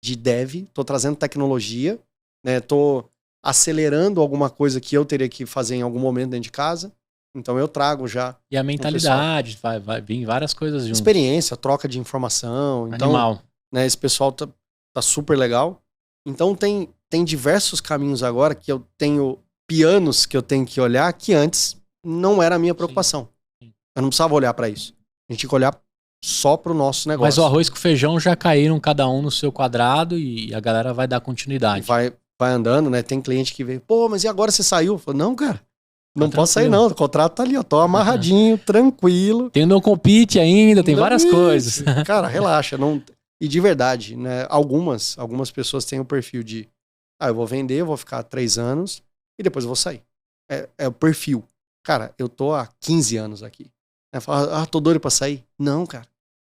de dev, tô trazendo tecnologia, né, tô acelerando alguma coisa que eu teria que fazer em algum momento dentro de casa. Então eu trago já. E a mentalidade, vai vir várias coisas juntas. Experiência, troca de informação. Então, animal. Né, esse pessoal tá super legal. Então tem diversos caminhos agora que eu tenho pianos que eu tenho que olhar que antes não era a minha preocupação. Sim. Eu não precisava olhar para isso. A gente tinha que olhar só pro nosso negócio. Mas o arroz com o feijão já caíram cada um no seu quadrado e a galera vai dar continuidade. Vai andando, né? Tem cliente que vem, pô, mas e agora você saiu? Eu falo, não, cara, não posso sair não. O contrato tá ali, eu tô amarradinho, tranquilo. Tem o não compete ainda, tem várias coisas. Cara, relaxa. Não... E de verdade, né? Algumas pessoas têm o perfil de, eu vou vender, eu vou ficar 3 anos e depois eu vou sair. É o perfil. Cara, eu tô há 15 anos aqui. Fala, tô doido pra sair. Não, cara.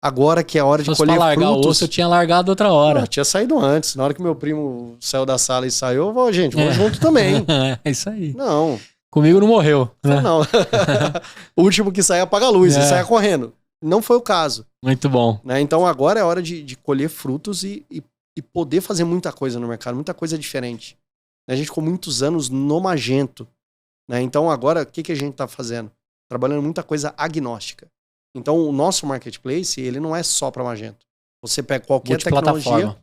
Agora que é a hora de colher pra largar frutos. O osso, eu tinha largado outra hora. Eu tinha saído antes. Na hora que meu primo saiu da sala e saiu, eu vou, gente, vamos junto também. É isso aí. Não. Comigo não morreu. Né? Não. O último que sai apaga a luz, e sai correndo. Não foi o caso. Muito bom. Né? Então agora é hora de colher frutos e poder fazer muita coisa no mercado, muita coisa diferente. A gente ficou muitos anos no Magento. Né? Então agora, o que a gente está fazendo? Trabalhando muita coisa agnóstica. Então o nosso marketplace, ele não é só para Magento. Você pega qualquer tecnologia,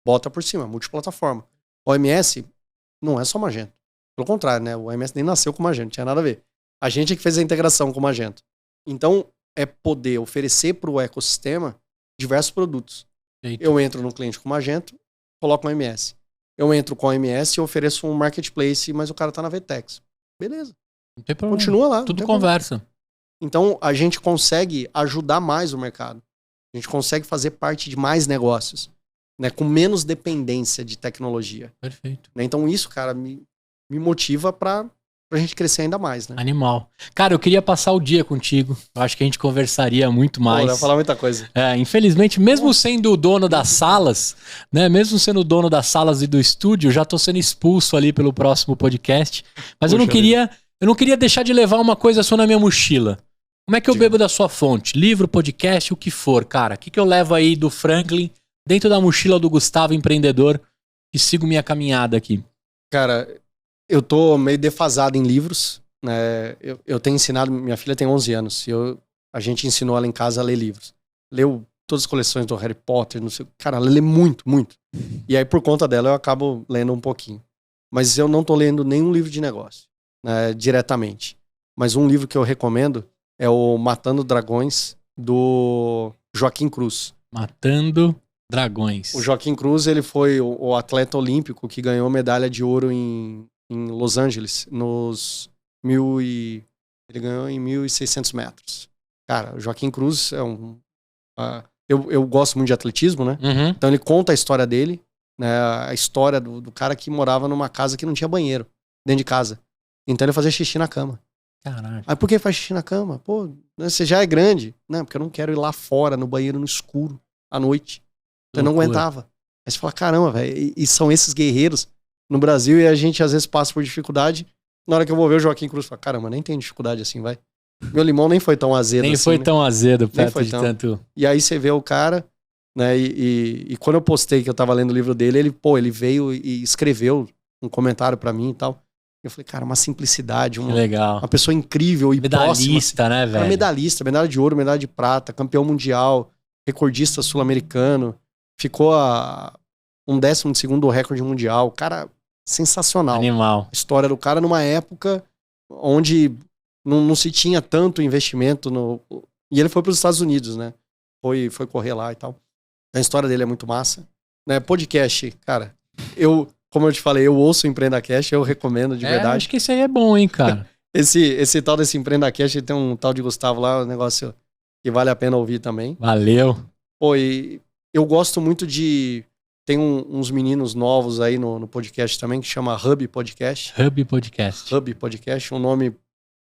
bota por cima, multiplataforma. O OMS não é só Magento. Pelo contrário, né? O OMS nem nasceu com Magento, não tinha nada a ver. A gente é que fez a integração com o Magento. Então, é poder oferecer para o ecossistema diversos produtos. Eita. Eu entro no cliente com Magento, coloco um OMS. Eu entro com o OMS e ofereço um marketplace, mas o cara tá na VTEX. Beleza. Não tem problema. Continua lá. Tudo conversa. Problema. Então, a gente consegue ajudar mais o mercado. A gente consegue fazer parte de mais negócios, né, com menos dependência de tecnologia. Perfeito. Então, isso, cara, me motiva pra gente crescer ainda mais, né? Animal. Cara, eu queria passar o dia contigo. Eu acho que a gente conversaria muito mais. Vai falar muita coisa. Infelizmente, mesmo sendo o dono das salas, né? Mesmo sendo o dono das salas e do estúdio, eu já tô sendo expulso ali pelo próximo podcast. Mas eu não queria deixar de levar uma coisa só na minha mochila. Como é que eu bebo da sua fonte? Livro, podcast, o que for, cara. O que eu levo aí do Franklin dentro da mochila do Gustavo empreendedor e sigo minha caminhada aqui? Cara, eu tô meio defasado em livros, né? Eu tenho ensinado, minha filha tem 11 anos, e a gente ensinou ela em casa a ler livros. Leu todas as coleções do Harry Potter, não sei. Cara, ela lê muito, muito. E aí, por conta dela, eu acabo lendo um pouquinho. Mas eu não tô lendo nenhum livro de negócio, né, diretamente. Mas um livro que eu recomendo é o Matando Dragões, do Joaquim Cruz. Matando Dragões. O Joaquim Cruz, ele foi o atleta olímpico que ganhou medalha de ouro em Los Angeles, ele ganhou em 1.600 metros. Cara, o Joaquim Cruz é eu gosto muito de atletismo, né? Uhum. Então ele conta a história dele, né? A história do cara que morava numa casa que não tinha banheiro, dentro de casa. Então ele fazia xixi na cama. Caralho. Aí por que faz xixi na cama? Pô, né, você já é grande. Não, porque eu não quero ir lá fora, no banheiro, no escuro, à noite. Eu não aguentava. Aí você fala, caramba, velho, e são esses guerreiros no Brasil e a gente às vezes passa por dificuldade. Na hora que eu vou ver o Joaquim Cruz, eu falo, caramba, nem tem dificuldade assim, vai. Meu limão nem foi tão azedo Nem assim. foi né? tão azedo, Nem perto foi de tão. tanto... E aí você vê o cara, né, e quando eu postei que eu tava lendo o livro dele, ele veio e escreveu um comentário pra mim e tal. Eu falei, cara, uma simplicidade, Que legal. uma pessoa incrível e Medalhista, próxima. né, Cara, velho? medalhista, medalha de ouro, medalha de prata, campeão mundial, recordista sul-americano, ficou a um 12º recorde mundial. Cara, sensacional. Animal. A história do cara numa época onde não se tinha tanto investimento no... E ele foi para os Estados Unidos, né? Foi correr lá e tal. A história dele é muito massa. Né? Podcast, cara, como eu te falei, eu ouço o EmpreendaCast, eu recomendo de verdade. Acho que esse aí é bom, hein, cara. Esse tal desse EmpreendaCast, tem um tal de Gustavo lá, um negócio que vale a pena ouvir também. Valeu. Pô, e eu gosto muito de... Tem uns meninos novos aí no podcast também, que chama Hub Podcast. Hub Podcast. Hub Podcast, um nome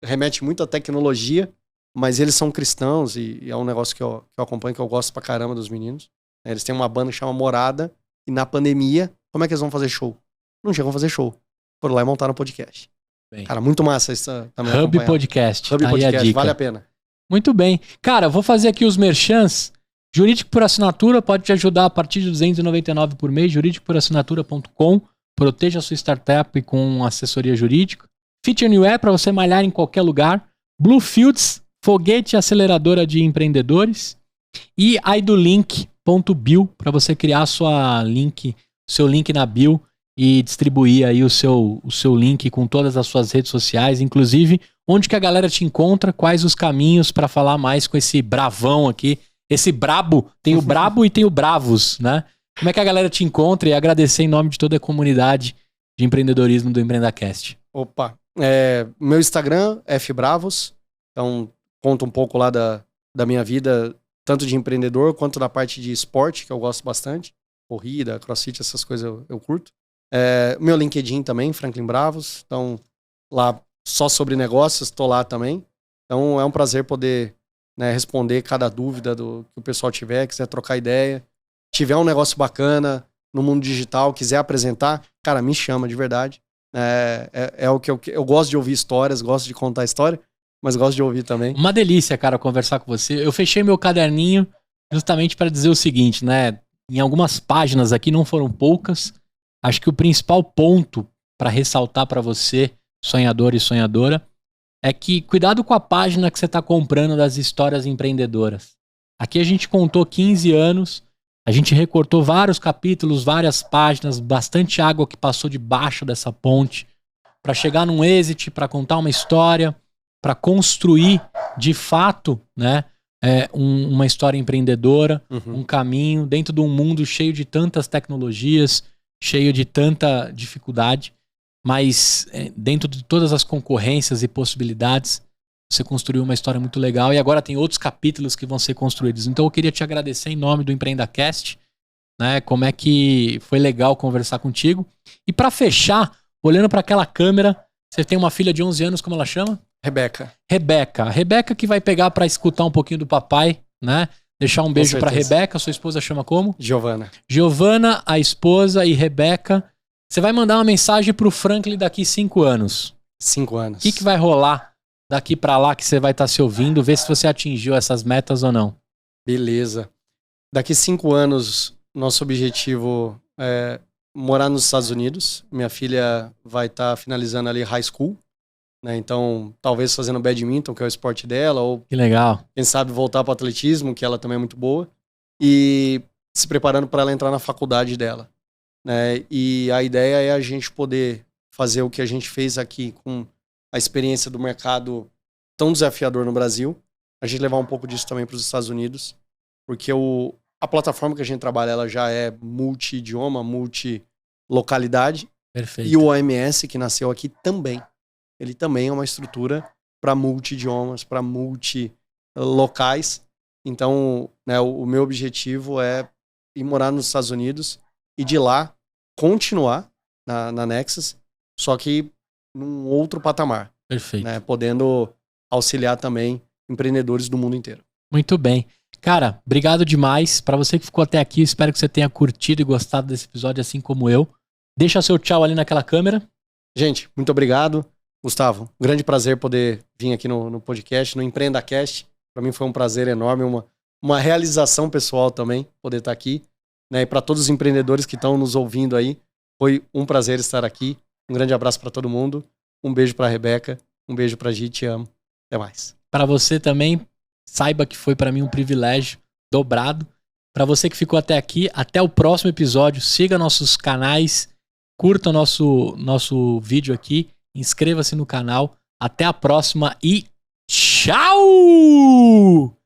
remete muito à tecnologia, mas eles são cristãos e é um negócio que eu acompanho, que eu gosto pra caramba dos meninos. Eles têm uma banda que chama Morada, e na pandemia, como é que eles vão fazer show? Não chegam a fazer show. Foram lá e montaram um podcast. Bem. Cara, muito massa isso também. Hub acompanhar. Podcast. Hub Aí Podcast, a dica. vale a pena. Muito bem. Cara, vou fazer aqui os merchans. Jurídico por assinatura pode te ajudar a partir de R$299 por mês. Juridicoporassinatura.com. Proteja a sua startup com assessoria jurídica. Fit Anywhere para você malhar em qualquer lugar. Bluefields, foguete aceleradora de empreendedores. E idolink.bio para você criar seu link na bio e distribuir aí o seu link com todas as suas redes sociais, inclusive onde que a galera te encontra, quais os caminhos para falar mais com esse bravão aqui, esse brabo, tem o brabo e tem o bravos, né? Como é que a galera te encontra e agradecer em nome de toda a comunidade de empreendedorismo do EmpreendaCast. Opa, meu Instagram, fbravos, então conta um pouco lá da minha vida, tanto de empreendedor quanto da parte de esporte, que eu gosto bastante, corrida, crossfit, essas coisas eu curto. Meu LinkedIn também, Franklin Bravos, então lá só sobre negócios, tô lá também. Então é um prazer poder, né, responder cada dúvida que o pessoal tiver, quiser trocar ideia. Tiver um negócio bacana no mundo digital, quiser apresentar, cara, me chama de verdade. É o que eu gosto de ouvir histórias, gosto de contar história, mas gosto de ouvir também. Uma delícia, cara, conversar com você. Eu fechei meu caderninho justamente para dizer o seguinte, né? Em algumas páginas aqui, não foram poucas. Acho que o principal ponto para ressaltar para você, sonhador e sonhadora, é que cuidado com a página que você está comprando das histórias empreendedoras. Aqui a gente contou 15 anos, a gente recortou vários capítulos, várias páginas, bastante água que passou debaixo dessa ponte para chegar num exit, para contar uma história, para construir de fato, né, uma história empreendedora, um caminho dentro de um mundo cheio de tantas tecnologias, cheio de tanta dificuldade, mas dentro de todas as concorrências e possibilidades, você construiu uma história muito legal e agora tem outros capítulos que vão ser construídos. Então eu queria te agradecer em nome do EmpreendaCast, né, como é que foi legal conversar contigo. E para fechar, olhando para aquela câmera, você tem uma filha de 11 anos, como ela chama? Rebeca. Rebeca que vai pegar para escutar um pouquinho do papai, né? Deixar um beijo para Rebeca. Sua esposa chama como? Giovana, a esposa, e Rebeca. Você vai mandar uma mensagem pro Franklin daqui 5 anos. 5 anos. O que vai rolar daqui para lá que você vai estar se ouvindo? Ver se você atingiu essas metas ou não. Beleza. Daqui 5 anos, nosso objetivo é morar nos Estados Unidos. Minha filha vai estar finalizando ali high school, né? Então, talvez fazendo badminton, que é o esporte dela, ou que legal. Quem sabe voltar para o atletismo, que ela também é muito boa, e se preparando para ela entrar na faculdade dela, né? E a ideia é a gente poder fazer o que a gente fez aqui com a experiência do mercado tão desafiador no Brasil, a gente levar um pouco disso também para os Estados Unidos, porque a plataforma que a gente trabalha, ela já é multi-idioma, multi-localidade. Perfeito. E o OMS, que nasceu aqui também. Ele também é uma estrutura para multi-idiomas, para multi-locais. Então, né, o meu objetivo é ir morar nos Estados Unidos e de lá continuar na Nexus, só que num outro patamar. Perfeito. Né? Podendo auxiliar também empreendedores do mundo inteiro. Muito bem. Cara, obrigado demais. Pra você que ficou até aqui, espero que você tenha curtido e gostado desse episódio assim como eu. Deixa seu tchau ali naquela câmera. Gente, muito obrigado. Gustavo, um grande prazer poder vir aqui no podcast, no EmpreendaCast. Para mim foi um prazer enorme, uma realização pessoal também, poder estar aqui. Né? E para todos os empreendedores que estão nos ouvindo aí, foi um prazer estar aqui. Um grande abraço para todo mundo. Um beijo para a Rebeca. Um beijo para a Gi, te amo. Até mais. Para você também, saiba que foi para mim um privilégio dobrado. Para você que ficou até aqui, até o próximo episódio. Siga nossos canais, curta nosso vídeo aqui, inscreva-se no canal. Até a próxima e tchau!